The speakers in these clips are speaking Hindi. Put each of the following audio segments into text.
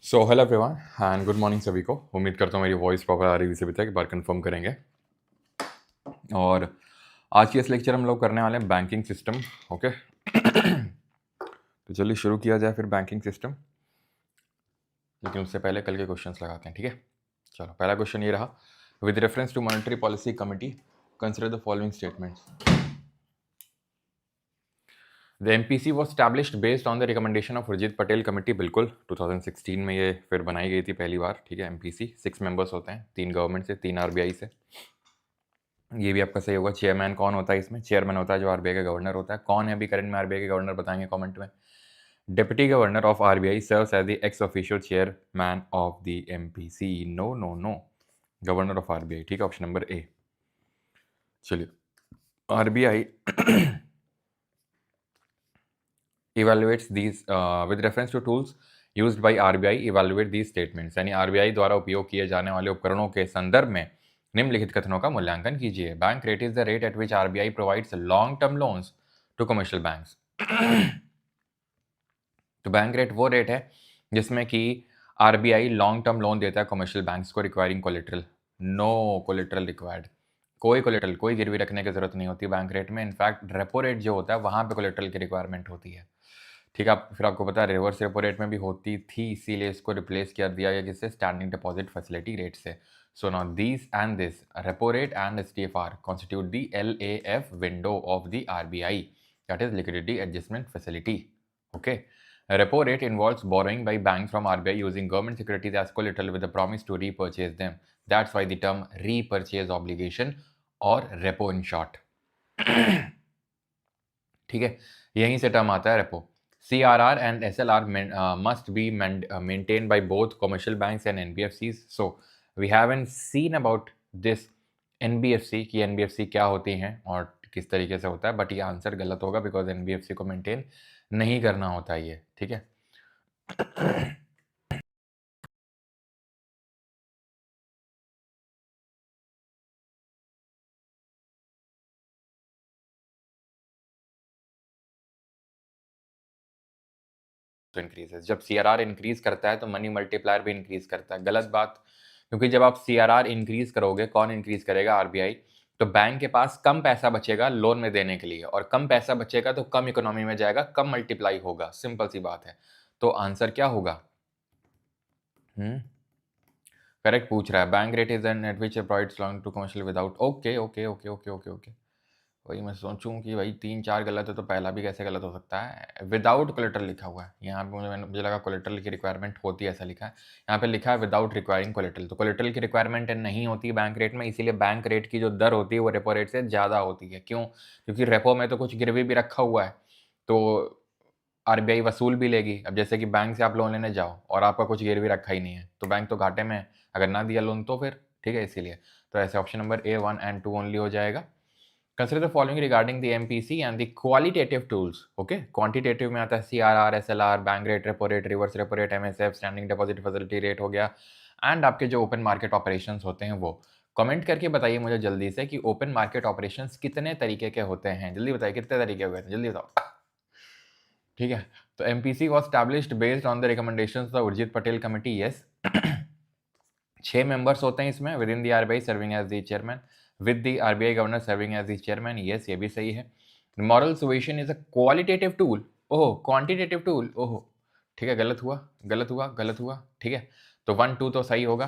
So hello everyone and good morning सभी को। उम्मीद करता हूँ मेरी वॉइस प्रॉपर आ रही है, सभी तक एक बार कंफर्म करेंगे। और आज की इस लेक्चर हम लोग करने वाले हैं बैंकिंग सिस्टम। ओके तो चलिए शुरू किया जाए फिर बैंकिंग सिस्टम, लेकिन उससे पहले कल के क्वेश्चंस लगाते हैं, ठीक है। चलो पहला क्वेश्चन ये रहा, with reference to monetary policy committee consider the following statements. The MPC was established based on the recommendation of Urjit Patel committee. बिल्कुल 2016 में ये फिर बनाई गई थी पहली बार, ठीक है। एमपीसी 6 मेंबर्स होते हैं, 3 गवर्नमेंट से, 3 आरबीआई से। ये भी आपका सही होगा। चेयरमैन कौन होता है इसमें? चेयरमैन होता है जो आरबीआई का गवर्नर होता है। कौन है अभी करंट में आरबीआई के गवर्नर, बताएंगे कमेंट में। Deputy governor of RBI serves as the ex officio chairman of the MPC. No no no, governor of RBI, ठीक है, ऑप्शन नंबर ए। चलिए, RBI evaluates these with reference to tools used by RBI evaluate these statements, यानी आरबीआई द्वारा उपयोग किए जाने वाले उपकरणों के संदर्भ में निम्नलिखित कथनों का मूल्यांकन कीजिए। Bank rate is the rate at which RBI provides long term loans to commercial banks. तो बैंक रेट वो रेट है जिसमें कि आरबीआई लॉन्ग टर्म लोन देता है कमर्शियल बैंक्स को, requiring collateral. No collateral required, कोई कोलेट्रल, कोई गिरवी रखने की जरूरत नहीं होती बैंक रेट में। इनफैक्ट रेपो रेट जो होता है वहां पे कोलेट्रल की रिक्वायरमेंट होती है, ठीक है। फिर आपको पता है रिवर्स रेपो रेट में भी होती थी, इसीलिए इसको रिप्लेस कर दिया गया किससे? स्टैंडिंग डिपॉजिट फैसिलिटी रेट से। So now this and this repo rate and STFR constitute the LAF window of the RBI, that is liquidity adjustment facility. Okay, repo rate involves borrowing by banks from RBI using government securities as collateral with a promise to repurchase them. That's why the term repurchase obligation or repo in short. ठीक है, यहीं से टर्म आता है repo. CRR and SLR must be maintained by both commercial banks and NBFCs. So we haven't seen about this NBFC कि NBFC क्या होती हैं और किस तरीके से होता है, बट ये आंसर गलत होगा बिकॉज NBFC को मेंटेन नहीं करना होता ये, ठीक है। इंक्रीजेस, जब सीआरआर इंक्रीज करता है तो मनी मल्टीप्लायर भी इंक्रीज करता है। गलत बात, क्योंकि जब आप सीआरआर इंक्रीज करोगे, कौन इंक्रीज करेगा? आरबीआई। तो बैंक के पास कम पैसा बचेगा लोन में देने के लिए, और कम पैसा बचेगा तो कम इकोनॉमी में जाएगा, कम मल्टीप्लाई होगा, सिंपल सी बात है। तो आंसर क्या होगा? करेक्ट पूछ रहा है, bank rate is an at which provides long to commercial without. Okay okay okay okay okay okay, वही मैं सोचूं कि भाई 3 4 गलत है तो पहला भी कैसे गलत हो सकता है। विदाउट कोलेट्रल लिखा हुआ है यहाँ पे, मुझे लगा कोलेट्रल की रिक्वायरमेंट होती है, ऐसा लिखा है। यहाँ पे लिखा है विदाउट रिक्वायरिंग कोलेट्रल, तो कोलेट्रल की रिक्वायरमेंट नहीं होती बैंक रेट में, इसीलिए बैंक रेट की जो दर होती है वो रेपो रेट से ज़्यादा होती है। क्यों? क्योंकि रेपो में तो कुछ गिरवी भी रखा हुआ है, तो आरबीआई वसूल भी लेगी। अब जैसे कि बैंक से आप लोन लेने जाओ और आपका कुछ गिरवी रखा ही नहीं है, तो बैंक तो घाटे में है अगर ना दिया लोन तो फिर, ठीक है। इसीलिए तो ऐसे option number A 1 and 2 only हो जाएगा। Consider the following regarding the MPC and the qualitative tools. Okay, quantitative में आता है CRR, SLR, bank rate, repo rate, reverse repo rate, MSF, standing deposit facility rate हो गया, एंड आपके जो ओपन मार्केट ऑपरेशंस होते हैं वो। कमेंट करके बताइए मुझे जल्दी से कि ओपन मार्केट ऑपरेशंस कितने तरीके के होते हैं, जल्दी बताइए कितने तरीके हुए थे, जल्दी बताओ, ठीक है। तो MPC was established based on the recommendations of Urjit Patel committee, yes. 6 members होते हैं इसमें, with in the RBI serving as the chairman, with the RBI governor serving as the chairman, yes ये भी सही है। Moral suasion is a qualitative tool, ओहो क्वांटिटेटिव टूल, ओहो, ठीक है, गलत हुआ गलत हुआ गलत हुआ, ठीक है। तो 1 2 तो सही होगा,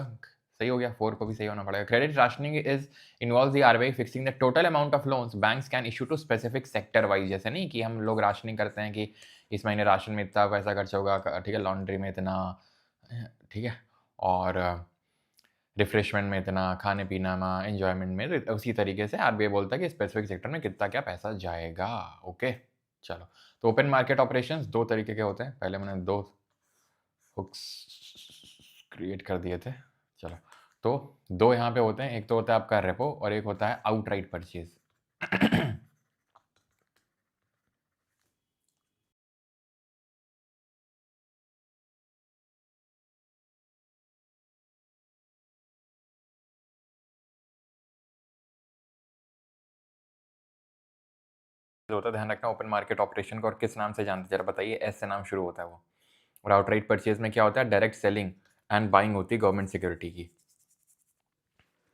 सही हो गया, 4 को भी सही होना पड़ेगा। Credit rationing is involve the RBI fixing the total amount of loans banks can issue to specific sector wise, जैसे नहीं कि हम लोग राशनिंग करते हैं कि इस महीने राशन में इतना पैसा खर्च होगा, ठीक है, लॉन्ड्री में इतना, ठीक है, और रिफ्रेशमेंट में इतना, खाने पीना में, एंजॉयमेंट में, तो उसी तरीके से आरबीआई बोलता है कि स्पेसिफिक सेक्टर में कितना क्या पैसा जाएगा। ओके चलो, तो ओपन मार्केट ऑपरेशंस 2 तरीके के होते हैं, पहले मैंने 2 हुक्स क्रिएट कर दिए थे। चलो, तो 2 यहाँ पे होते हैं, एक तो होता है आपका रेपो और एक होता है आउटराइट परचेज। होता है, ध्यान रखना ओपन मार्केट ऑपरेशन को, और किस नाम से जानते हैं जरा बताइए? एस से नाम शुरू होता है वो। और आउटराइट परचेज में क्या होता है, डायरेक्ट सेलिंग एंड बाइंग होती है गवर्नमेंट सिक्योरिटी की।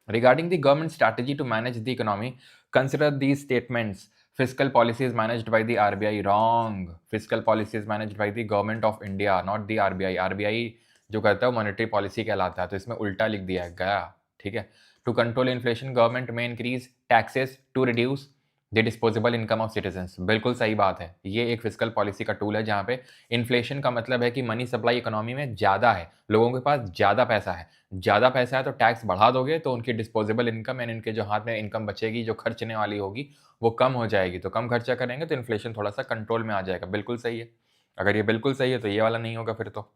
Regarding the government strategy to manage the economy, consider these statements. Fiscal policy is managed by the RBI. Wrong. Fiscal policy is managed by the government of India, not the RBI. RBI जो करता है मॉनेटरी पॉलिसी कहलाता है, तो इसमें उल्टा लिख दिया गया, ठीक है। To control inflation government may increase taxes to reduce the disposable income of citizens. बिल्कुल सही बात है, ये एक फिजिकल पॉलिसी का टूल है जहाँ पे इन्फ्लेशन का मतलब है कि मनी सप्लाई इकोनॉमी में ज़्यादा है, लोगों के पास ज़्यादा पैसा है, ज़्यादा पैसा है तो टैक्स बढ़ा दोगे तो उनकी डिस्पोजेबल इनकम यानी इनके जो हाथ में इनकम बचेगी, जो खर्चने वाली होगी वो कम हो जाएगी, तो कम खर्चा करेंगे तो इन्फ्लेशन थोड़ा सा कंट्रोल में आ जाएगा। बिल्कुल सही है। अगर ये बिल्कुल सही है तो ये वाला नहीं होगा फिर तो।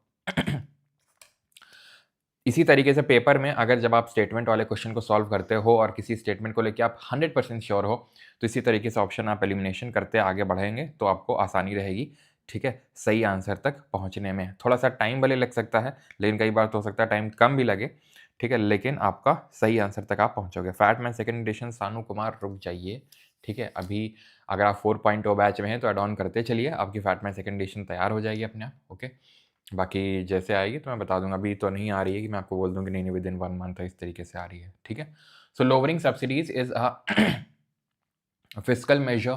इसी तरीके से पेपर में अगर जब आप स्टेटमेंट वाले क्वेश्चन को सॉल्व करते हो और किसी स्टेटमेंट को लेके आप 100% श्योर हो, तो इसी तरीके से ऑप्शन आप एलिमिनेशन करते आगे बढ़ेंगे तो आपको आसानी रहेगी, ठीक है, सही आंसर तक पहुंचने में। थोड़ा सा टाइम भले लग सकता है, लेकिन कई बार तो हो सकता है टाइम कम भी लगे, ठीक है, लेकिन आपका सही आंसर तक आप पहुंचोगे। फैटमैन सेकेंड एडिशन, सानू कुमार रुक जाइए, ठीक है, अभी अगर आप 4.0 बैच में हैं तो एड ऑन करते चलिए, आपकी फैटमैन सेकेंड एडिशन तैयार हो जाएगी अपने आप, ओके। बाकी जैसे आएगी तो मैं बता दूंगा, अभी तो नहीं आ रही है कि मैं आपको बोल दूं कि नहीं विद इन 1 मंथ इस तरीके से आ रही है, ठीक है। So lowering subsidies is a fiscal measure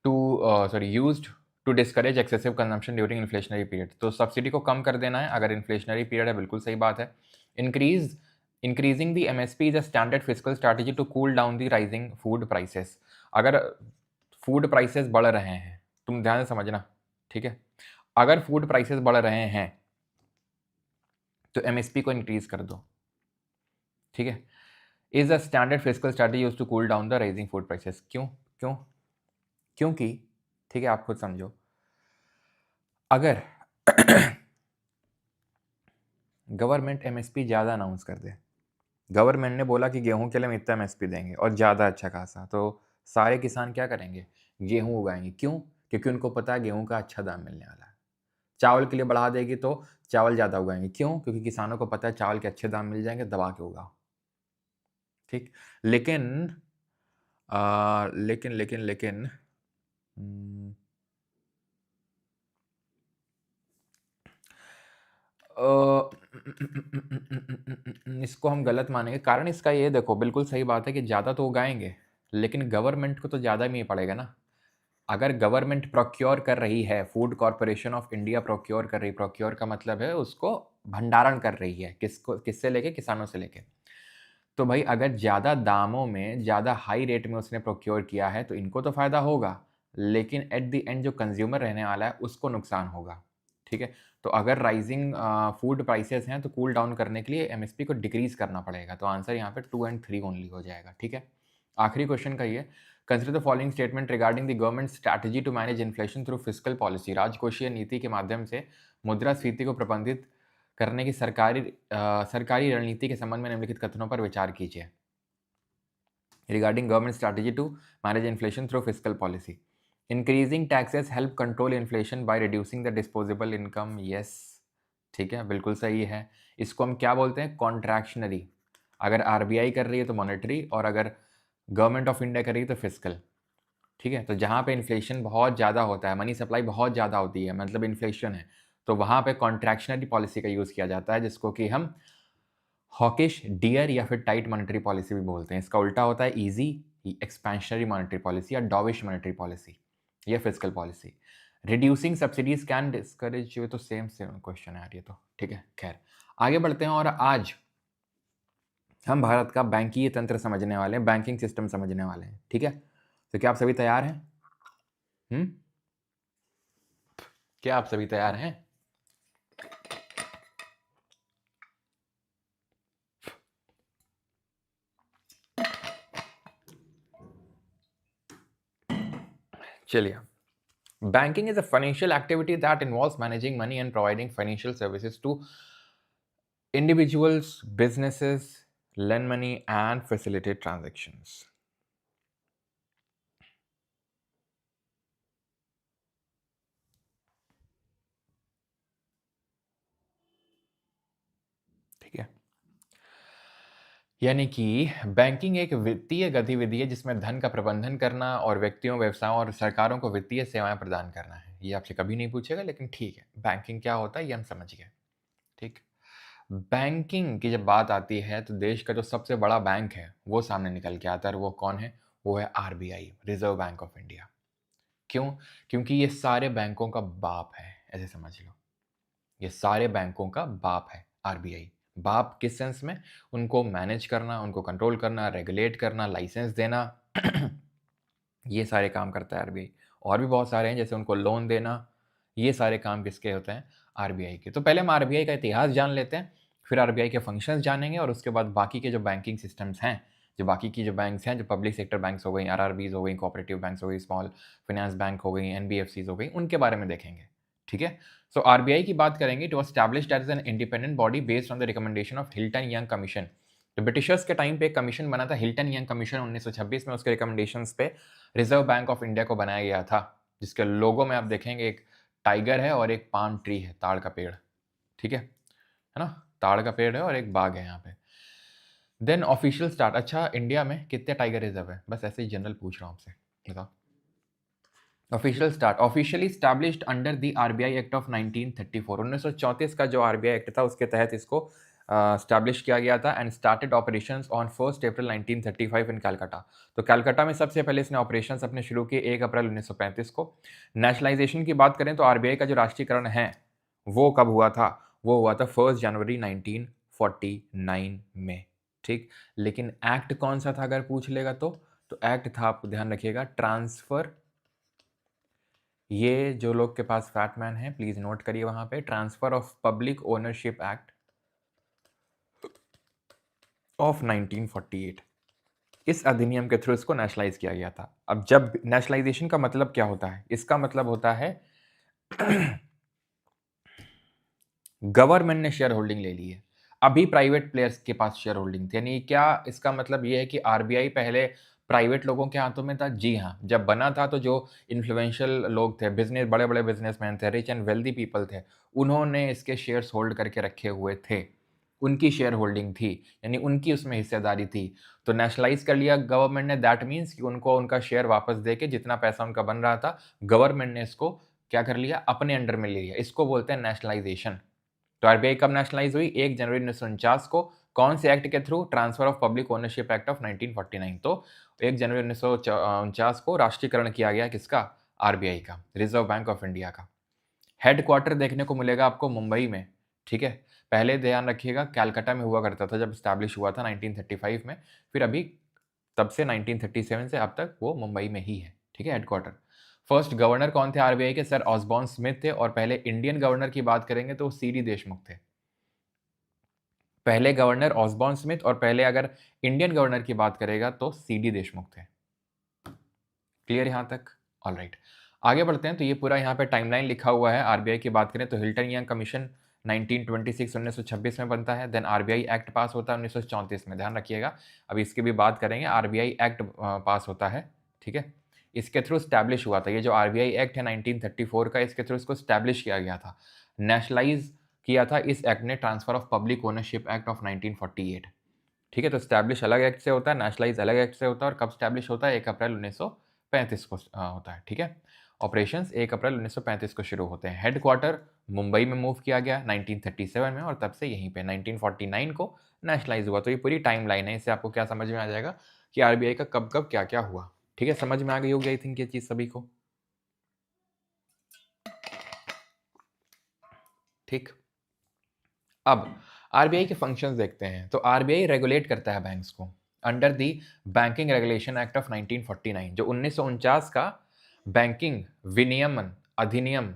to used to discourage excessive consumption during inflationary period. तो सब्सिडी को कम कर देना है अगर इन्फ्लेशनरी पीरियड है, बिल्कुल सही बात है। Increasing the MSP is a standard fiscal strategy to cool down the rising food prices. अगर फूड प्राइसेस बढ़ रहे हैं, तुम ध्यान से समझना, ठीक है, अगर फूड प्राइसेस बढ़ रहे हैं तो एमएसपी को इंक्रीज कर दो, ठीक है। Is a standard fiscal strategy used to cool down the rising food prices. क्यों क्यों क्योंकि, ठीक है, आप खुद समझो, अगर गवर्नमेंट एमएसपी ज़्यादा अनाउंस कर दे, गवर्नमेंट ने बोला कि गेहूं के लिए हम इतना एमएसपी देंगे और ज़्यादा अच्छा खासा, तो सारे किसान क्या करेंगे, गेहूं उगाएंगे। क्यों? क्योंकि उनको पता है गेहूं का अच्छा दाम मिलने वाला है। चावल के लिए बढ़ा देगी तो चावल ज़्यादा उगाएंगे। क्यों? क्योंकि किसानों को पता है चावल के अच्छे दाम मिल जाएंगे, दबा के उगाओ, ठीक। लेकिन लेकिन हम्म, इसको हम गलत मानेंगे। कारण इसका ये देखो, बिल्कुल सही बात है कि ज़्यादा तो उगाएंगे, लेकिन गवर्नमेंट को तो ज़्यादा में ही पड़ेगा ना। अगर गवर्नमेंट प्रोक्योर कर रही है, food corporation of India procure कर रही, प्रोक्योर का मतलब है उसको भंडारण कर रही है, किसको, किससे लेके, किसानों से लेके। तो भाई अगर ज़्यादा दामों में, ज़्यादा हाई रेट में उसने प्रोक्योर किया है तो इनको तो फ़ायदा होगा, लेकिन एट द एंड जो कंज्यूमर रहने वाला है उसको नुकसान होगा, ठीक है। तो अगर राइजिंग फूड प्राइसेस हैं तो कूल डाउन करने के लिए एमएसपी को डिक्रीज करना पड़ेगा, तो आंसर यहाँ पे 2 एंड 3 ओनली हो जाएगा, ठीक है। आखिरी क्वेश्चन का ये, consider the following statement regarding the government strategy to manage inflation through fiscal policy. राजकोषीय नीति के माध्यम से मुद्रास्फीति को प्रबंधित करने की सरकारी रणनीति के संबंध में निम्नलिखित कथनों पर विचार कीजिए। Regarding government strategy to manage inflation through fiscal policy, increasing taxes help control inflation by reducing the disposable income. Yes, ठीक है, बिल्कुल सही है। इसको हम क्या बोलते हैं, कॉन्ट्रैक्शनरी। अगर आरबीआई कर रही है तो मॉनेटरी, और अगर गवर्नमेंट ऑफ इंडिया कर रही है तो फिस्कल, ठीक है। तो जहाँ पे इन्फ्लेशन बहुत ज़्यादा होता है, मनी सप्लाई बहुत ज़्यादा होती है, मतलब इन्फ्लेशन है, तो वहाँ पे कॉन्ट्रैक्शनरी पॉलिसी का यूज़ किया जाता है, जिसको कि हम हॉकिश, डियर या फिर टाइट मॉनेटरी पॉलिसी भी बोलते हैं। इसका उल्टा होता है ईजी एक्सपेंशनरी मॉनेटरी पॉलिसी या डॉविश मॉनेटरी पॉलिसी या fiscal policy. Reducing subsidies can discourage, ये तो सेम सेम क्वेश्चन है यार ये तो, ठीक है। खैर आगे बढ़ते हैं, और आज हम भारत का बैंकिंग तंत्र समझने वाले हैं, बैंकिंग सिस्टम समझने वाले हैं, ठीक है। तो क्या आप सभी तैयार हैं? क्या आप सभी तैयार हैं? चलिए, banking is a financial activity that involves managing money and providing financial services to individuals, businesses, lend money and facilitate transactions. ठीक है, यानी कि बैंकिंग एक वित्तीय गतिविधि है जिसमें धन का प्रबंधन करना और व्यक्तियों, व्यवसायों और सरकारों को वित्तीय सेवाएं प्रदान करना है, ये आपसे कभी नहीं पूछेगा, लेकिन ठीक है, बैंकिंग क्या होता है ये हम समझ गए, ठीक। बैंकिंग की जब बात आती है तो देश का जो सबसे बड़ा बैंक है वो सामने निकल के आता है, और वो कौन है? वो है RBI, reserve bank of India. क्यों? क्योंकि ये सारे बैंकों का बाप है, ऐसे समझ लो। ये सारे बैंकों का बाप है आरबीआई। बाप किस सेंस में? उनको मैनेज करना, उनको कंट्रोल करना, रेगुलेट करना, लाइसेंस देना ये सारे काम करता है आरबीआई। और भी बहुत सारे हैं, जैसे उनको लोन देना, ये सारे काम किसके होते हैं? आरबीआई के। तो पहले हम आरबीआई का इतिहास जान लेते हैं, फिर आरबीआई के फंक्शंस जानेंगे, और उसके बाद बाकी के जो बैंकिंग सिस्टम्स हैं, जो बाकी की जो बैंक्स हैं, जो पब्लिक सेक्टर बैंक्स हो गई, आरआरबीज हो गई, कोऑपरेटिव बैंक्स हो गई, स्मॉल फाइनेंस बैंक हो गई, एनबीएफसीज हो गई, उनके बारे में देखेंगे, ठीक है। सो आरबीआई की बात करेंगे, to established as an independent body based on the recommendation of Hilton Young commission. तो ब्रिटिशर्स के टाइम पे एक कमीशन बना था, हिल्टन यंग कमीशन, 1926 में। उसके रिकमेंडेशंस पे रिजर्व बैंक ऑफ इंडिया को बनाया गया था, जिसके लोगो में आप देखेंगे एक टाइगर है और एक पाम ट्री है, ताड़ का पेड़, ठीक है ना? ताड़ का पेड़ है और एक बाग है यहाँ पे। Then official start. अच्छा, इंडिया में कितने टाइगर रिजर्व है? बस ऐसे ही जनरल पूछ रहा हूँ आपसे, बताओ। Official start, officially established under the RBI act of 1934। 1934 का जो आरबीआई एक्ट था उसके तहत इसको स्टैब्लिश किया गया था, एंड स्टार्टेड ऑपरेशंस ऑन 1 अप्रैल 1935 इन कलकत्ता। तो कलकत्ता में सबसे पहले इसने ऑपरेशंस अपने शुरू किए 1 अप्रैल 1935 को। नेशनलाइजेशन की बात करें तो आरबीआई का जो राष्ट्रीयकरण है वो कब हुआ था? वो हुआ था 1 जनवरी 1949 में, ठीक। लेकिन एक्ट कौन सा था अगर पूछ लेगा तो एक्ट था, आप ध्यान रखिएगा, ट्रांसफर। ये जो लोग के पास फैटमैन है प्लीज नोट करिए वहां पे, transfer of public ownership act of 1948। इस अधिनियम के थ्रू इसको नेशनलाइज किया गया था। अब जब नेशनलाइजेशन का मतलब क्या होता है? इसका मतलब होता है गवर्नमेंट ने शेयर होल्डिंग ले ली है, अभी प्राइवेट प्लेयर्स के पास शेयर होल्डिंग थी। यानी क्या इसका मतलब ये है कि आरबीआई पहले प्राइवेट लोगों के हाथों में था? जी हाँ, जब बना था तो जो इन्फ्लुएंशियल लोग थे, बिजनेस, बड़े बड़े बिजनेसमैन थे, रिच एंड वेल्दी पीपल थे, उन्होंने इसके शेयर्स होल्ड करके रखे हुए थे, उनकी शेयर होल्डिंग थी, यानी उनकी उसमें हिस्सेदारी थी। तो नेशनलाइज कर लिया गवर्नमेंट ने, दैट मीन्स कि उनको उनका शेयर वापस दे के जितना पैसा उनका बन रहा था, गवर्नमेंट ने इसको क्या कर लिया? अपने अंडर में ले लिया। इसको बोलते हैं नेशनलाइजेशन। तो आरबीआई कब नेशनलाइज हुई? 1 जनवरी 1949 को। कौन से एक्ट के through? Transfer of public ownership act of 1949। तो 1 जनवरी 1949 को राष्ट्रीयकरण किया गया किसका? आरबीआई का, रिजर्व बैंक ऑफ इंडिया का। हेडक्वार्टर देखने को मिलेगा आपको मुंबई में, ठीक है। पहले ध्यान रखिएगा कलकत्ता में हुआ करता था जब स्टैब्लिश हुआ था 1935 में, फिर अभी तब से 1937 से अब तक वो मुंबई में ही है, ठीक है, हेडक्वार्टर। फर्स्ट गवर्नर कौन थे आरबीआई के? सर ऑसबॉर्न स्मिथ थे। और पहले इंडियन गवर्नर की बात करेंगे तो सीडी देशमुख थे। पहले गवर्नर ऑसबॉर्न स्मिथ, और पहले अगर इंडियन गवर्नर की बात करेगा तो सीडी देशमुख थे। क्लियर यहां तक? ऑलराइट, आगे बढ़ते हैं। तो ये पूरा यहाँ पे टाइमलाइन लिखा हुआ है। आरबीआई की बात करें तो हिल्टन यंग कमीशन 1926 में बनता है। देन आरबीआई एक्ट पास होता है 1934 में, ध्यान रखिएगा, अभी इसकी भी बात करेंगे। आरबीआई एक्ट पास होता है, ठीक है। इसके थ्रू स्टैब्लिश हुआ था ये जो आरबीआई एक्ट है 1934 का, इसके थ्रू इसको स्टैब्लिश किया गया था, नेशनलाइज किया था इस एक्ट ने, transfer of public ownership act of 1948, ठीक है। तो स्टैब्लिश अलग एक्ट से होता है, नेशनलाइज अलग एक्ट से होता है। और कब स्टैब्लिश होता है? 1 अप्रैल 1935 को होता है, ठीक है। ऑपरेशंस 1 अप्रैल 1935 को शुरू होते हैं। हेडक्वार्टर मुंबई में मूव किया गया 1937 में, और तब से यहीं पे 1949 को नेशनलाइज हुआ। तो ये पूरी टाइम लाइन है, इससे आपको क्या समझ में आ जाएगा कि आरबीआई का कब कब क्या क्या हुआ, ठीक है। समझ में आ गई होगी आई थिंक ये चीज सभी को, ठीक। अब आरबीआई के फंक्शंस देखते हैं। तो आरबीआई रेगुलेट करता है बैंक्स को under the banking regulation act of 1949, जो 1949 का बैंकिंग विनियमन अधिनियम,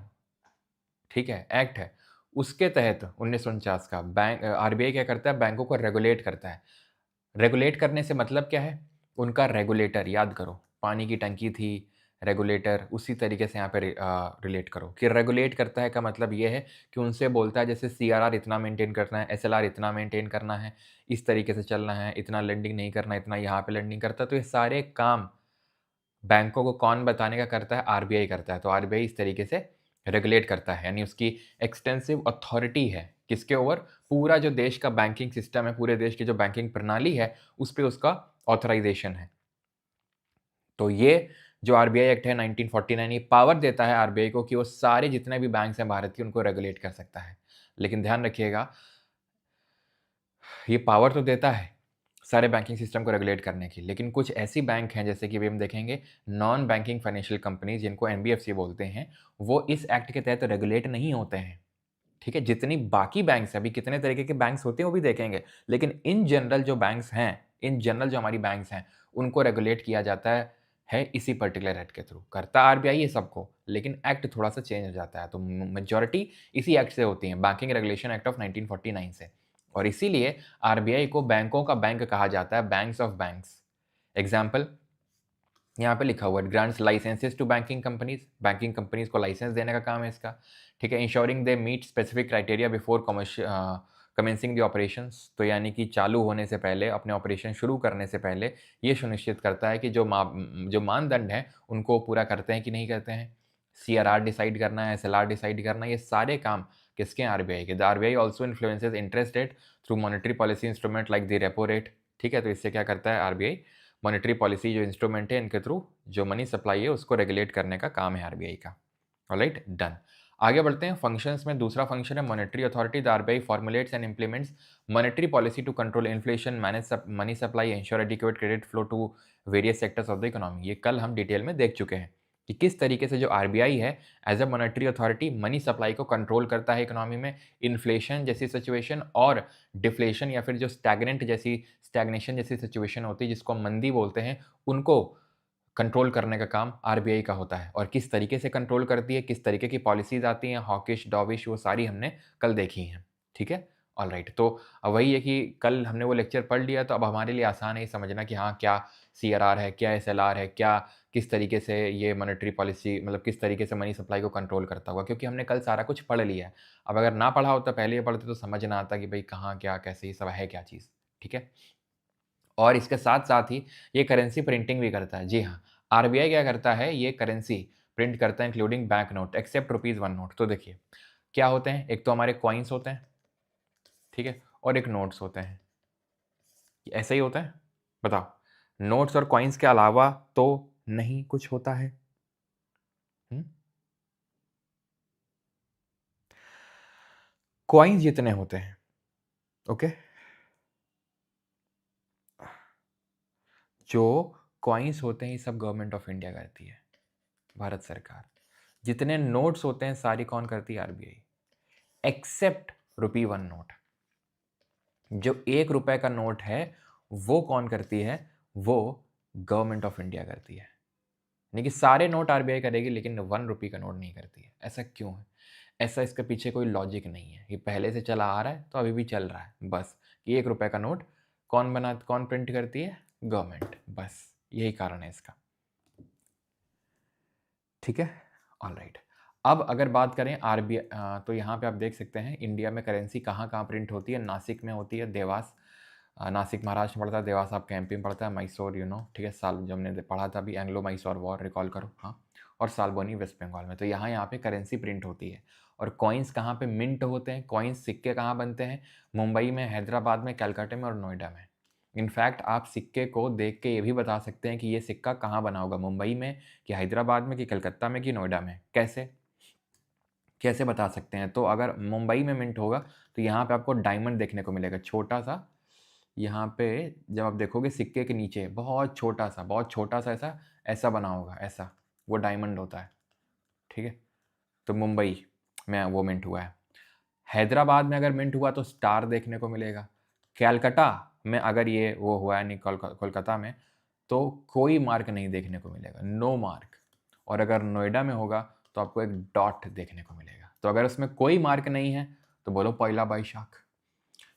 ठीक है, एक्ट है, उसके तहत 1949 का बैंक आरबीआई क्या करता है? बैंकों को रेगुलेट करता है। रेगुलेट करने से मतलब क्या है? उनका रेगुलेटर, याद करो, पानी की टंकी थी, रेगुलेटर, उसी तरीके से यहाँ पे रिलेट करो कि रेगुलेट करता है का मतलब ये है कि उनसे बोलता है जैसे सीआरआर इतना मेंटेन करना है, एसएलआर इतना मेंटेन करना है, इस तरीके से चलना है, इतना लेंडिंग नहीं करना, इतना यहाँ पे लेंडिंग करता है। तो ये सारे काम बैंकों को कौन बताने का करता है? आरबीआई करता है। तो आरबीआई इस तरीके से रेगुलेट करता है, यानी उसकी एक्सटेंसिव अथॉरिटी है किसके ओवर? पूरा जो देश का बैंकिंग सिस्टम है, पूरे देश की जो बैंकिंग प्रणाली है, उस पे उसका ऑथराइजेशन है। तो ये जो आरबीआई एक्ट है 1949, ये पावर देता है आरबीआई को कि वो सारे जितने भी बैंक्स हैं भारत के उनको रेगुलेट कर सकता है। लेकिन ध्यान रखिएगा, ये पावर तो देता है सारे बैंकिंग सिस्टम को रेगुलेट करने की, लेकिन कुछ ऐसी बैंक हैं जैसे कि अभी हम देखेंगे नॉन बैंकिंग फाइनेंशियल कंपनीज जिनको एनबीएफसी बोलते हैं, वो इस एक्ट के तहत रेगुलेट नहीं होते हैं। ठीक है, जितनी बाकी बैंक्स हैं, अभी कितने तरीके के बैंक्स होते हैं वो भी देखेंगे, लेकिन इन जनरल जो बैंक्स हैं, इन जनरल जो हमारी बैंक्स हैं, उनको रेगुलेट किया जाता है इसी पर्टिकुलर एक्ट के थ्रू। करता आरबीआई ये सबको, लेकिन एक्ट थोड़ा-सा चेंज हो जाता है, तो मेजॉरिटी इसी एक्ट से होती है, बैंकिंग रेगुलेशन एक्ट ऑफ 1949 से। और इसीलिए आरबीआई को बैंकों का बैंक कहा जाता है, बैंक्स ऑफ बैंक्स। एग्ज़ाम्पल यहाँ पे लिखा हुआ है, grants licences to banking companies को लाइसेंस देने का काम है इसका। ठीक है, insuring they meet specific criteria before commencing the operations, तो यानी कि चालू होने से पहले, अपने ऑपरेशन शुरू करने से पहले ये सुनिश्चित करता है कि जो मानदंड हैं उनको पूरा करते हैं कि नहीं करते हैं। सीआरआर डिसाइड करना है, एसएलआर डिसाइड करना है, ये सारे काम किसके हैं? आरबीआई के। The RBI also influences interest rate through monetary policy instrument like the repo rate. ठीक है, तो इससे क्या करता है आरबीआई? मॉनेटरी पॉलिसी जो इंस्ट्रूमेंट है इनके थ्रू जो मनी सप्लाई है उसको रेगुलेट करने का काम है आरबीआई का। Alright, done. आगे बढ़ते हैं फंक्शंस में। दूसरा फंक्शन है monetary authority. The RBI formulates and implements monetary policy to control inflation, manage money supply, ensure adequate credit flow to various sectors of the economy. ये कल हम डिटेल में देख चुके हैं कि किस तरीके से जो आरबीआई है as a monetary authority money supply को कंट्रोल करता है इकोनॉमी में, इन्फ्लेशन जैसी सिचुएशन और डिफ्लेशन या फिर जो स्टैग्नेशन जैसी सिचुएशन होती है जिसको हम मंदी बोलते हैं, उनको कंट्रोल करने का काम आरबीआई का होता है। और किस तरीके से कंट्रोल करती है, किस तरीके की पॉलिसीज़ आती हैं, हॉकिश, डॉविश, वो सारी हमने कल देखी हैं। ठीक है? ऑलराइट, तो अब वही है कि कल हमने वो लेक्चर पढ़ लिया, तो अब हमारे लिए आसान है ये समझना कि हाँ, क्या सीआरआर है, क्या एसएलआर है, क्या किस तरीके से ये मॉनेटरी पॉलिसी मतलब किस तरीके से मनी सप्लाई को कंट्रोल करता होगा, क्योंकि हमने कल सारा कुछ पढ़ लिया है। अब अगर ना पढ़ा होता, पहले ये पढ़ते तो समझ ना आता कि भई कहाँ, क्या, कैसे, ये सब है क्या चीज़। ठीक है? और इसके साथ-साथ ही ये करेंसी प्रिंटिंग भी करता है। जी हाँ, आरबीआई क्या करता है, ये करेंसी प्रिंट करता है including bank note except rupees 1 note. तो देखिए, क्या होते हैं, एक तो हमारे कॉइन्स होते हैं, ठीक है? और एक नोट्स होते हैं। ऐसा ही होता है? बताओ, नोट्स और कॉइन्स के अलावा तो नहीं कुछ होता है? हुँ? कॉइन्स जितने होते हैं, ओके? जो कॉइन्स होते हैं, ये सब गवर्नमेंट ऑफ इंडिया करती है, भारत सरकार। जितने नोट्स होते हैं, सारी कौन करती है? आरबीआई। एक्सेप्ट रुपी 1 नोट। जो 1 रुपए का नोट है, वो कौन करती है? वो गवर्नमेंट ऑफ इंडिया करती है। यानी कि सारे नोट आरबीआई करेगी, लेकिन 1 रुपए का नोट नहीं करती है। ऐसा क्यों है? ऐसा इसके पीछे कोई लॉजिक नहीं है। ये पहले से चला आ रहा है, तो अभी भी चल रहा है। बस कि 1 रुपए का नोट कौन प्रिंट करती है? गवर्नमेंट। बस यही कारण है इसका। ठीक है? ऑलराइट। अब अगर बात करें तो यहाँ पे आप देख सकते हैं इंडिया में करेंसी कहाँ-कहाँ प्रिंट होती है। नासिक में होती है, देवास, नासिक महाराष्ट्र में पड़ता है, देवास आपका एमपी में पड़ता है, मैसूर ठीक है, साल जो हमने पढ़ा था अभी एंग्लो मैसूर वॉर, रिकॉल करो, हाँ। और सालबोनी वेस्ट बंगाल में। तो यहाँ पे करेंसी प्रिंट होती है। और कॉइन्स कहाँ पे मिंट होते हैं, कॉइन्स सिक्के कहाँ बनते हैं? मुंबई में, हैदराबाद में, कलकत्ते में और नोएडा में। इनफैक्ट आप सिक्के को देख के ये भी बता सकते हैं कि ये सिक्का कहाँ बना होगा, मुंबई में कि हैदराबाद में कि कलकत्ता में कि नोएडा में। कैसे? कैसे बता सकते हैं? तो अगर मुंबई में मिंट होगा, तो यहाँ पे आपको डायमंड देखने को मिलेगा, छोटा-सा। यहाँ पे जब आप देखोगे सिक्के के नीचे बहुत छोटा-सा ऐसा ऐसा बना होगा, ऐसा, वो डायमंड होता है। ठीक है? तो मुंबई में वो मिंट हुआ है। हैदराबाद में अगर मिंट हुआ तो स्टार देखने को मिलेगा। कलकत्ता में अगर ये वो हुआ है, नहीं कोलकाता में, तो कोई मार्क नहीं देखने को मिलेगा, नो मार्क। और अगर नोएडा में होगा तो आपको एक डॉट देखने को मिलेगा। तो अगर उसमें कोई मार्क नहीं है तो बोलो पयला बैशाख।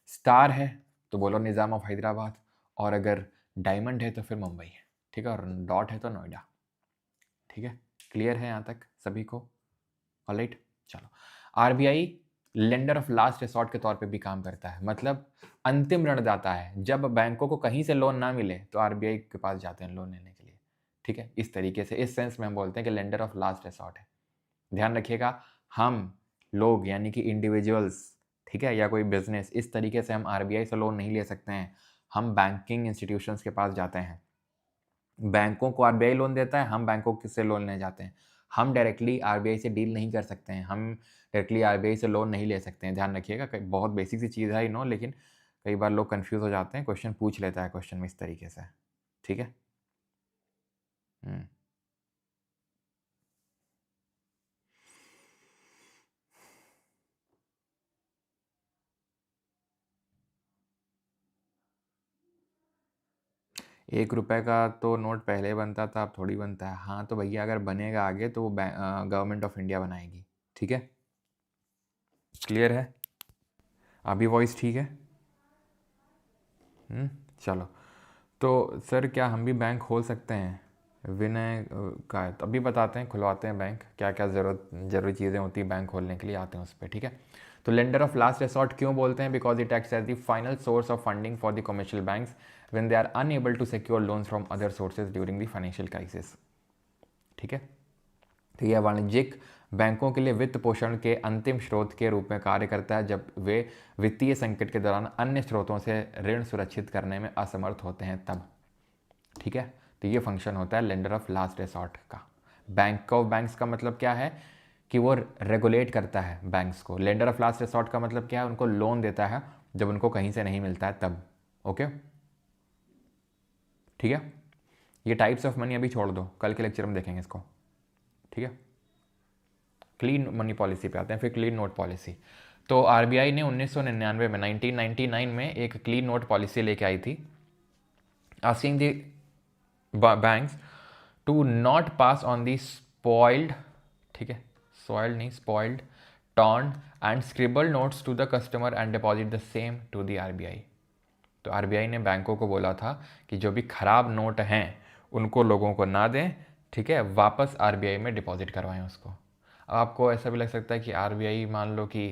स्टार है तो बोलो निज़ाम ऑफ हैदराबाद। और अगर डायमंड है तो फिर मुंबई है। ठीक है? और डॉट है तो नोएडा। ठीक है? क्लियर है यहाँ तक सभी को? ऑलराइट, चलो। RBI lender of last resort के तौर पे भी काम करता है, मतलब अंतिम ऋणदाता है। जब बैंकों को कहीं से लोन ना मिले तो आरबीआई के पास जाते हैं लोन लेने के लिए। ठीक है? इस तरीके से, इस सेंस में हम बोलते हैं कि लेंडर ऑफ लास्ट रिसॉर्ट है। ध्यान रखिएगा, हम लोग यानी कि इंडिविजुअल्स, ठीक है, या कोई बिजनेस, इस तरीके से हम आरबीआई से लोन नहीं ले सकते हैं। हम बैंकिंग इंस्टीट्यूशंस के पास जाते हैं। बैंकों को आरबीआई लोन देता है, हम बैंकों से लोन लेने जाते हैं। हम डायरेक्टली आरबीआई से डील नहीं कर सकते हैं, हम डायरेक्टली आरबीआई से लोन नहीं ले सकते हैं, ध्यान रखिएगा। बहुत बेसिक सी चीज़ है आई नो, लेकिन कई बार लोग कन्फ्यूज़ हो जाते हैं, क्वेश्चन पूछ लेता है क्वेश्चन में इस तरीके से, ठीक है? ₹1 का तो नोट पहले बनता था, अब थोड़ी बनता है। हाँ, तो भैया अगर बनेगा आगे तो वो गवर्नमेंट ऑफ इंडिया बनाएगी, ठीक है? क्लियर है? अभी वॉइस ठीक है? चलो। तो सर क्या हम भी बैंक खोल सकते हैं? विनय का तो अभी बताते हैं, खुलवाते हैं बैंक, क्या क्या ज़रूरी चीज़ें होती हैं बैंक खोलने के लिए, आते हैं उस पर, ठीक है? तो लेंडर ऑफ लास्ट रिसॉर्ट क्यों बोलते हैं? Because it acts as the final source of funding for the commercial banks when they are unable to secure loans from other sources during the financial crisis, ठीक है? तो यह वाणिज्यिक बैंकों के लिए वित्त पोषण के अंतिम स्रोत के रूप में कार्य करता है जब वे वित्तीय संकट के दौरान अन्य स्रोतों से ऋण सुरक्षित करने में असमर्थ होते हैं तब, ठीक है? तो ये फंक्शन होता है लेंडर ऑफ लास्ट रिसॉर्ट का। बैंक ऑफ बैंक्स का मतलब क्या है कि वो रेगुलेट करता है बैंक्स को। लेंडर ऑफ लास्ट रिसॉर्ट का मतलब क्या है? उनको लोन देता है जब उनको कहीं से नहीं मिलता है तब, ओके, ठीक है? ये टाइप्स ऑफ मनी अभी छोड़ दो, कल के लेक्चर में देखेंगे इसको, ठीक है? क्लीन मनी पॉलिसी पे आते हैं, फिर क्लीन नोट पॉलिसी। तो आरबीआई ने 1999 में 1999 में एक क्लीन नोट पॉलिसी लेके आई थी, asking the banks to not pass on the spoiled, ठीक है, सॉइल्ड नहीं, spoiled, torn and scribble notes to the customer and deposit the same to the RBI. तो आरबीआई ने बैंकों को बोला था कि जो भी खराब नोट हैं उनको लोगों को ना दें, ठीक है, वापस आरबीआई में डिपॉजिट करवाएं उसको। अब आपको ऐसा भी लग सकता है कि आरबीआई मान लो कि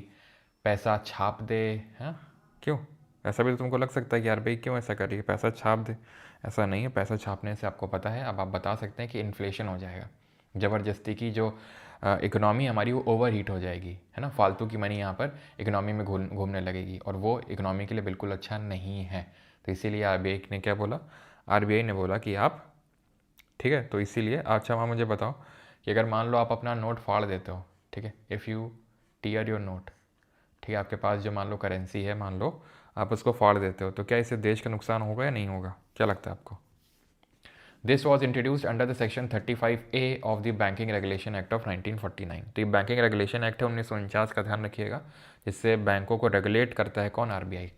पैसा छाप दे, हैं? क्यों? ऐसा भी तो तुमको लग सकता है कि आरबीआई क्यों ऐसा कर रही है, पैसा छाप दे। ऐसा नहीं है, पैसा छापने से आपको पता है, अब आप बता सकते हैं कि इन्फ्लेशन हो जाएगा, ज़बरदस्ती की जो इकोनॉमी हमारी वो ओवर हीट हो जाएगी, है ना, फालतू की मनी यहाँ पर इकोनॉमी में घूमने लगेगी और वो इकोनॉमी के लिए बिल्कुल अच्छा नहीं है। तो इसीलिए आरबीआई ने क्या बोला? आरबीआई ने बोला कि आप, ठीक है, तो इसीलिए अच्छा वहाँ मुझे बताओ कि अगर मान लो आप अपना नोट फाड़ देते हो, ठीक है, if you tear your note, ठीक है, आपके पास जो मान लो करेंसी है, मान लो आप उसको फाड़ देते हो, तो क्या इससे देश का नुकसान होगा या नहीं होगा? क्या लगता है आपको? This was introduced under the section 35A of the banking regulation act of 1949। तो ये बैंकिंग रेगुलेशन एक्ट है 1949 का, ध्यान रखिएगा, जिससे बैंकों को रेगुलेट करता है कौन? आरबीआई।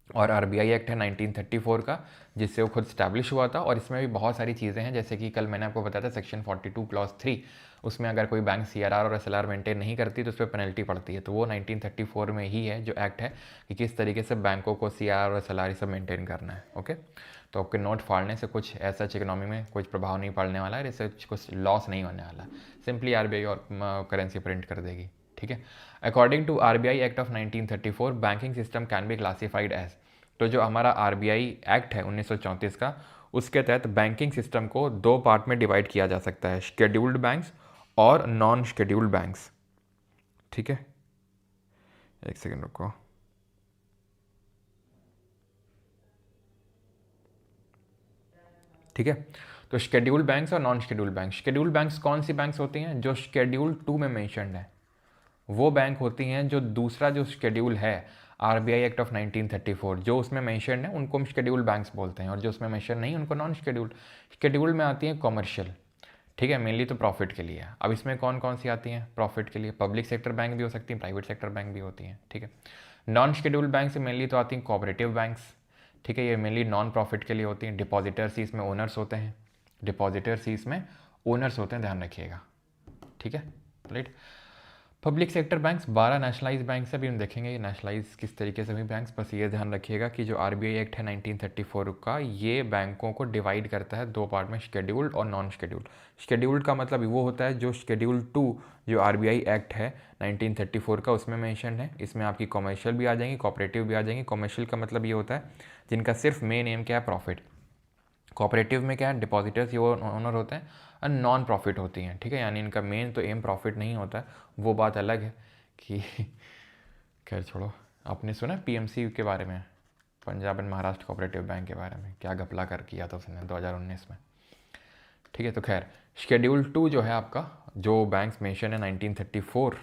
और आरबीआई एक्ट है 1934 का, जिससे वो खुद स्टैब्लिश हुआ था। और इसमें भी बहुत सारी चीज़ें हैं, जैसे कि कल मैंने आपको बताया था सेक्शन 42 क्लॉज 3, उसमें अगर कोई बैंक सीआरआर और एसएलआर मेंटेन नहीं करती तो उस पर पेनल्टी पड़ती है। तो वो 1934 में ही है जो एक्ट है कि किस तरीके से बैंकों को सीआरआर और एसएलआर ये सब मेंटेन करना है, ओके? तो आपके नोट फाड़ने से कुछ ऐसा इकोनॉमी में कुछ प्रभाव नहीं पड़ने वाला है, इससे कुछ लॉस नहीं होने वाला, सिंपली आरबीआई और करेंसी प्रिंट कर देगी, ठीक है? According to RBI act of 1934 banking system can be classified as, तो जो हमारा आरबीआई एक्ट है 1934 का, उसके तहत बैंकिंग सिस्टम को दो पार्ट में डिवाइड किया जा सकता है, शेड्यूल्ड बैंक्स और नॉन शेड्यूल्ड बैंक्स, ठीक है? एक सेकेंड रुको, ठीक है? तो शेड्यूल्ड बैंक्स और non scheduled banks. Scheduled banks कौन सी बैंक्स होती हैं? जो शेड्यूल 2 में मेंशन्ड है, वो बैंक होती हैं। जो दूसरा जो शेड्यूल है आरबीआई एक्ट ऑफ 1934 जो उसमें मेंशन है, उनको हम शेड्यूल बैंक्स बोलते हैं, और जो उसमें मेंशन नहीं उनको नॉन शेड्यूल। शेड्यूल में आती हैं कॉमर्शियल, ठीक है, मेनली तो प्रॉफिट के लिए। अब इसमें कौन कौन सी आती हैं प्रॉफिट के लिए? पब्लिक सेक्टर बैंक भी हो सकती हैं, प्राइवेट सेक्टर बैंक भी होती हैं, ठीक है? नॉन शेड्यूल बैंक से मेनली तो आती हैं कोऑपरेटिव बैंक्स, ठीक है, ये मेनली नॉन प्रॉफिट के लिए होती हैं। डिपॉजिटर्स ही इसमें ओनर्स होते हैं, डिपॉजिटर्स ही इसमें ओनर्स होते हैं, ध्यान रखिएगा, ठीक है, right? Public sector banks 12 nationalise bank से भी हम देखेंगे ये नेशनलाइज किस तरीके से भी बैंक्स। बस ये ध्यान रखिएगा कि जो आरबीआई एक्ट है 1934 का, ये बैंकों को डिवाइड करता है दो पार्ट में, शेड्यूल्ड और नॉन शेड्यूल्ड। शेड्यूल्ड का मतलब वो होता है जो शेड्यूल 2 जो आरबीआई एक्ट है 1934 का उसमें मेंशन है। इसमें आपकी कॉमर्शियल भी आ जाएंगी, कोऑपरेटिव भी आ जाएंगी। कॉमर्शियल का मतलब ये होता है जिनका सिर्फ मेन एम क्या है? प्रॉफिट। कोऑपरेटिव में क्या है? डिपॉजिटर्स ये ओनर होते हैं और नॉन प्रॉफिट होती हैं, ठीक है, यानी इनका मेन तो एम प्रॉफिट नहीं होता है, वो बात अलग है कि खैर छोड़ो। आपने सुना पीएमसी के बारे में? Punjab and Maharashtra cooperative bank के बारे में क्या घपला कर किया था उसने 2019 में। ठीक है, तो खैर शेड्यूल 2 जो है आपका, जो बैंक्स मेंशन है 1934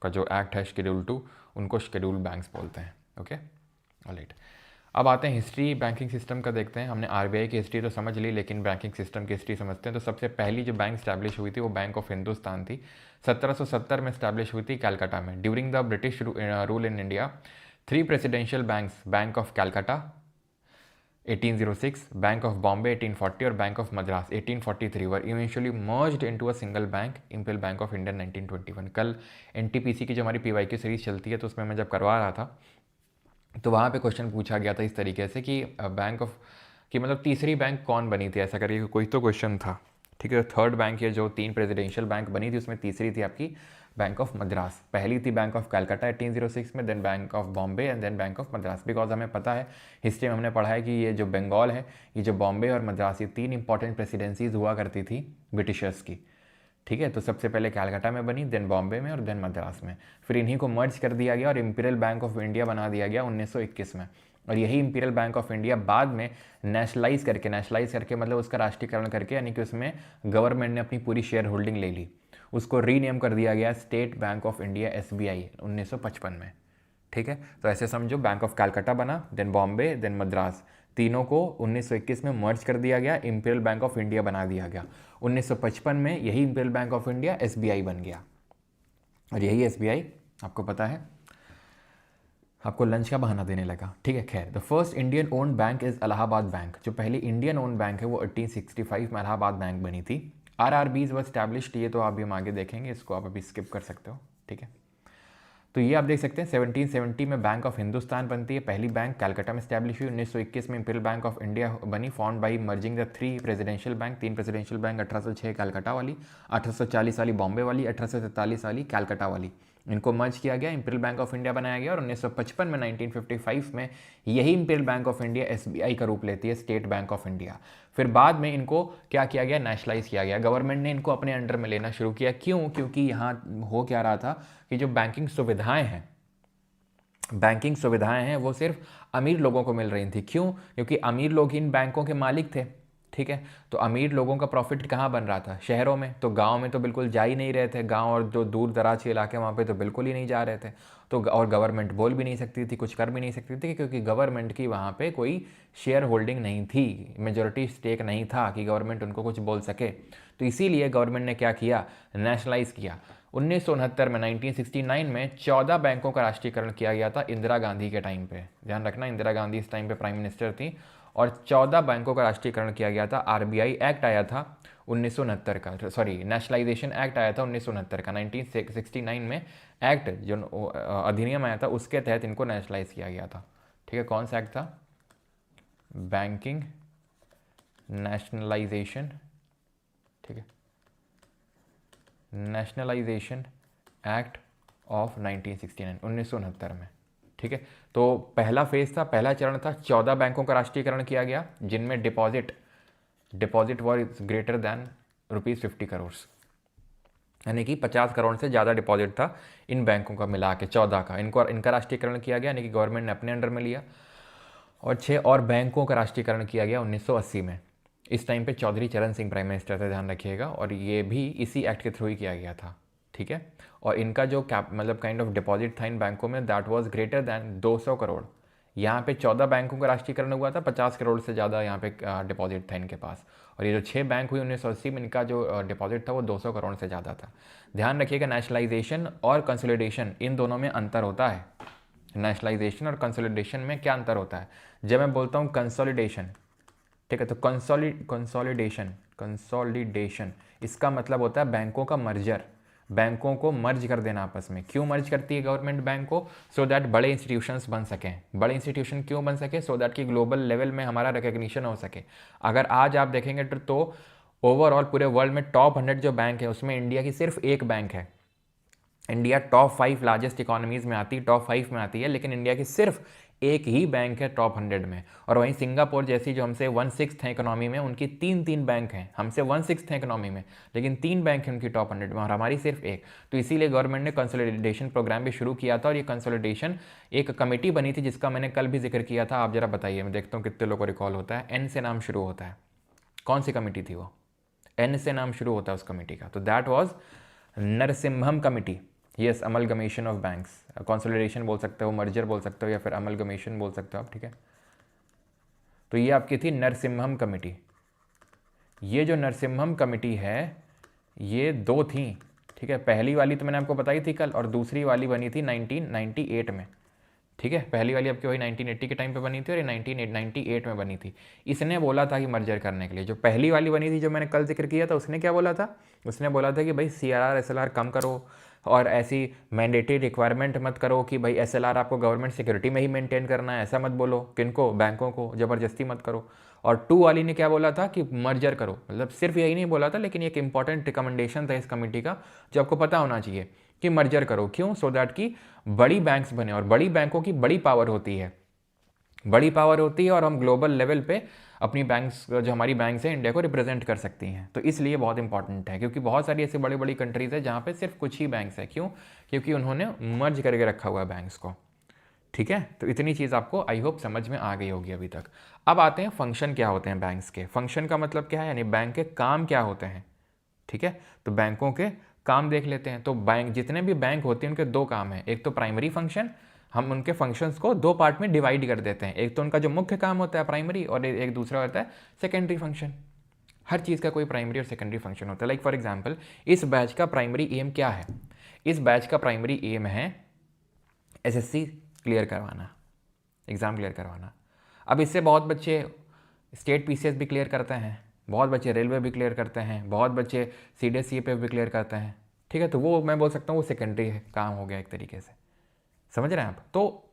का जो एक्ट है शेड्यूल 2, उनको शेड्यूल बैंक्स बोलते हैं। Okay, alright. अब आते हैं हिस्ट्री बैंकिंग सिस्टम का देखते हैं। हमने आरबीआई की हिस्ट्री तो समझ ली, लेकिन बैंकिंग सिस्टम की हिस्ट्री समझते हैं। तो सबसे पहली जो बैंक स्टैब्लिश हुई थी वो बैंक ऑफ हिंदुस्तान थी। 1770 में स्टैब्लिश हुई थी कलकत्ता में। During the British rule in India 3 presidential banks, bank of Calcutta 1806, bank of Bombay 1840 और bank of Madras 1843 were eventually merged into a single bank, imperial bank of India 1921। कल एनटीपीसी की जो हमारी पीवाईक्यू सीरीज चलती है तो उसमें मैं जब करवा रहा था तो वहाँ पे क्वेश्चन पूछा गया था इस तरीके से कि बैंक ऑफ कि मतलब तीसरी बैंक कौन बनी थी, ऐसा करके कोई तो क्वेश्चन था। ठीक है, थर्ड बैंक ये जो 3 प्रेसिडेंशियल बैंक बनी थी उसमें तीसरी थी आपकी बैंक ऑफ मद्रास। पहली थी बैंक ऑफ कलकत्ता 1806 में, then bank of Bombay and then bank of Madras. Because हमें पता है, हिस्ट्री में हमने पढ़ा है कि ये जो बंगाल है, ये जो बॉम्बे और मद्रास, ये 3 इंपॉर्टेंट प्रेसिडेंसीज हुआ करती थी ब्रिटिशर्स की। ठीक है, तो सबसे पहले कलकत्ता में बनी, देन बॉम्बे में और देन मद्रास में। फिर इन्हीं को मर्ज कर दिया गया और इंपीरियल बैंक ऑफ इंडिया बना दिया गया 1921 में। और यही इंपीरियल बैंक ऑफ इंडिया बाद में नेशनलाइज करके मतलब उसका राष्ट्रीयकरण करके, यानी कि उसमें गवर्नमेंट ने अपनी पूरी शेयर होल्डिंग ले ली, उसको रीनेम कर दिया गया state bank of India SBI 1955 में। ठीक है, तो ऐसे समझो, बैंक ऑफ कलकत्ता बना, देन बॉम्बे, देन मद्रास, तीनों को 1921 में मर्ज कर दिया गया, इंपीरियल बैंक ऑफ इंडिया बना दिया गया। 1955 में यही imperial bank of India SBI बन गया। और यही SBI आपको पता है, आपको लंच का बहाना देने लगा। ठीक है, खैर the first Indian owned bank is Allahabad bank. जो पहली इंडियन ओन्ड बैंक है वो 1865 में इलाहाबाद बैंक बनी थी। RRBs वर स्टैब्लिश्ड, ये तो आप भी हम आगे देखेंगे, इसको आप अभी स्किप कर सकते हो। ठीक है, तो ये आप देख सकते हैं 1770 में बैंक ऑफ हिंदुस्तान बनती है, पहली बैंक कलकत्ता में स्टैब्लिश हुई। 1921 में इंपीरियल बैंक ऑफ इंडिया बनी, found by merging the 3 presidential bank, 3 presidential bank, 1806 Calcutta वाली, 1840 वाली बॉम्बे वाली, 1843 वाली कलकत्ता वाली, इनको मर्ज किया गया, इंपीरियल बैंक ऑफ इंडिया बनाया गया। और 1955 में 1955 में यही imperial bank of India SBI का रूप लेती है, स्टेट बैंक ऑफ इंडिया। फिर बाद में इनको क्या किया गया, नेशनलाइज किया गया, गवर्नमेंट ने इनको अपने अंडर में लेना शुरू किया। क्यों? क्योंकि यहाँ हो क्या रहा था कि जो बैंकिंग सुविधाएं हैं वो सिर्फ अमीर लोगों को मिल रही थी। क्यों? क्योंकि अमीर लोग इन बैंकों के मालिक थे। ठीक है, तो अमीर लोगों का प्रॉफिट कहाँ बन रहा था? शहरों में। तो गांव में तो बिल्कुल जा ही नहीं रहे थे, गांव और जो दूर दराज के इलाके वहाँ पे तो बिल्कुल ही नहीं जा रहे थे। तो और गवर्नमेंट बोल भी नहीं सकती थी, कुछ कर भी नहीं सकती थी, क्योंकि गवर्नमेंट की वहाँ पे कोई शेयर होल्डिंग नहीं थी, मेजोरिटी स्टेक नहीं था कि गवर्नमेंट उनको कुछ बोल सके। तो इसीलिए गवर्नमेंट ने क्या किया, नेशनलाइज किया। 1969 में 1969 में 14 बैंकों का राष्ट्रीयकरण किया गया था इंदिरा गांधी के टाइम पे। ध्यान रखना, इंदिरा गांधी इस टाइम पे प्राइम मिनिस्टर थी, और 14 बैंकों का राष्ट्रीयकरण किया गया था। RBI एक्ट आया था 1969 का, सॉरी नेशनलाइजेशन एक्ट आया था 1969 का। 1969 में एक्ट जो अधिनियम आया था उसके तहत इनको नेशनलाइज किया गया था। ठीक है, कौन सा एक्ट था? Banking nationalisation. ठीक है, नेशनलाइजेशन एक्ट ऑफ 1969 में। ठीक है, तो पहला फेज था, पहला चरण था, 14 बैंकों का राष्ट्रीयकरण किया गया जिनमें डिपॉजिट वर ग्रेटर दैन ₹50 करोड़, यानी कि 50 करोड़ से ज़्यादा डिपॉजिट था इन बैंकों का मिला के, 14 का। इनका राष्ट्रीयकरण किया गया, यानी कि गवर्नमेंट ने अपने अंडर में लिया। और 6 और बैंकों का राष्ट्रीयकरण किया गया 1980 में। इस टाइम पे चौधरी चरण सिंह प्राइम मिनिस्टर थे, ध्यान रखिएगा, और ये भी इसी एक्ट के थ्रू ही किया गया था। ठीक है, और इनका जो मतलब काइंड ऑफ डिपॉजिट था इन बैंकों में, that was greater than 200 crore. यहाँ पे 14 बैंकों का राष्ट्रीयकरण हुआ था, 50 करोड़ से ज़्यादा यहाँ पे डिपॉजिट था इनके पास। और ये जो 6 बैंक हुई 1980 में, इनका जो डिपॉजिट था वो 200 करोड़ से ज़्यादा था। ध्यान रखिएगा, नेशनलाइजेशन और कंसोलिडेशन, इन दोनों में अंतर होता है। नेशनलाइजेशन और कंसोलिडेशन में क्या अंतर होता है? जब मैं बोलता हूँ कंसोलिडेशन, ठीक है, तो कंसोलिडेशन इसका मतलब होता है बैंकों का मर्जर, बैंकों को मर्ज कर देना आपस में। क्यों मर्ज करती है गवर्नमेंट बैंक को? सो दैट बड़े इंस्टीट्यूशंस बन सकें। बड़े इंस्टीट्यूशन क्यों बन सके? सो दैट कि ग्लोबल लेवल में हमारा रिकग्निशन हो सके। अगर आज आप देखेंगे तो ओवरऑल पूरे वर्ल्ड में टॉप 100 जो बैंक है उसमें इंडिया की सिर्फ एक बैंक है। इंडिया टॉप 5 लार्जेस्ट इकोनॉमीज में आती है, टॉप 5 में आती है, लेकिन इंडिया की सिर्फ एक ही बैंक है टॉप 100 में, और वहीं सिंगापुर जैसी जो हमसे 1/6 है इकोनॉमी में, उनकी 3 बैंक हैं, हमसे 1/6 है इकोनॉमी में, लेकिन 3 बैंक हैं उनकी टॉप 100 में और हमारी सिर्फ एक। तो इसीलिए गवर्नमेंट ने कंसोलिडेशन प्रोग्राम भी शुरू किया था, और ये कंसोलिडेशन एक कमेटी बनी थी जिसका मैंने कल भी जिक्र किया था। आप जरा बताइए, मैं देखता हूँ कितने लोगों को रिकॉल होता है। एन से नाम शुरू होता है, कौन सी कमेटी थी वो? एन से नाम शुरू होता है उस कमेटी का। तो that was Narasimham committee. Yes, amalgamation of banks, consolidation बोल सकते हो, मर्जर बोल सकते हो, या फिर अमलगमेशन बोल सकते हो आप, ठीक है। तो ये आपकी थी नरसिम्हम कमेटी। ये जो नरसिम्हम कमेटी है ये 2 थी, ठीक है। पहली वाली तो मैंने आपको बताई थी कल, और दूसरी वाली बनी थी 1998 में, ठीक है। पहली वाली आपकी वही 1980 के टाइम पे बनी थी, और ये 1998 में बनी थी। इसने बोला था कि मर्जर करने के लिए। जो पहली वाली बनी थी जो मैंने कल जिक्र किया था, उसने क्या बोला था? उसने बोला था कि भाई CRR SLR कम करो, और ऐसी मैंडेटरी रिक्वायरमेंट मत करो कि भाई SLR आपको गवर्नमेंट सिक्योरिटी में ही मेंटेन करना है, ऐसा मत बोलो। किनको? बैंकों को ज़बरदस्ती मत करो। और 2 वाली ने क्या बोला था? कि मर्जर करो। मतलब सिर्फ यही नहीं बोला था, लेकिन एक इंपॉर्टेंट रिकमेंडेशन था इस कमेटी का जो आपको पता होना चाहिए कि मर्जर करो। क्यों? सो दैट कि बड़ी बैंक्स बने, और बड़ी बैंकों की बड़ी पावर होती है, बड़ी पावर होती है, और हम ग्लोबल लेवल पे अपनी बैंक्स, जो हमारी बैंक्स हैं, इंडिया को रिप्रेजेंट कर सकती हैं। तो इसलिए बहुत इंपॉर्टेंट है, क्योंकि बहुत सारी ऐसी बड़ी बड़ी कंट्रीज़ है जहाँ पे सिर्फ कुछ ही बैंक्स हैं। क्यों? क्योंकि उन्होंने मर्ज करके रखा हुआ है बैंक्स को, ठीक है। तो इतनी चीज़ आपको आई होप समझ में आ गई होगी अभी तक। अब आते हैं फंक्शन क्या होते हैं बैंक्स के। फंक्शन का मतलब क्या है, यानी बैंक के काम क्या होते हैं, ठीक है। तो बैंकों के काम देख लेते हैं। तो बैंक, जितने भी बैंक होते हैं उनके 2 काम हैं। एक तो प्राइमरी फंक्शन, हम उनके फंक्शंस को 2 पार्ट में डिवाइड कर देते हैं। एक तो उनका जो मुख्य काम होता है प्राइमरी, और एक दूसरा होता है सेकेंडरी फंक्शन। हर चीज़ का कोई प्राइमरी और सेकेंडरी फंक्शन होता है। लाइक फॉर एग्जांपल, इस बैच का प्राइमरी एम क्या है? इस बैच का प्राइमरी एम है SSC क्लियर करवाना, एग्ज़ाम क्लियर करवाना। अब इससे बहुत बच्चे स्टेट PCS भी क्लियर करते हैं, बहुत बच्चे रेलवे भी क्लियर करते हैं, बहुत बच्चे CDS CPF भी क्लियर करते हैं, ठीक है। तो वो मैं बोल सकता हूँ वो सेकेंडरी काम हो गया एक तरीके से, समझ रहे हैं आप? तो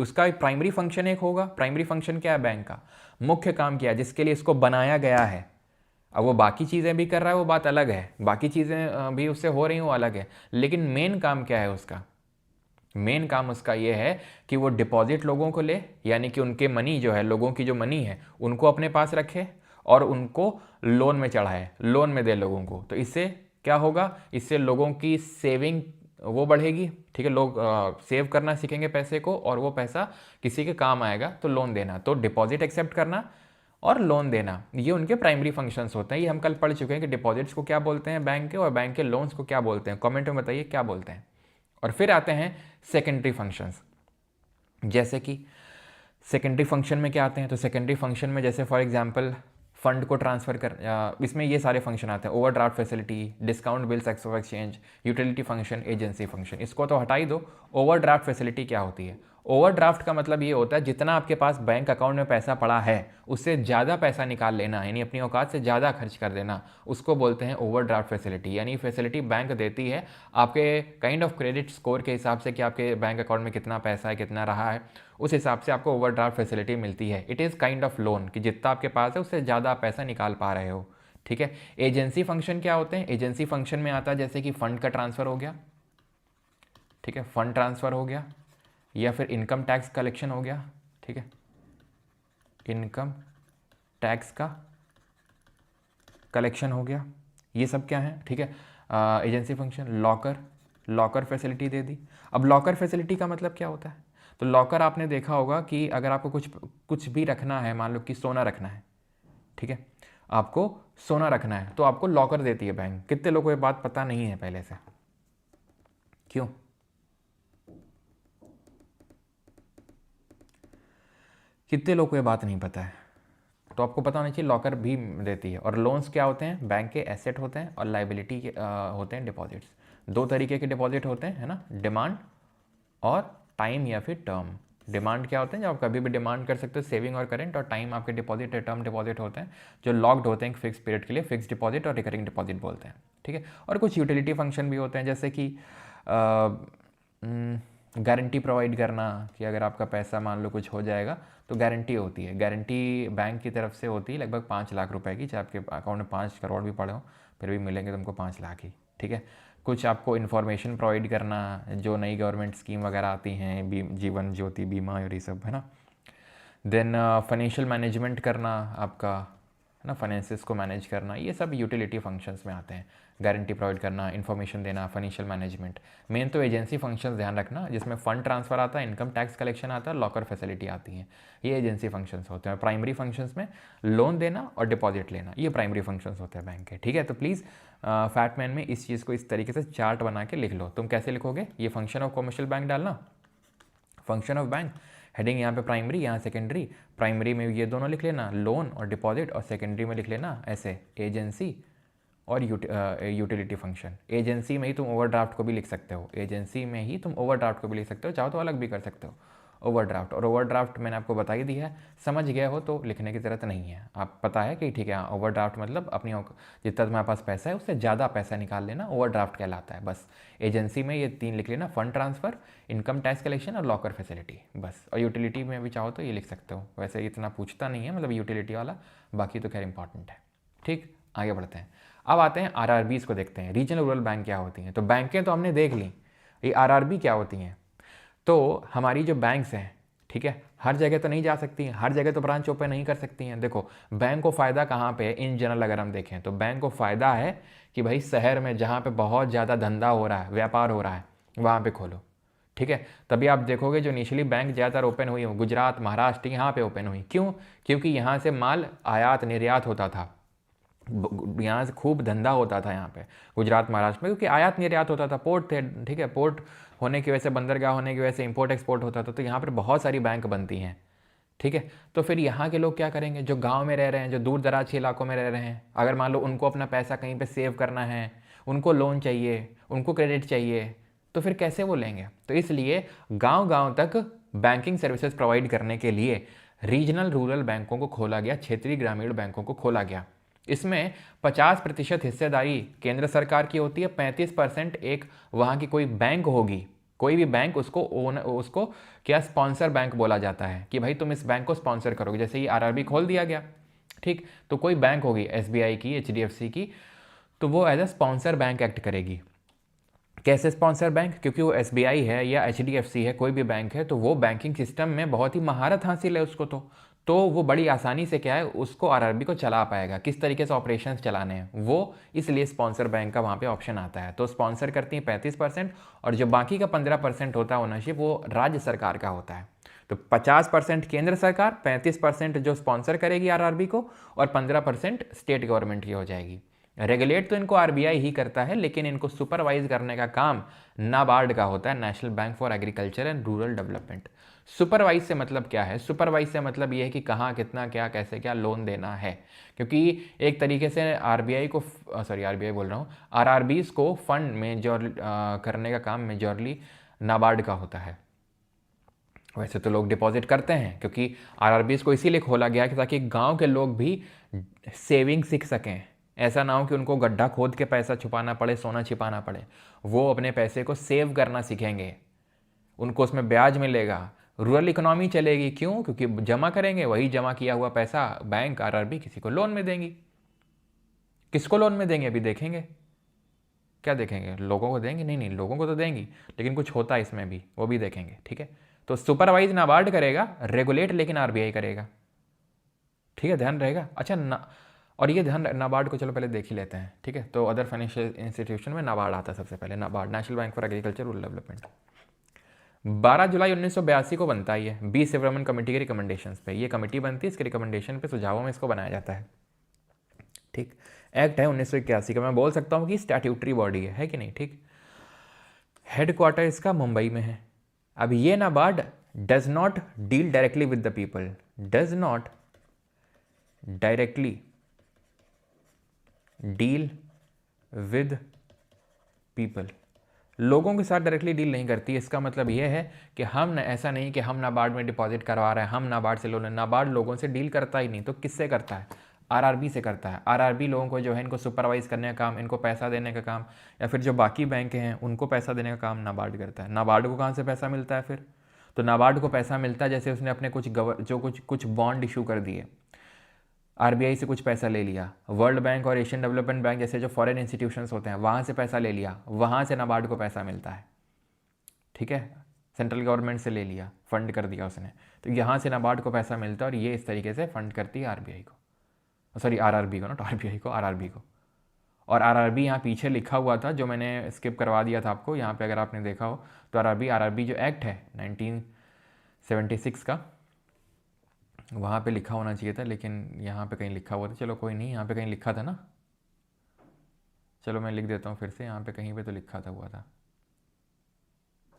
उसका प्राइमरी फंक्शन एक होगा। प्राइमरी फंक्शन क्या है बैंक का? मुख्य काम क्या है जिसके लिए इसको बनाया गया है। अब वो बाकी चीज़ें भी कर रहा है वो बात अलग है, बाकी चीज़ें भी उससे हो रही वो अलग है, लेकिन मेन काम क्या है उसका? मेन काम उसका ये है कि वो डिपॉजिट लोगों को ले, यानी कि उनके मनी जो है, लोगों की जो मनी है उनको अपने पास रखे, और उनको लोन में चढ़ाए, लोन में दे लोगों को। तो इससे क्या होगा? इससे लोगों की सेविंग वो बढ़ेगी, ठीक है। लोग सेव करना सीखेंगे पैसे को, और वो पैसा किसी के काम आएगा। तो लोन देना, तो डिपॉजिट एक्सेप्ट करना और लोन देना, ये उनके प्राइमरी फंक्शंस होते हैं। ये हम कल पढ़ चुके हैं कि डिपॉजिट्स को क्या बोलते हैं बैंक के, और बैंक के लोन्स को क्या बोलते हैं। कमेंट में बताइए क्या बोलते हैं। और फिर आते हैं सेकेंडरी फंक्शंस। जैसे कि सेकेंडरी फंक्शन में क्या आते हैं? तो सेकेंडरी फंक्शन में जैसे फॉर एग्जांपल फंड को ट्रांसफ़र कर, इसमें ये सारे फंक्शन आते हैं। Overdraft facility, discount bills of exchange, utility function, agency function. इसको तो हटा ही दो। ओवरड्राफ्ट फैसिलिटी क्या होती है? ओवरड्राफ्ट का मतलब ये होता है जितना आपके पास बैंक अकाउंट में पैसा पड़ा है उससे ज़्यादा पैसा निकाल लेना, यानी अपनी औकात से ज़्यादा खर्च कर देना, उसको बोलते हैं ओवरड्राफ्ट फैसिलिटी। यानी फैसिलिटी बैंक देती है आपके काइंड ऑफ क्रेडिट स्कोर के हिसाब से कि आपके बैंक अकाउंट में कितना पैसा है, कितना रहा है, उस हिसाब से आपको ओवरड्राफ्ट फैसिलिटी मिलती है। It is kind of loan, कि जितना आपके पास है उससे ज़्यादा आप पैसा निकाल पा रहे हो, ठीक है। एजेंसी फंक्शन क्या होते हैं? एजेंसी फंक्शन में आता है जैसे कि फंड का ट्रांसफ़र हो गया, ठीक है, फंड ट्रांसफ़र हो गया, या फिर इनकम टैक्स कलेक्शन हो गया, ठीक है, इनकम टैक्स का कलेक्शन हो गया। ये सब क्या है, ठीक है, एजेंसी फंक्शन। लॉकर फैसिलिटी दे दी। अब लॉकर फैसिलिटी का मतलब क्या होता है? तो लॉकर आपने देखा होगा कि अगर आपको कुछ भी रखना है, मान लो कि सोना रखना है, ठीक है, आपको सोना रखना है तो आपको लॉकर देती है बैंक। कितने लोगों को ये बात पता नहीं है पहले से? क्यों? कितने लोगों को ये बात नहीं पता है? तो आपको पता होना चाहिए लॉकर भी देती है। और लोन्स क्या होते हैं? बैंक के एसेट होते हैं, और लाइबिलिटी के होते हैं डिपॉजिट्स। 2 तरीके के डिपॉजिट होते हैं, है ना, डिमांड और टाइम या फिर टर्म। डिमांड क्या होते हैं? जब आप कभी भी डिमांड कर सकते हो, सेविंग और करेंट। और टाइम आपके डिपॉजिट या टर्म डिपॉजिट होते हैं जो लॉक्ड होते हैं एक फिक्स पीरियड के लिए, फिक्स डिपॉजिट और रिकरिंग डिपॉजिट बोलते हैं, ठीक है। और कुछ यूटिलिटी फंक्शन भी होते हैं जैसे कि गारंटी प्रोवाइड करना, कि अगर आपका पैसा मान लो कुछ हो जाएगा तो गारंटी होती है। गारंटी बैंक की तरफ से होती है लगभग 5 लाख रुपए की, चाहे आपके अकाउंट में 5 करोड़ भी पड़े हो फिर भी मिलेंगे तुमको 5 लाख ही, ठीक है। कुछ आपको इन्फॉर्मेशन प्रोवाइड करना, जो नई गवर्नमेंट स्कीम वगैरह आती हैं, जीवन ज्योति बीमा और ये सब, है ना। देन फाइनेंशियल मैनेजमेंट करना आपका, है ना, फाइनेंसेस को मैनेज करना, ये सब यूटिलिटी फंक्शंस में आते हैं। गारंटी प्रोवाइड करना, इन्फॉर्मेशन देना, फाइनेंशियल मैनेजमेंट। मेन तो एजेंसी फंक्शंस ध्यान रखना, जिसमें फ़ंड ट्रांसफ़र आता है, इनकम टैक्स कलेक्शन आता है, लॉकर फैसिलिटी आती है, ये एजेंसी फंक्शंस होते हैं। प्राइमरी फंक्शंस में लोन देना और डिपॉजिट लेना, ये प्राइमरी फंक्शंस होते हैं बैंक के, ठीक है। तो प्लीज़ फैटमैन में इस चीज़ को इस तरीके से चार्ट बना के लिख लो। तुम कैसे लिखोगे, ये फंक्शन ऑफ कमर्शियल बैंक डालना, फंक्शन ऑफ बैंक, हेडिंग यहाँ पे प्राइमरी, यहाँ सेकेंडरी। प्राइमरी में ये दोनों लिख लेना, लोन और डिपॉजिट, और सेकेंडरी में लिख लेना ऐसे एजेंसी और यूटिलिटी फंक्शन। एजेंसी में ही तुम ओवरड्राफ्ट को भी लिख सकते हो, एजेंसी में ही तुम ओवरड्राफ्ट को भी लिख सकते हो, चाहो तो अलग भी कर सकते हो ओवरड्राफ्ट। और ओवरड्राफ्ट मैंने आपको बता ही दिया है, समझ गए हो तो लिखने की ज़रूरत नहीं है। आप पता है कि ठीक है, ओवरड्राफ्ट मतलब अपनी जितना तुम्हारे पास पैसा है उससे ज़्यादा पैसा निकाल लेना, ओवरड्राफ्ट कहलाता है। बस एजेंसी में ये 3 लिख लेना, fund transfer, income tax collection और लॉकर फैसिलिटी, बस। और यूटिलिटी में भी चाहो तो ये लिख सकते हो, वैसे इतना पूछता नहीं है मतलब यूटिलिटी वाला, बाकी तो खैर इंपॉर्टेंट है। ठीक, आगे बढ़ते हैं। अब आते हैं आरआरबीज़ को देखते हैं, रीजनल रूरल बैंक क्या होती हैं। तो बैंकें तो हमने देख ली, ये आरआरबी क्या होती हैं। तो हमारी जो बैंक्स हैं, ठीक है, हर जगह तो नहीं जा सकती हैं, हर जगह तो ब्रांच ओपन नहीं कर सकती हैं। देखो बैंक को फ़ायदा कहाँ पे है, इन जनरल अगर हम देखें तो बैंक को फ़ायदा है कि भाई शहर में जहाँ पे बहुत ज़्यादा धंधा हो रहा है, व्यापार हो रहा है, वहाँ पे खोलो, ठीक है। तभी आप देखोगे जो इनिशियली बैंक ज़्यादातर ओपन हुई हो, गुजरात, महाराष्ट्र, यहाँ पे ओपन हुई। क्यों? क्योंकि यहाँ से माल आयात निर्यात होता था, यहाँ से खूब धंधा होता था यहाँ पे गुजरात महाराष्ट्र में, क्योंकि आयात निर्यात होता था, पोर्ट थे, ठीक है। पोर्ट होने की वजह से, बंदरगाह होने की वजह से इंपोर्ट एक्सपोर्ट होता था, तो यहाँ पर बहुत सारी बैंक बनती हैं, ठीक है। तो फिर यहाँ के लोग क्या करेंगे, जो गांव में रह रहे हैं, जो दूर दराज के इलाकों में रह रहे हैं, अगर मान लो उनको अपना पैसा कहीं पे सेव करना है, उनको लोन चाहिए, उनको क्रेडिट चाहिए, तो फिर कैसे वो लेंगे। तो इसलिए गांव-गांव तक बैंकिंग सर्विसेज प्रोवाइड करने के लिए रीजनल रूरल बैंकों को खोला गया, क्षेत्रीय ग्रामीण बैंकों को खोला गया। इसमें 50% हिस्सेदारी केंद्र सरकार की होती है, 35% एक वहाँ की कोई बैंक होगी, कोई भी बैंक, उसको क्या स्पॉन्सर बैंक बोला जाता है कि भाई तुम इस बैंक को स्पॉन्सर करोगे। जैसे ये आरआरबी खोल दिया गया, ठीक, तो कोई बैंक होगी एसबीआई की, एचडीएफसी की, तो वो as a sponsor bank act करेगी। कैसे स्पॉन्सर बैंक? क्योंकि वो एसबीआई है या एचडीएफसी है, कोई भी बैंक है, तो वो बैंकिंग सिस्टम में बहुत ही महारत हासिल है उसको, तो वो बड़ी आसानी से क्या है, उसको आरआरबी को चला पाएगा, किस तरीके से ऑपरेशंस चलाने हैं वो, इसलिए स्पॉन्सर बैंक का वहाँ पे ऑप्शन आता है। तो स्पॉन्सर करती हैं 35%, और जो बाकी का 15% होता है ओनरशिप, वो राज्य सरकार का होता है। तो 50% केंद्र सरकार, 35% जो स्पॉन्सर करेगी आरआरबी को, और 15% स्टेट गवर्नमेंट की हो जाएगी। रेगुलेट तो इनको आरबीआई ही करता है, लेकिन इनको सुपरवाइज करने का काम नाबार्ड का होता है, national bank for agriculture and rural development. Supervise से मतलब क्या है? सुपरवाइज से मतलब ये है कि कहाँ कितना क्या कैसे क्या लोन देना है, क्योंकि एक तरीके से आरबीआई को, सॉरी आरबीआई बोल रहा हूँ, आरआरबीज को फंड मेजर करने का काम मेजॉरली नाबार्ड का होता है। वैसे तो लोग डिपॉजिट करते हैं, क्योंकि आरआरबीज को इसीलिए खोला गया कि ताकि गांव के लोग भी सेविंग सीख सकें। ऐसा ना हो कि उनको गड्ढा खोद के पैसा छुपाना पड़े, सोना छिपाना पड़े, वो अपने पैसे को सेव करना सीखेंगे, उनको उसमें ब्याज मिलेगा, रूरल इकोनॉमी चलेगी। क्यों? क्योंकि जमा करेंगे, वही जमा किया हुआ पैसा बैंक आरआरबी किसी को लोन में देंगी। किसको लोन में देंगे अभी देखेंगे, क्या देखेंगे, लोगों को देंगे? नहीं नहीं, लोगों को तो देंगी, लेकिन कुछ होता है इसमें भी, वो भी देखेंगे, ठीक है। तो सुपरवाइज नाबार्ड करेगा, रेगुलेट लेकिन आरबीआई करेगा, ठीक है, ध्यान रहेगा। अच्छा ना, और ये ध्यान, नाबार्ड को चलो पहले देख ही लेते हैं, ठीक है। तो अदर फाइनेंशियल इंस्टीट्यूशन में नाबार्ड आता है सबसे पहले, NABARD, national bank for agriculture rural development. 12 जुलाई 1982 को बनता है ये, बी सिवरमन कमेटी के रिकमेंडेशंस पे ये कमेटी बनती है, इसके रिकमेंडेशन पे, सुझावों में इसको बनाया जाता है, ठीक। एक्ट है 1981 का, मैं बोल सकता हूँ कि स्टैट्यूटरी बॉडी है कि नहीं, ठीक। हेडक्वार्टर इसका मुंबई में है। अब ये NABARD does not deal directly with the people, does not directly deal with people, लोगों के साथ डायरेक्टली डील नहीं करती। इसका मतलब यह है कि हम ऐसा नहीं कि हम नाबार्ड में डिपॉजिट करवा रहे हैं, हम नाबार्ड से लोन, नाबार्ड लोगों से डील करता ही नहीं, तो किससे करता है? आरआरबी से करता है। आरआरबी लोगों को जो है, इनको सुपरवाइज करने का काम, इनको पैसा देने का काम, या फिर जो बाकी बैंक हैं उनको पैसा देने का काम नाबार्ड करता है। नाबार्ड को कहाँ से पैसा मिलता है फिर? तो नाबार्ड को पैसा मिलता है जैसे उसने अपने कुछ बॉन्ड इशू कर दिए। आरबीआई से कुछ पैसा ले लिया, वर्ल्ड बैंक और एशियन डेवलपमेंट बैंक जैसे जो फॉरेन इंस्टीट्यूशंस होते हैं वहाँ से पैसा ले लिया, वहाँ से नाबार्ड को पैसा मिलता है, ठीक है, सेंट्रल गवर्नमेंट से ले लिया, फंड कर दिया उसने, तो यहाँ से नाबार्ड को पैसा मिलता है और ये इस तरीके से फंड करती है आरबीआई को, सॉरी आरआरबी को, नॉट आरबीआई को, आरआरबी को। और आरआरबी यहाँ पीछे लिखा हुआ था जो मैंने स्किप करवा दिया था आपको, यहाँ पे अगर आपने देखा हो तो आरआरबी जो एक्ट है 1976 का, वहाँ पे लिखा होना चाहिए था, लेकिन यहाँ पे कहीं लिखा हुआ था, चलो कोई नहीं, यहाँ पे कहीं लिखा था ना, चलो मैं लिख देता हूँ फिर से, यहाँ पे कहीं पे तो लिखा था हुआ था,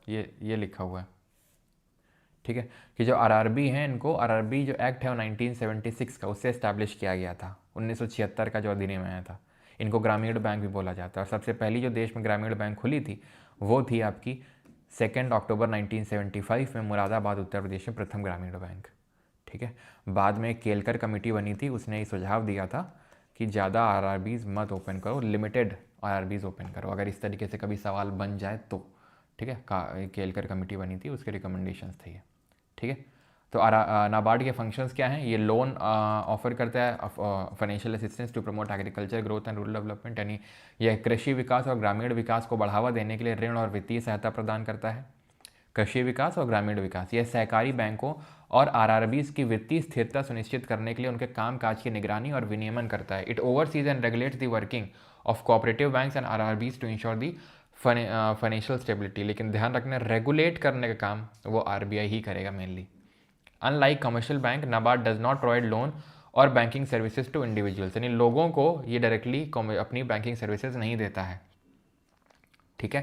ये लिखा हुआ है, ठीक है, कि जो आरआरबी है, इनको आरआरबी जो एक्ट है वो 1976 का, उससे इस्टेब्लिश किया गया था, 1976 का जो अधिनियम आया था। इनको ग्रामीण बैंक भी बोला जाता है, और सबसे पहली जो देश में ग्रामीण बैंक खुली थी वो थी आपकी 2 अक्टूबर 1975 में मुरादाबाद उत्तर प्रदेश में प्रथम ग्रामीण बैंक, ठीक है। बाद में एक केलकर कमेटी बनी थी, उसने ये सुझाव दिया था कि ज़्यादा आरआरबीज़ मत ओपन करो, लिमिटेड आरआरबीज़ ओपन करो, अगर इस तरीके से कभी सवाल बन जाए तो, ठीक है। केलकर कमेटी बनी थी, उसके रिकमेंडेशंस थे ये, ठीक है। तो नाबार्ड के फंक्शंस क्या हैं, ये लोन ऑफर करता है, financial assistance to promote agriculture growth and rural development, यानी यह कृषि विकास और ग्रामीण विकास को बढ़ावा देने के लिए ऋण और वित्तीय सहायता प्रदान करता है। कृषि विकास और ग्रामीण विकास, यह सहकारी बैंकों और आरआरबीज़ की वित्तीय स्थिरता सुनिश्चित करने के लिए उनके कामकाज की निगरानी और विनियमन करता है। It oversees and regulates the working of cooperative banks and RRBs to ensure the financial stability, लेकिन ध्यान रखना रेगुलेट करने का काम वो आरबीआई ही करेगा mainly. Unlike commercial bank, NABARD does not provide loan और बैंकिंग सर्विसेज टू इंडिविजुअल्स, यानी लोगों को ये डायरेक्टली अपनी बैंकिंग सर्विसेज नहीं देता है, ठीक है।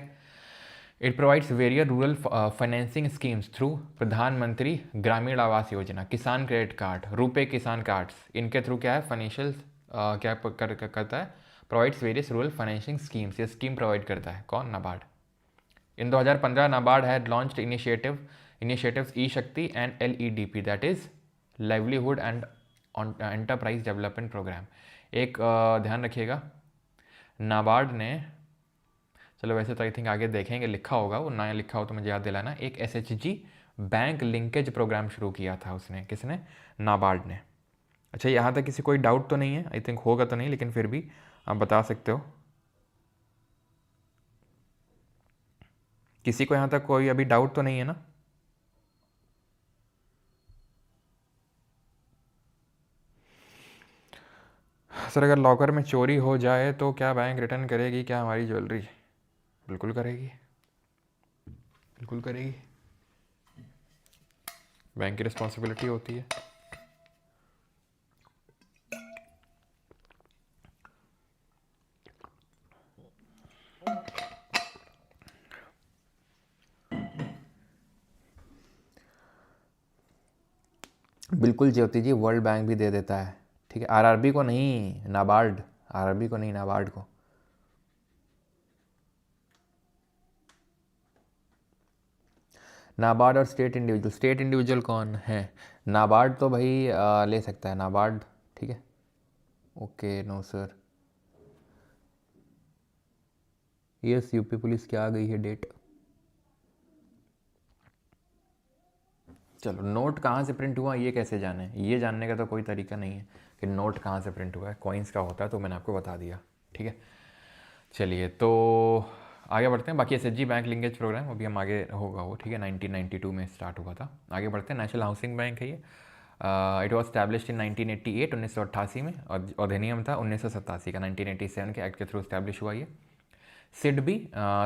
It provides various rural financing schemes through प्रधानमंत्री ग्रामीण आवास योजना, किसान क्रेडिट कार्ड, रुपे किसान कार्ड्स, इनके थ्रू क्या है फाइनेंशियल क्या करता है, provides various rural financing schemes, ये स्कीम प्रोवाइड करता है कौन, NABARD. In 2015 NABARD had launched initiatives E Shakti and LEDP, that is livelihood and enterprise development programme. एक ध्यान रखिएगा, नाबार्ड ने, चलो वैसे तो आई थिंक आगे देखेंगे लिखा होगा, वो नया लिखा हो तो मुझे याद दिलाना, एक SHG बैंक लिंकेज प्रोग्राम शुरू किया था उसने, किसने, नाबार्ड ने। अच्छा यहाँ तक किसी कोई डाउट तो नहीं है, आई थिंक होगा तो नहीं, लेकिन फिर भी आप बता सकते हो, किसी को यहाँ तक कोई अभी डाउट तो नहीं है ना। सर अगर लॉकर में चोरी हो जाए तो क्या बैंक रिटर्न करेगी क्या हमारी ज्वेलरी? बिल्कुल करेगी, बिल्कुल करेगी, बैंक की रिस्पॉन्सिबिलिटी होती है। बिल्कुल ज्योति जी, वर्ल्ड बैंक भी दे देता है, ठीक है, आरआरबी को नहीं, नाबार्ड, आरआरबी को नहीं, नाबार्ड को। नाबार्ड और स्टेट इंडिविजुअल कौन है? नाबार्ड तो भाई ले सकता है नाबार्ड, ठीक है, okay, no sir, yes, UP police की आ गई है डेट। चलो नोट कहाँ से प्रिंट हुआ ये कैसे जाने, ये जानने का तो कोई तरीका नहीं है कि नोट कहाँ से प्रिंट हुआ है, कॉइन्स का होता है, तो मैंने आपको बता दिया, ठीक है। चलिए तो आगे बढ़ते हैं, बाकी SHG बैंक लिंकेज प्रोग्राम अभी हम आगे होगा वो, ठीक है, 1992 में स्टार्ट हुआ था। आगे बढ़ते हैं, नेशनल हाउसिंग बैंक है ये, इट वॉज स्टैब्लिश्ड इन 1988, 1988 में, और अधिनियम था 1987 का, 1987 के एक्ट के थ्रू स्टैब्लिश हुआ ये। SIDBI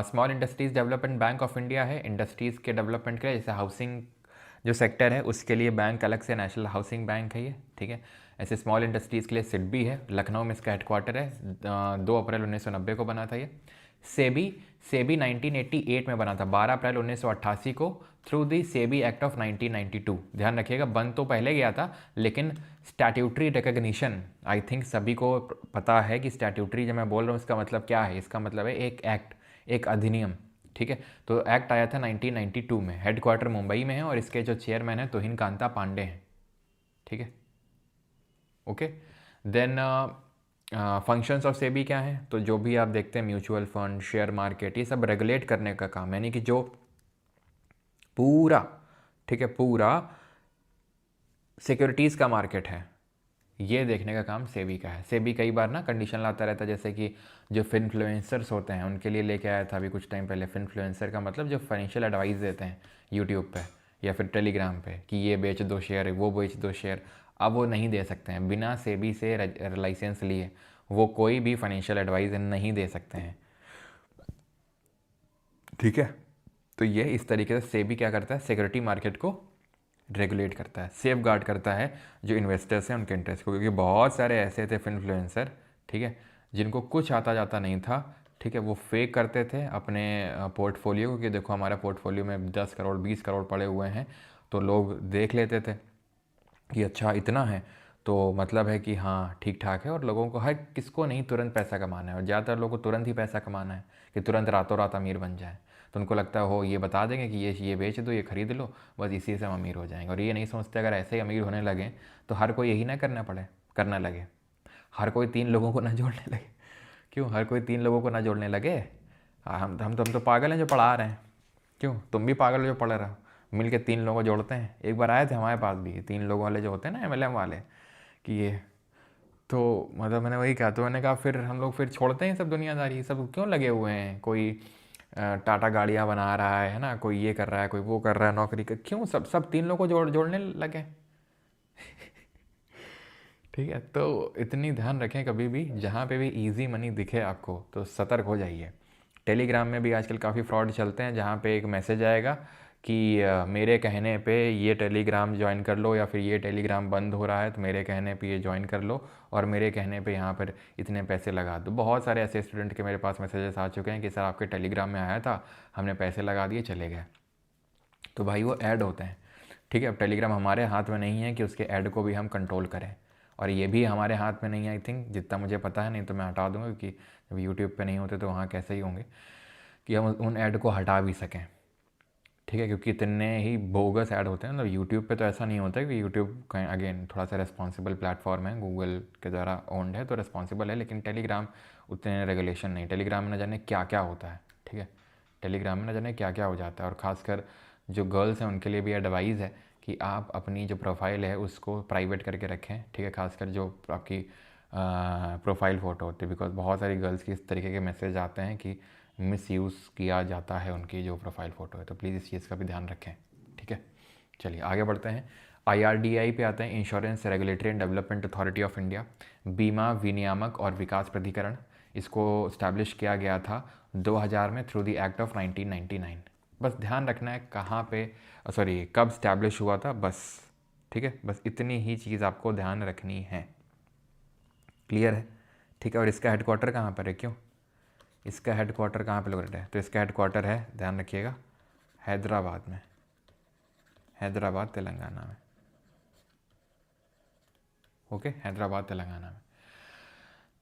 small industries development bank of India है, इंडस्ट्रीज़ के डेवलपमेंट के लिए, जैसे हाउसिंग जो सेक्टर है उसके लिए बैंक अलग से नेशनल हाउसिंग बैंक है ये, ठीक है। ऐसे स्मॉल इंडस्ट्रीज़ के लिए SIDBI है, लखनऊ में इसका हेडक्वार्टर है, 2 अप्रैल 1990 को बना था ये। सेबी 1988 में बना था, 12 अप्रैल 1988 को, through the SEBI act of 1992। ध्यान रखिएगा, बन तो पहले गया था, लेकिन स्टैट्यूटरी रिकग्निशन, आई थिंक सभी को पता है कि स्टैट्यूटरी जब मैं बोल रहा हूँ इसका मतलब क्या है, इसका मतलब है एक एक्ट, एक अधिनियम, ठीक है। तो एक्ट आया था 1992 में, हेडक्वार्टर मुंबई में है, और इसके जो चेयरमैन है तुहिन कांता पांडे हैं, ठीक है, okay. Then functions of SEBI क्या है, तो जो भी आप देखते हैं म्यूचुअल फंड, शेयर मार्केट, ये सब रेगुलेट करने का काम, यानी कि जो पूरा, ठीक है, पूरा सिक्योरिटीज़ का मार्केट है, ये देखने का काम सेबी का है। सेबी कई बार ना कंडीशन लाता रहता है, जैसे कि जो फिनफ्लुएंसर्स होते हैं उनके लिए लेके आया था अभी कुछ टाइम पहले। फिनफ्लुएंसर का मतलब जो फाइनेंशियल एडवाइस देते हैं यूट्यूब पे या फिर टेलीग्राम पे कि ये बेच दो शेयर, वो बेच दो शेयर, अब वो नहीं दे सकते हैं बिना सेबी से लाइसेंस लिए। वो कोई भी फाइनेंशियल एडवाइस नहीं दे सकते हैं, ठीक है। तो ये इस तरीके से सेबी क्या करता है, सिक्योरिटी मार्केट को रेगुलेट करता है, सेफ गार्ड करता है जो इन्वेस्टर्स हैं उनके इंटरेस्ट को। क्योंकि बहुत सारे ऐसे थे इन्फ्लुएंसर, ठीक है, जिनको कुछ आता जाता नहीं था, ठीक है, वो फेक करते थे अपने पोर्टफोलियो को कि देखो हमारा पोर्टफोलियो में 10 करोड़ 20 करोड़ पड़े हुए हैं। तो लोग देख लेते थे कि अच्छा इतना है, तो मतलब है कि हाँ ठीक ठाक है। और लोगों को, हर किसको नहीं तुरंत पैसा कमाना है, और ज़्यादातर लोगों को तुरंत ही पैसा कमाना है कि तुरंत रातों रात अमीर बन जाए। तो उनको लगता है हो ये बता देंगे कि ये बेच दो, ये ख़रीद लो, बस इसी से हम अमीर हो जाएंगे। और ये नहीं सोचते अगर ऐसे ही अमीर होने लगे तो हर कोई यही ना करना लगे, हर कोई 3 लोगों को ना जोड़ने लगे। क्यों हर कोई 3 लोगों को ना जोड़ने लगे? हम तो पागल हैं जो पढ़ा रहे हैं। क्यों तुम भी पागल हो जो पढ़ रहे हो? मिल के 3 लोगों को जोड़ते हैं। एक बार आए थे हमारे पास भी 3 लोगों वाले जो होते हैं ना, MLM वाले, कि ये तो मतलब मैंने वही कहा। तो मैंने कहा फिर हम लोग फिर छोड़ते हैं सब दुनियादारी, सब क्यों लगे हुए हैं? कोई टाटा गाड़ियाँ बना रहा है ना, कोई ये कर रहा है, कोई वो कर रहा है, नौकरी कर, क्यों सब सब 3 लोगों को जोड़ने लगे? ठीक है, तो इतनी ध्यान रखें, कभी भी जहाँ पे भी इजी मनी दिखे आपको तो सतर्क हो जाइए। टेलीग्राम में भी आजकल काफ़ी फ्रॉड चलते हैं, जहाँ पे एक मैसेज आएगा कि मेरे कहने पे ये टेलीग्राम ज्वाइन कर लो, या फिर ये टेलीग्राम बंद हो रहा है तो मेरे कहने पे ये ज्वाइन कर लो, और मेरे कहने पे यहाँ पर इतने पैसे लगा दो। बहुत सारे ऐसे स्टूडेंट के मेरे पास मैसेजेस आ चुके हैं कि सर आपके टेलीग्राम में आया था, हमने पैसे लगा दिए चले गए। तो भाई वो ऐड होते हैं, ठीक है। अब टेलीग्राम हमारे हाथ में नहीं है कि उसके ऐड को भी हम कंट्रोल करें, और ये भी हमारे हाथ में नहीं है आई थिंक, जितना मुझे पता है, नहीं तो मैं हटा दूंगा, क्योंकि जब यूट्यूब पे नहीं होते तो वहाँ कैसे ही होंगे कि हम उन ऐड को हटा भी सकें, ठीक है। क्योंकि इतने ही बोगस ऐड होते हैं। मतलब यूट्यूब पे तो ऐसा नहीं होता है कि यूट्यूब अगेन थोड़ा सा रेस्पॉन्सिबल प्लेटफॉर्म है, गूगल के द्वारा ओन्ड है तो रेस्पॉन्सिबल है, लेकिन टेलीग्राम उतने रेगुलेशन नहीं। टेलीग्राम में न जाने क्या क्या होता है, ठीक है, टेलीग्राम में न जाने क्या क्या हो जाता है। और ख़ासकर जो गर्ल्स हैं उनके लिए भी एडवाइस है कि आप अपनी जो प्रोफाइल है उसको प्राइवेट करके रखें, ठीक है। खासकर जो आपकी प्रोफाइल फ़ोटो होती है, बिकॉज बहुत सारी गर्ल्स की इस तरीके के मैसेज आते हैं कि मिसयूज़ किया जाता है उनकी जो प्रोफाइल फ़ोटो है। तो प्लीज़ इस चीज़ का भी ध्यान रखें, ठीक है। चलिए आगे बढ़ते हैं। IRDAI पे आते हैं, insurance regulatory and development authority of India, बीमा विनियामक और विकास प्राधिकरण। इसको इस्टेब्लिश किया गया था 2000 में थ्रू द एक्ट ऑफ 1999। बस ध्यान रखना है कहाँ पे, सॉरी कब इस्टेब्लिश हुआ था, बस, ठीक है। बस इतनी ही चीज़ आपको ध्यान रखनी है, क्लियर है, ठीक है। और इसका हेडक्वार्टर कहाँ पर है, क्यों इसका हेडक्वार्टर कहाँ पे लोकेटेड है? तो इसका हेडक्वार्टर है, ध्यान रखिएगा, हैदराबाद में, हैदराबाद तेलंगाना में, ओके, हैदराबाद तेलंगाना में।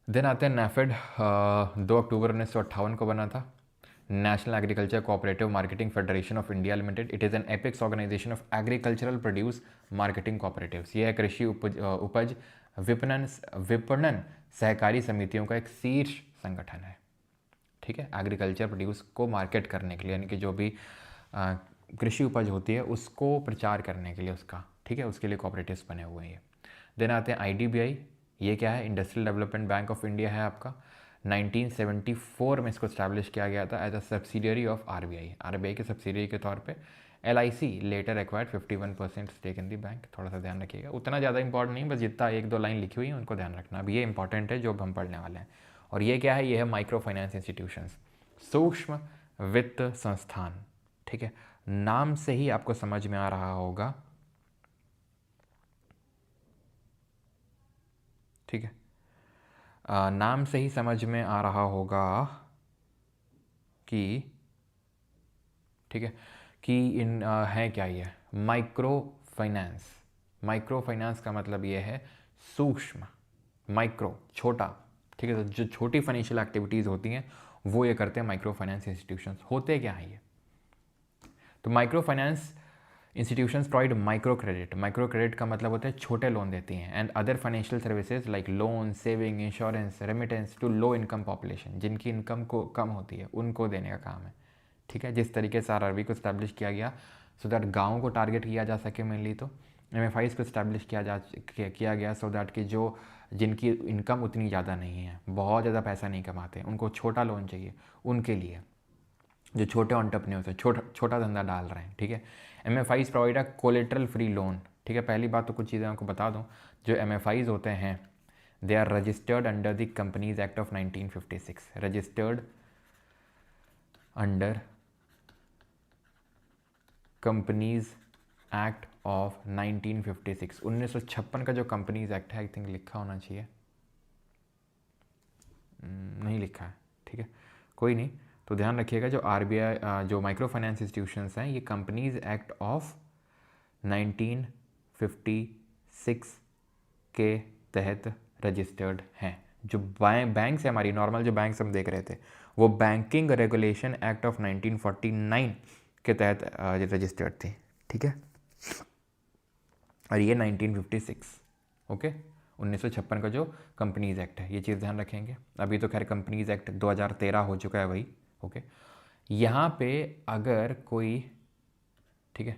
देन आते हैं NAFED, 2 अक्टूबर 1958 को बना था, national agriculture cooperative marketing federation of India limited. It is an apex organisation of agricultural produce marketing cooperatives. यह है कृषि उपज विपणन विपणन सहकारी समितियों का एक शीर्ष संगठन है, ठीक है। एग्रीकल्चर प्रोड्यूस को मार्केट करने के लिए, यानी कि जो भी कृषि उपज होती है उसको प्रचार करने के लिए उसका, ठीक है, उसके लिए कोऑपरेटिव्स बने हुए हैं। देन आते हैं IDBI। ये क्या है? Industrial development bank of India है आपका। 1974 में इसको स्टैब्लिश किया गया था as a subsidiary of RBI के सब्सिडियरी के तौर पे। LIC later acquired 51% stake in the bank. थोड़ा सा ध्यान रखिएगा, उतना ज़्यादा इंपॉर्टेंट नहीं, बस जितना 1-2 लाइन लिखी हुई है उनको ध्यान रखना। अब ये इंपॉर्टेंट है जो अब हम पढ़ने वाले हैं। और ये क्या है? ये है माइक्रो फाइनेंस इंस्टीट्यूशंस, सूक्ष्म वित्त संस्थान, ठीक है। नाम से ही आपको समझ में आ रहा होगा, ठीक है, नाम से ही समझ में आ रहा होगा कि, ठीक है, कि इन है क्या ये माइक्रो फाइनेंस। माइक्रो फाइनेंस का मतलब ये है सूक्ष्म, माइक्रो छोटा, ठीक है। तो जो छोटी फाइनेंशियल एक्टिविटीज़ होती हैं वो ये करते हैं माइक्रो फाइनेंस इंस्टीट्यूशंस। होते क्या है ये? तो micro finance institutions provide micro credit. Micro credit का मतलब होता है छोटे लोन देती हैं, and other financial services like loan, saving, insurance, remittance to low income population. जिनकी इनकम को कम होती है उनको देने का काम है, ठीक है। जिस तरीके से RRB को स्टैब्लिश किया गया सो दैट गाँव को टारगेट किया जा सके मेनली, तो MFIs को इस्टेब्लिश किया गया सो दैट कि जो जिनकी इनकम उतनी ज़्यादा नहीं है, बहुत ज़्यादा पैसा नहीं कमाते, उनको छोटा लोन चाहिए, उनके लिए जो छोटे एंटरप्रेन्योर्स हैं, छोटा धंधा डाल रहे हैं, ठीक है। MFIs provide a collateral free loan, ठीक है। पहली बात तो कुछ चीज़ें आपको बता दूं, जो MFIs होते हैं they are registered under the companies act of 1956, registered under companies act of 1956, 1956 का जो कंपनीज एक्ट है, आई थिंक लिखा होना चाहिए, नहीं लिखा है, ठीक है, कोई नहीं। तो ध्यान रखिएगा जो RBI जो माइक्रो फाइनेंस इंस्टीट्यूशंस हैं ये कंपनीज एक्ट ऑफ 1956 के तहत रजिस्टर्ड हैं। जो बैंक्स है हमारी नॉर्मल जो बैंक्स हम देख रहे थे वो बैंकिंग रेगुलेशन एक्ट ऑफ 1949 के तहत रजिस्टर्ड थी, ठीक है। और ये 1956, ओके, 1956 का जो कंपनीज एक्ट है, ये चीज़ ध्यान रखेंगे। अभी तो खैर कंपनीज एक्ट 2013 हो चुका है वही, ओके। यहाँ पे अगर कोई, ठीक है,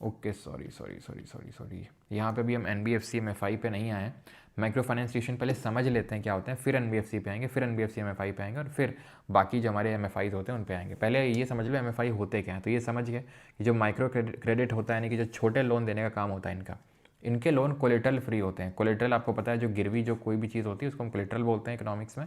ओके, सॉरी, यहाँ पे भी हम NBFC MFI पे नहीं आए, माइक्रो फाइनेंस इंस्टीट्यूशन पहले समझ लेते हैं क्या होते हैं, फिर NBFC पे आएंगे, फिर NBFC MFI पे आएंगे, और फिर बाकी जो हमारे MFIs होते हैं उन पे आएंगे। पहले ये समझ लो MFI होते क्या हैं। तो ये समझ गए कि जो माइक्रो क्रेडिट होता है, यानी कि जो छोटे लोन देने का काम होता है इनका, इनके लोन कोलेटरल फ्री होते हैं। कोलेटरल आपको पता है, जो गिरवी जो कोई भी चीज़ होती है उसको हम कोलेटरल बोलते हैं इकोनॉमिक्स में।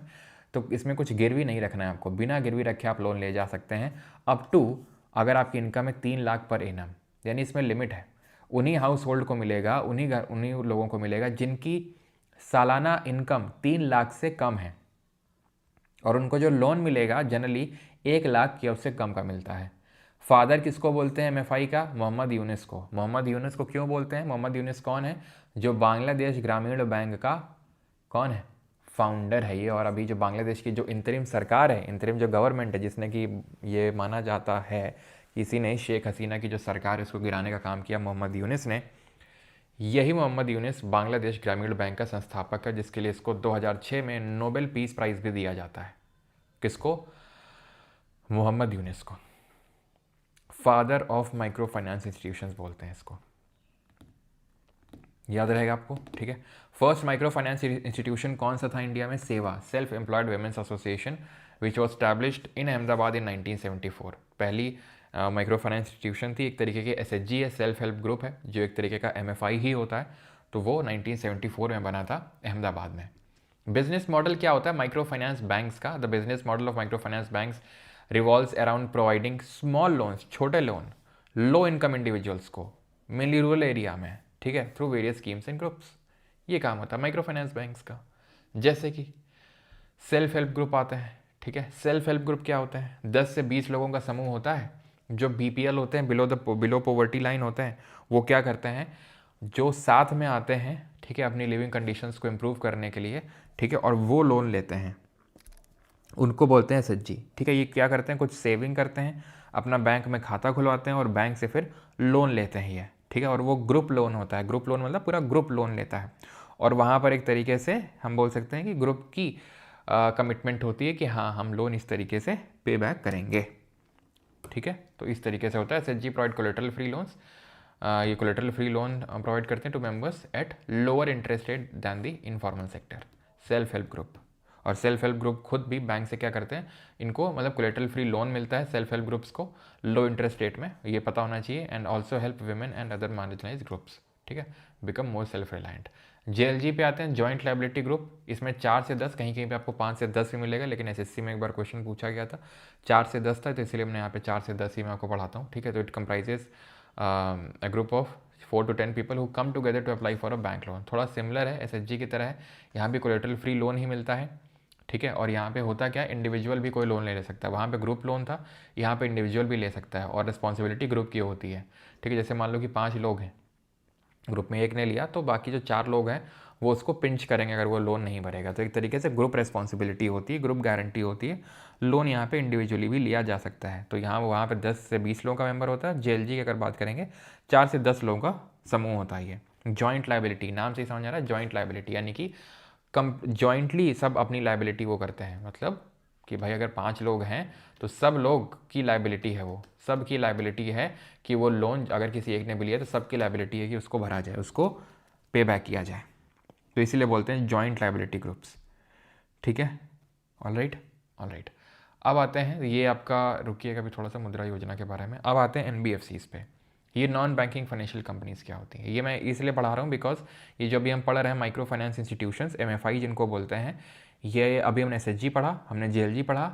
तो इसमें कुछ गिरवी नहीं रखना है आपको, बिना गिरवी रखे आप लोन ले जा सकते हैं अप टू, अगर आपकी इनकम है 3 लाख पर एनम, यानी इसमें लिमिट है। उन्हीं हाउस होल्ड को मिलेगा, उन्हीं लोगों को मिलेगा जिनकी सालाना इनकम 3 लाख से कम है, और उनको जो लोन मिलेगा जनरली 1 लाख या उससे कम का मिलता है। फादर किसको बोलते हैं MFI का? मोहम्मद यूनुस को। मोहम्मद यूनुस को क्यों बोलते हैं? मोहम्मद यूनुस कौन है? जो बांग्लादेश ग्रामीण बैंक का कौन है? फाउंडर है ये। और अभी जो बांग्लादेश की जो इंतरिम सरकार है, इंतरिम जो गवर्नमेंट है, जिसने कि ये माना जाता है किसी ने शेख हसीना की जो सरकार है उसको गिराने का काम किया मोहम्मद यूनुस ने, यही मोहम्मद यूनुस बांग्लादेश ग्रामीण बैंक का संस्थापक है, जिसके लिए इसको 2006 में नोबेल पीस प्राइज़ भी दिया जाता है। किसको? मोहम्मद यूनुस को। Father of micro finance institutions बोलते हैं इसको, याद रहेगा आपको, ठीक है। फर्स्ट माइक्रो फाइनेंस इंस्टीट्यूशन कौन सा था इंडिया में? सेवा, self employed women's association, which was established in Ahmedabad in 1974। पहली माइक्रो फाइनेंस इंस्टीट्यूशन थी, एक तरीके की SHG है, सेल्फ हेल्प ग्रुप है, जो एक तरीके का MFI ही होता है। तो वो 1974 में बना था अहमदाबाद में। बिजनेस मॉडल क्या होता है माइक्रो फाइनेंस बैंक्स का? The business model of micro finance banks revolves around providing small loans, छोटे लोन, लो इनकम इंडिविजुअल्स को, मेनली रूरल एरिया में, ठीक है, through various schemes and groups. ये काम होता है माइक्रो फाइनेंस बैंक्स का। जैसे कि सेल्फ हेल्प ग्रुप आते हैं, ठीक है। सेल्फ हेल्प ग्रुप क्या होता है? 10 से 20 लोगों का समूह होता है, जो BPL होते हैं, बिलो पॉवर्टी लाइन होते हैं। वो क्या करते हैं? जो साथ में आते हैं, ठीक है, अपनी लिविंग कंडीशंस को इम्प्रूव करने के लिए, ठीक है, और वो लोन लेते हैं, उनको बोलते हैं SHG, ठीक है। ये क्या करते हैं? कुछ सेविंग करते हैं, अपना बैंक में खाता खुलवाते हैं और बैंक से फिर लोन लेते हैं ये, ठीक है। और वो ग्रुप लोन होता है, ग्रुप लोन मतलब पूरा ग्रुप लोन लेता है, और वहाँ पर एक तरीके से हम बोल सकते हैं कि ग्रुप की कमिटमेंट होती है कि हाँ, हम लोन इस तरीके से पे बैक करेंगे, ठीक है। तो इस तरीके से होता है। SHG provide collateral free loans, ये कोलेटरल फ्री लोन प्रोवाइड करते हैं to members at lower interest rate than the informal sector. Self help group, और सेल्फ हेल्प ग्रुप खुद भी बैंक से क्या करते हैं? इनको मतलब कोलेटरल फ्री लोन मिलता है सेल्फ हेल्प ग्रुप्स को लो इंटरेस्ट रेट में, ये पता होना चाहिए। And also help women and other marginalised groups, ठीक है, become more self reliant. JLG पे आते हैं, जॉइंट लाइबिलिटी ग्रुप। इसमें 4 से 10, कहीं कहीं पे आपको 5 से 10 भी मिलेगा, लेकिन SSC में एक बार क्वेश्चन पूछा गया था 4 से 10 था, तो इसलिए मैंने यहाँ पे 4 से 10 ही मैं आपको पढ़ाता हूँ, ठीक है। तो it comprises a group of 4 to 10 people who come together to apply for a bank loan. थोड़ा सिमिलर है, SHG की तरह है, यहाँ भी कोलेटरल फ्री लोन ही मिलता है, ठीक है। और यहाँ पे होता क्या है? इंडिविजुअल भी कोई लोन ले सकता है। वहाँ पे ग्रुप लोन था, यहाँ पे इंडिविजुअल भी ले सकता है, और रिस्पॉन्सिबिलिटी ग्रुप की होती है, ठीक है। जैसे मान लो कि 5 लोग हैं, ग्रुप में एक ने लिया, तो बाकी जो 4 लोग हैं वो उसको पिंच करेंगे अगर वो लोन नहीं भरेगा। तो एक तरीके से ग्रुप रिस्पॉन्सिबिलिटी होती है, ग्रुप गारंटी होती है। लोन यहाँ पे इंडिविजुअली भी लिया जा सकता है। तो यहाँ वहाँ पे 10 से 20 लोगों का मेंबर होता है। JLG की अगर बात करेंगे 4 से 10 लोगों का समूह होता है ये। जॉइंट लाइबिलिटी, नाम से ही समझ आ रहा है, जॉइंट लाइबिलिटी यानी कि जॉइंटली सब अपनी लाइबिलिटी वो करते हैं, मतलब कि भाई अगर 5 लोग हैं तो सब लोग की लाइबिलिटी है, वो सब की लाइबिलिटी है कि वो लोन अगर किसी एक ने भी लिया तो सबकी लाइबिलिटी है कि उसको भरा जाए, उसको पे बैक किया जाए। तो इसीलिए बोलते हैं जॉइंट लाइबिलिटी ग्रुप्स। ठीक है, ऑल राइट, ऑल राइट। अब आते हैं, ये आपका रुकिएगा भी थोड़ा सा मुद्रा योजना के बारे में। अब आते हैं NBFCs पे। ये नॉन बैंकिंग फाइनेंशियल कंपनीज़ क्या होती हैं, ये मैं इसलिए पढ़ा रहा हूँ बिकॉज ये जो अभी हम पढ़ रहे हैं माइक्रो फाइनेंस इंस्टीट्यूशंस, MFI जिनको बोलते हैं, ये अभी हमने SHG पढ़ा, हमने JLG पढ़ा,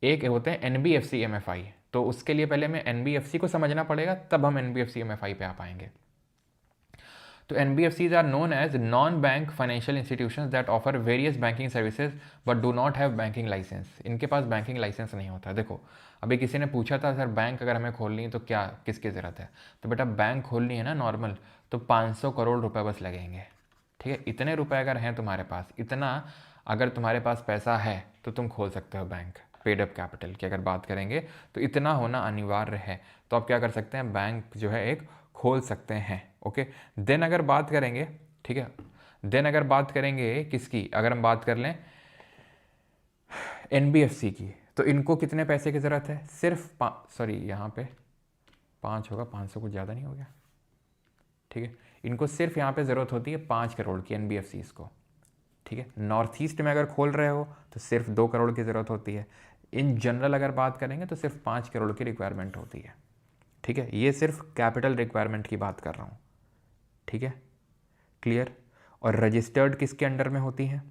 एक होते हैं NBFC MFI। तो उसके लिए पहले हमें NBFC को समझना पड़ेगा, तब हम NBFC MFI पे आ पाएंगे। तो NBFCs are known as non-bank financial institutions that offer various banking services but do not have banking license। इनके पास बैंकिंग लाइसेंस नहीं होता। देखो अभी किसी ने पूछा था सर बैंक अगर हमें खोलनी है तो क्या किसकी ज़रूरत है, तो बेटा बैंक खोलनी है ना नॉर्मल, तो 500 करोड़ रुपए बस लगेंगे। ठीक है, इतने रुपए अगर हैं तुम्हारे पास, इतना अगर तुम्हारे पास पैसा है तो तुम खोल सकते हो बैंक। पेड अप कैपिटल की अगर बात करेंगे तो इतना होना अनिवार्य है, तो आप क्या कर सकते हैं, बैंक जो है एक खोल सकते हैं। ओके, देन अगर बात करेंगे, ठीक है, देन अगर बात करेंगे किसकी, अगर हम बात कर लें NBFC की, तो इनको कितने पैसे की ज़रूरत है, सिर्फ सॉरी यहाँ पे 5 होगा, 500 कुछ ज़्यादा नहीं हो गया। ठीक है, इनको सिर्फ यहाँ पे ज़रूरत होती है 5 करोड़ की NBFCs को। ठीक है, नॉर्थ ईस्ट में अगर खोल रहे हो तो सिर्फ 2 करोड़ की ज़रूरत होती है। इन जनरल अगर बात करेंगे तो सिर्फ 5 करोड़ की रिक्वायरमेंट होती है। ठीक है, ये सिर्फ कैपिटल रिक्वायरमेंट की बात कर रहा हूँ। ठीक है, क्लियर। और रजिस्टर्ड किसके अंडर में होती हैं,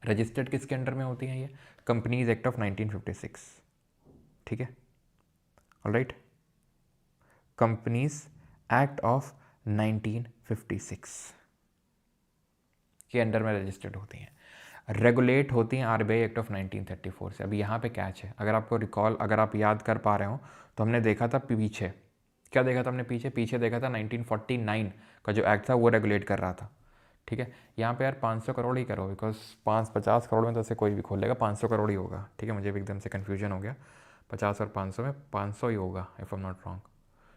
रजिस्टर्ड किसके अंडर में होती हैं, ये कंपनीज एक्ट ऑफ 1956। ठीक है, ऑलराइट, कंपनीज एक्ट ऑफ 1956 के अंडर में रजिस्टर्ड होती हैं। रेगुलेट होती हैं RBI एक्ट ऑफ 1934 से। अभी यहाँ पे कैच है, अगर आपको रिकॉल, अगर आप याद कर पा रहे हो तो हमने देखा था पीछे, क्या देखा था हमने पीछे देखा था 1949 का जो एक्ट था वो रेगुलेट कर रहा था। ठीक है, यहाँ पे यार 500 करोड़ ही करो, बिकॉज 50 करोड़ में तो ऐसे कोई भी खोल लेगा, 500 करोड़ ही होगा। ठीक है, मुझे भी एकदम से कन्फ्यूजन हो गया, 50 और 500 में 500 ही होगा if I am not wrong.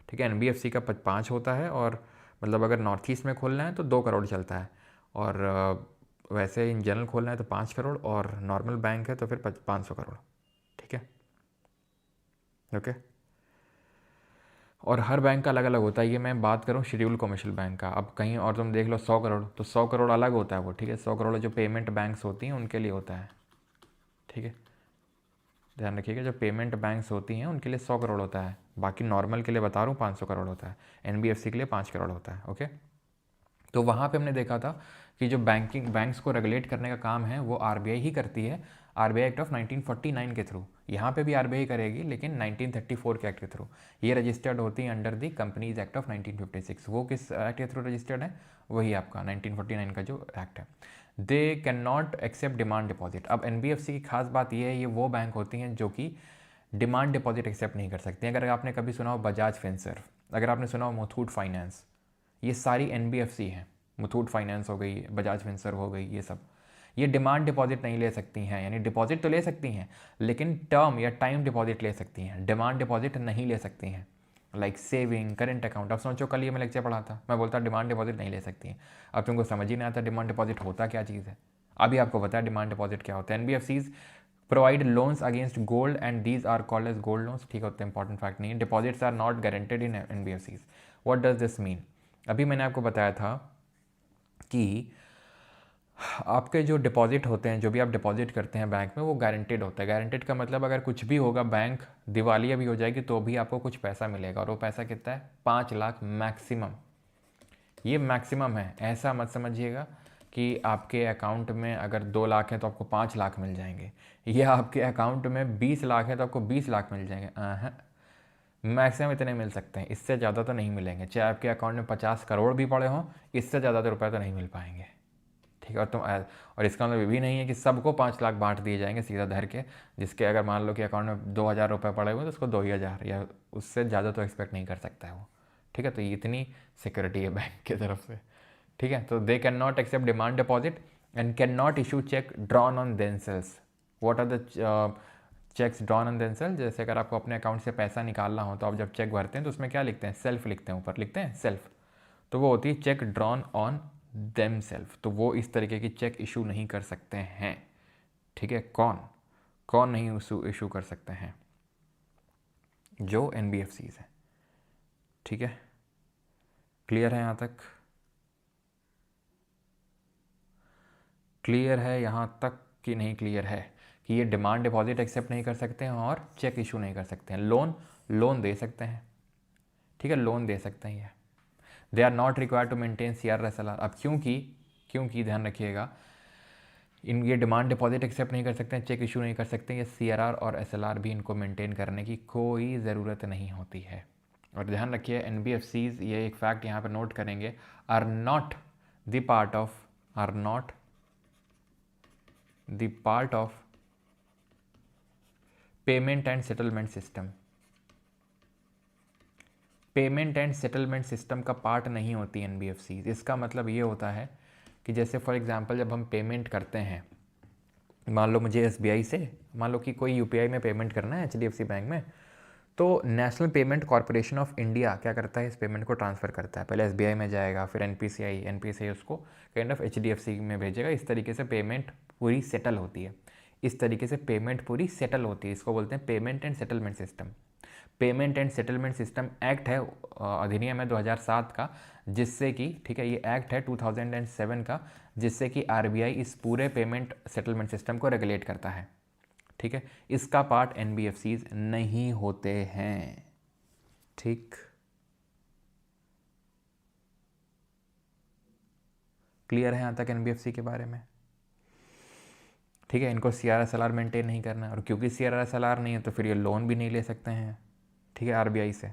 ठीक है, NBFC का 5 होता है, और मतलब अगर नॉर्थ ईस्ट में खोलना है तो 2 करोड़ चलता है, और वैसे इन जनरल खोलना है तो 5 करोड़, और नॉर्मल बैंक है तो फिर 500 करोड़। ठीक है, ओके। और हर बैंक का अलग अलग होता है, ये मैं बात करूँ शेड्यूल कमर्शियल बैंक का। अब कहीं और तुम देख लो 100 करोड़, तो 100 करोड़ अलग होता है वो। ठीक है, 100 करोड़ जो पेमेंट बैंक्स होती हैं उनके लिए होता है। ठीक है, ध्यान रखिएगा, जो पेमेंट बैंक्स होती हैं उनके लिए 100 करोड़ होता है, बाकी नॉर्मल के लिए बता रहा हूँ 500 करोड़ होता है, NBFC के लिए 5 करोड़ होता है। ओके, तो वहाँ पे हमने देखा था कि जो बैंक्स को रेगुलेट करने का काम है वो RBI ही करती है, RBI एक्ट ऑफ 1949 के थ्रू। यहाँ पे भी RBI करेगी, लेकिन 1934 के एक्ट के थ्रू। ये रजिस्टर्ड होती है under the companies act of 1956। वो किस एक्ट के थ्रू रजिस्टर्ड है, वही आपका 1949 का जो एक्ट है। They can not accept demand deposit. अब NBFC की खास बात ये है, ये वो बैंक होती हैं जो कि डिमांड डिपॉजिट एक्सेप्ट नहीं कर सकती। अगर आपने कभी सुना हो बजाज फिनसर्व, अगर आपने सुना हो मुथूट फाइनेंस, ये सारी NBFC हैं। मुथूट फाइनेंस हो गई, बजाज फिनसर्व हो गई, ये सब ये डिमांड डिपॉजिट नहीं ले सकती हैं, यानी डिपॉजिट तो ले सकती हैं लेकिन टर्म या टाइम डिपॉजिट ले सकती हैं, डिमांड डिपॉजिट नहीं ले सकती हैं। Like saving, current account. अब सोचो कल ये मैं लेक्चर पढ़ा था, मैं बोलता डिमांड डिपॉजिट नहीं ले सकती हैं, अब तुमको समझ ही नहीं आता डिमांड डिपॉजिट होता क्या चीज़ है। अभी आपको पता है डिमांड डिपॉजिट क्या होता है। NBFCs provide loans against gold and these are called as gold loans. ठीक होते हैं, इंपॉर्टेंट फैक्ट नहीं है। Deposits are not guaranteed in NBFCs। What does this mean, अभी मैंने आपको बताया था कि आपके जो डिपॉजिट होते हैं, जो भी आप डिपॉजिट करते हैं बैंक में, वो गारंटेड होता है। गारंटेड का मतलब अगर कुछ भी होगा, बैंक दिवालिया भी हो जाएगी तो भी आपको कुछ पैसा मिलेगा, और वो पैसा कितना है, 5 लाख मैक्सिमम। ये मैक्सिमम है, ऐसा मत समझिएगा कि आपके अकाउंट में अगर 2 लाख है तो आपको 5 लाख मिल जाएंगे, या आपके अकाउंट में 20 लाख है तो आपको 20 लाख मिल जाएंगे। मैक्सिमम इतने मिल सकते हैं, इससे ज़्यादा तो नहीं मिलेंगे। चाहे आपके अकाउंट में 50 करोड़ भी पड़े हों, इससे ज़्यादा तो रुपये तो नहीं मिल पाएंगे। ठीक है, और इसका मतलब ये भी नहीं है कि सबको 5 लाख बांट दिए जाएंगे सीधा धर के, जिसके अगर मान लो कि अकाउंट में 2000 रुपये पड़े हुए तो उसको 2000 या उससे ज़्यादा तो एक्सपेक्ट नहीं कर सकता है वो। ठीक है, तो इतनी सिक्योरिटी है बैंक की तरफ से। ठीक है, तो they can not accept demand deposit and can not issue cheque drawn on themselves. What are the cheques drawn on themselves? जैसे अगर आपको अपने अकाउंट से पैसा निकालना हो तो आप जब चेक भरते हैं तो उसमें क्या लिखते हैं, सेल्फ लिखते हैं, ऊपर लिखते हैं सेल्फ, तो वो होती है चेक ड्रॉन ऑन देमसेल्फ। तो वो इस तरीके की चेक इशू नहीं कर सकते हैं। ठीक है, कौन? कौन नहीं इशू कर सकते हैं? जो NBFCs हैं। ठीक है, क्लियर है यहाँ तक? क्लियर है यहाँ तक कि नहीं क्लियर है कि ये डिमांड डिपॉजिट एक्सेप्ट नहीं कर सकते हैं और चेक इशू नहीं कर सकते हैं? लोन दे सकते हैं, ठीक है, लोन दे सकते हैं ये। They are not required to maintain CRR/SLR। अब क्योंकि ध्यान रखिएगा, ये डिमांड डिपॉजिट एक्सेप्ट नहीं कर सकते हैं, चेक इशू नहीं कर सकते हैं, ये CRR और SLR भी इनको मेंटेन करने की कोई ज़रूरत नहीं होती है। और ध्यान रखिए NBFCs, ये एक फैक्ट यहाँ पर नोट करेंगे, are not the part of payment and settlement system. Payment and settlement system का पार्ट नहीं होती NBFCs। इसका मतलब ये होता है कि जैसे फॉर एग्जांपल जब हम पेमेंट करते हैं, मान लो मुझे SBI से, मान लो कि कोई UPI में पेमेंट करना है HDFC बैंक में, तो national payment corporation of India क्या करता है, इस पेमेंट को ट्रांसफ़र करता है। पहले SBI में जाएगा, फिर NPCI उसको काइंड ऑफ HDFC में भेजेगा। इस तरीके से पेमेंट पूरी सेटल होती है। इसको बोलते हैं payment and settlement system. Payment and settlement system act है, अधिनियम है 2007 का, जिससे कि, ठीक है, ये एक्ट है 2007 का, जिससे कि RBI इस पूरे पेमेंट सेटलमेंट सिस्टम को रेगुलेट करता है। ठीक है, इसका पार्ट NBFCs नहीं होते हैं। ठीक, क्लियर है यहाँ तक NBFC के बारे में? ठीक है, इनको CRR/SLR मेंटेन नहीं करना है, और क्योंकि CRR/SLR नहीं है तो फिर ये लोन भी नहीं ले सकते हैं, ठीक है, RBI से।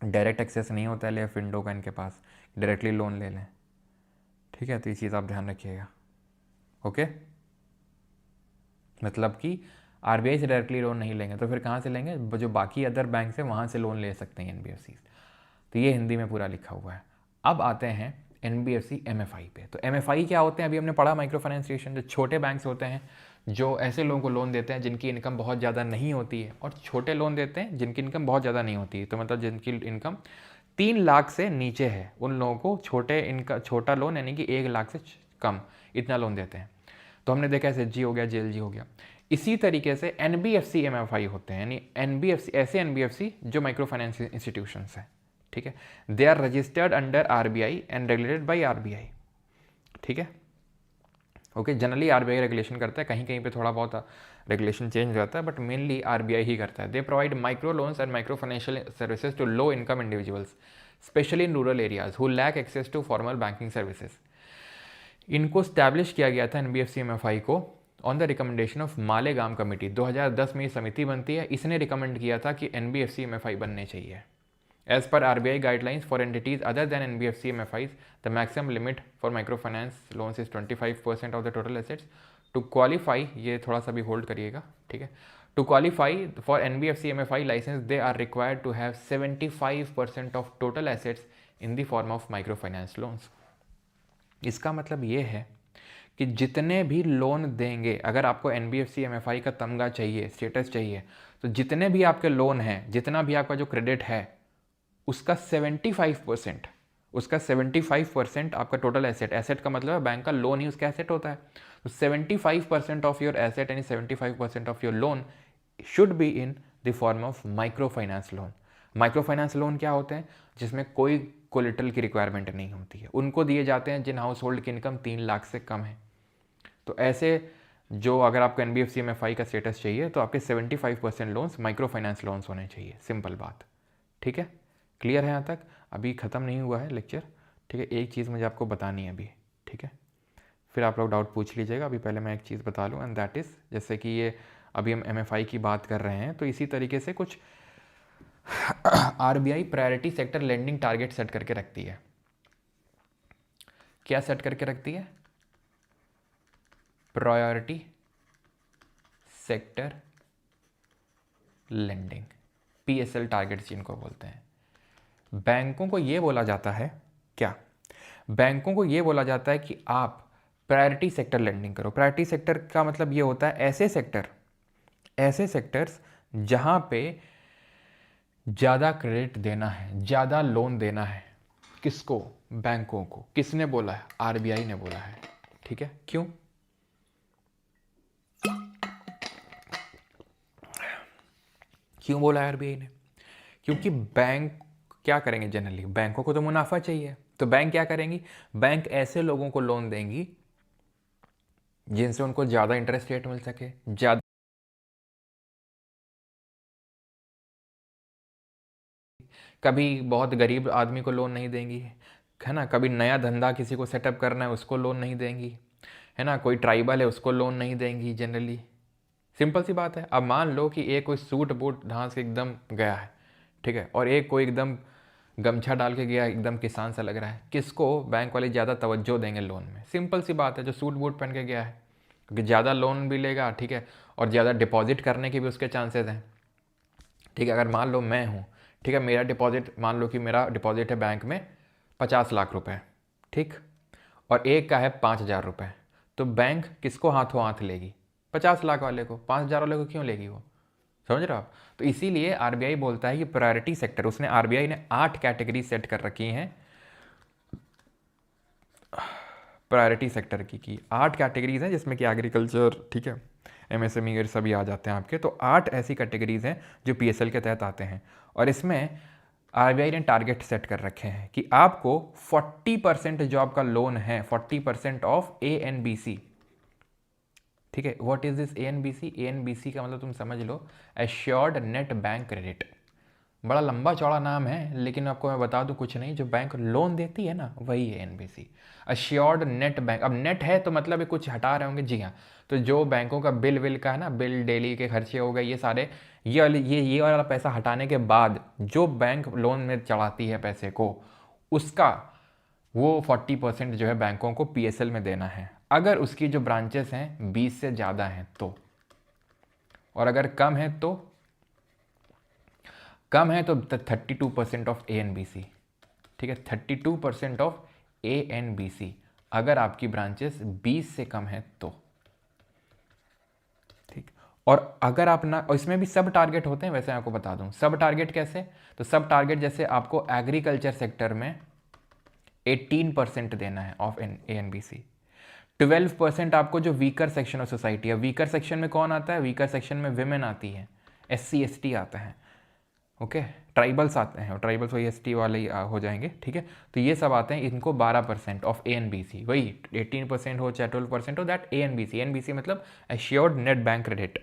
डायरेक्ट एक्सेस नहीं होता है लेफ्ट विंडो का इनके पास, डायरेक्टली लोन ले लें। ठीक है, तो ये चीज़ आप ध्यान रखिएगा। ओके, मतलब कि RBI से डायरेक्टली लोन नहीं लेंगे तो फिर कहाँ से लेंगे? जो बाकी अदर बैंक है वहाँ से लोन ले सकते हैं NBFCs। तो ये हिंदी में पूरा लिखा हुआ है। अब आते हैं NBFC MFI पे। तो MFI क्या होते हैं? अभी हमने पढ़ा माइक्रो फाइनेंस इंस्टीट्यूशन, जो छोटे बैंक्स होते हैं जो ऐसे लोगों को लोन देते हैं जिनकी इनकम बहुत ज़्यादा नहीं होती है, और छोटे लोन देते हैं जिनकी इनकम बहुत ज़्यादा नहीं होती है। तो मतलब जिनकी इनकम 3 लाख से नीचे है, उन लोगों को छोटा लोन यानी कि 1 लाख से कम, इतना लोन देते हैं। तो हमने देखा SHG हो गया, JLG हो गया। इसी तरीके से NBFC MFI होते हैं, यानी NBFC, ऐसे NBFC जो माइक्रो फाइनेंस इंस्टीट्यूशंस हैं। ठीक है, they are registered under RBI and regulated by RBI। ठीक है, ओके, जनरली RBI रेगुलेशन करता है, कहीं कहीं पे थोड़ा बहुत रेगुलेशन चेंज हो जाता है, बट मेनली RBI ही करता है। They provide micro loans and micro financial services to low income individuals, specially in rural areas who lack access to formal banking services. इनको स्टैब्लिश किया गया था NBFC MFI को on the recommendation of Malegam committee. 2010 में ये समिति बनती है, इसने रिकमेंड किया था कि NBFC MFI बनने चाहिए। As per RBI guidelines for entities other than NBFC MFIs, the maximum limit for microfinance loans is 25% of the total assets. To qualify, ये थोड़ा सा भी होल्ड करिएगा, ठीक है। To qualify for NBFC MFI license, they are required to have 75% of total assets in the form of microfinance loans. इसका मतलब ये है कि जितने भी लोन देंगे, अगर आपको NBFC MFI का तमगा चाहिए, स्टेटस चाहिए, तो जितने भी आपके लोन हैं, जितना भी आपका जो क्रेडिट है, उसका 75% आपका टोटल एसेट का मतलब है बैंक का लोन ही उसका एसेट होता है। तो 75% ऑफ योर एसेट यानी 75% of your loan should be in the form of micro finance loan. Micro finance loan क्या होते हैं? जिसमें कोई कोलेटरल की रिक्वायरमेंट नहीं होती है, उनको दिए जाते हैं जिन हाउस होल्ड की इनकम 3 लाख से कम है। तो ऐसे जो, अगर आपको NBFC MFI का स्टेटस चाहिए तो आपके 75% लोन्स माइक्रो फाइनेंस लोन्स होने चाहिए, सिंपल बात। ठीक है, क्लियर है यहाँ तक? अभी ख़त्म नहीं हुआ है लेक्चर, ठीक है। एक चीज़ मुझे आपको बतानी है अभी, ठीक है, फिर आप लोग डाउट पूछ लीजिएगा। अभी पहले मैं एक चीज़ बता लूँ, एंड दैट इज़, जैसे कि ये अभी हम MFI की बात कर रहे हैं, तो इसी तरीके से कुछ RBI priority sector lending target set करके रखती है। क्या सेट करके रखती है? Priority sector lending, PSL targets जिनको बोलते हैं। बैंकों को ये बोला जाता है, क्या? बैंकों को ये बोला जाता है कि आप प्रायोरिटी सेक्टर लेंडिंग करो। प्रायोरिटी सेक्टर का मतलब ये होता है ऐसे सेक्टर्स जहां पे ज़्यादा क्रेडिट देना है, ज़्यादा लोन देना है। किसको? बैंकों को। किसने बोला है? RBI ने बोला है। ठीक है, क्यों? क्यों बोला आरबीआई ने? क्योंकि बैंक क्या करेंगे, जनरली बैंकों को तो मुनाफा चाहिए, तो बैंक क्या करेंगी, बैंक ऐसे लोगों को लोन देंगी जिनसे उनको ज़्यादा इंटरेस्ट रेट मिल सके, ज़्यादा कभी बहुत गरीब आदमी को लोन नहीं देंगी, है ना, कभी नया धंधा किसी को सेटअप करना है उसको लोन नहीं देंगी, है ना, कोई ट्राइबल है उसको लोन नहीं देंगी जनरली। सिंपल सी बात है। अब मान लो कि एक कोई सूट बूट ढांस के एकदम गया है, ठीक है, और एक कोई एकदम गमछा डाल के गया, एकदम किसान सा लग रहा है, किसको बैंक वाले ज़्यादा तवज्जो देंगे लोन में? सिंपल सी बात है, जो सूट बूट पहन के गया है, क्योंकि ज़्यादा लोन भी लेगा, ठीक है, और ज़्यादा डिपॉजिट करने के भी उसके चांसेस हैं, ठीक है। अगर मान लो मैं हूँ, ठीक है, मेरा डिपॉजिट, मान लो कि मेरा डिपॉजिट है बैंक में 50 लाख रुपए, ठीक, और एक का है 5,000 रुपये, तो बैंक किसको हाथों हाथ लेगी? 50 लाख वाले को। 5,000 वाले को क्यों लेगी वो? समझ रहे हो आप? तो इसीलिए आरबीआई बोलता है कि प्रायोरिटी सेक्टर, उसने आरबीआई ने 8 कैटेगरी सेट कर रखी हैं प्रायोरिटी सेक्टर की 8 कैटेगरीज हैं, जिसमें कि एग्रीकल्चर, ठीक है, एमएसएमई ये सभी आ जाते हैं आपके। तो 8 ऐसी कैटेगरीज हैं जो पीएसएल के तहत आते हैं, और इसमें आरबीआई ने टारगेट सेट कर रखे हैं कि आपको 40% जो आपका लोन है, 40% ऑफ ANBC, ठीक है। What is this ANBC? ANBC का मतलब तुम समझ लो, एश्योर्ड नेट बैंक क्रेडिट। बड़ा लंबा चौड़ा नाम है, लेकिन आपको मैं बता दूं कुछ नहीं, जो बैंक लोन देती है ना वही है एनबीसी, अश्योर्ड नेट बैंक। अब नेट है तो मतलब ये कुछ हटा रहे होंगे, जी हाँ। तो जो बैंकों का बिल विल का है ना, बिल डेली के खर्चे हो गए, ये सारे, ये वाला पैसा हटाने के बाद जो बैंक लोन में चढ़ाती है पैसे को, उसका वो 40% जो है बैंकों को पीएसएल में देना है, अगर उसकी जो ब्रांचेस हैं 20 से ज़्यादा हैं तो, और अगर कम है तो 32% ऑफ ANBC, ठीक है, 32% ऑफ ANBC, अगर आपकी ब्रांचेस 20 से कम है तो, ठीक। और अगर आप ना, और इसमें भी सब टारगेट होते हैं, वैसे आपको बता दूं सब टारगेट कैसे। तो सब टारगेट जैसे आपको एग्रीकल्चर सेक्टर में 18% देना है ऑफ ANBC, 12% आपको जो वीकर सेक्शन ऑफ सोसाइटी है, वीकर सेक्शन में कौन आता है, वीकर सेक्शन में विमेन आती है, SC ST आता है, ओके, ट्राइबल्स आते हैं, और ट्राइबल्स वही ST वाले ही हो जाएंगे, ठीक है। तो ये सब आते हैं, इनको 12% ऑफ ANBC, वही 18% हो चाहे 12% हो, दैट ANBC मतलब assured net bank credit,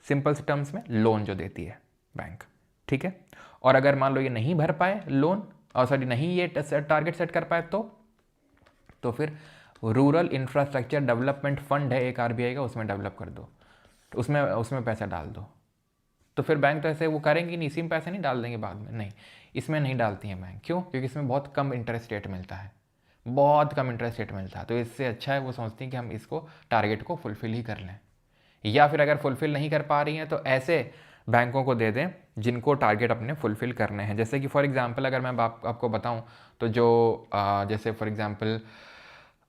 simple terms में लोन जो देती है बैंक, ठीक है। और अगर मान लो ये नहीं भर पाए लोन, और सॉरी नहीं ये टारगेट सेट कर पाए तो फिर रूरल इंफ्रास्ट्रक्चर डेवलपमेंट फंड है एक आरबीआई का, उसमें डेवलप कर दो, उसमें पैसा डाल दो। तो फिर बैंक तो ऐसे वो करेंगी नहीं, इसी में पैसे नहीं डाल देंगे बाद में, नहीं, इसमें नहीं डालती हैं बैंक। क्यों? क्योंकि इसमें बहुत कम इंटरेस्ट रेट मिलता है, बहुत कम इंटरेस्ट रेट मिलता है, तो इससे अच्छा है वो समझती हैं कि हम इसको टारगेट को फुलफिल ही कर लें, या फिर अगर फुलफिल नहीं कर पा रही हैं तो ऐसे बैंकों को दे दें जिनको टारगेट अपने फुलफिल करने हैं। जैसे कि फॉर एग्जांपल अगर मैं आपको बताऊं, तो जो जैसे फॉर एग्जांपल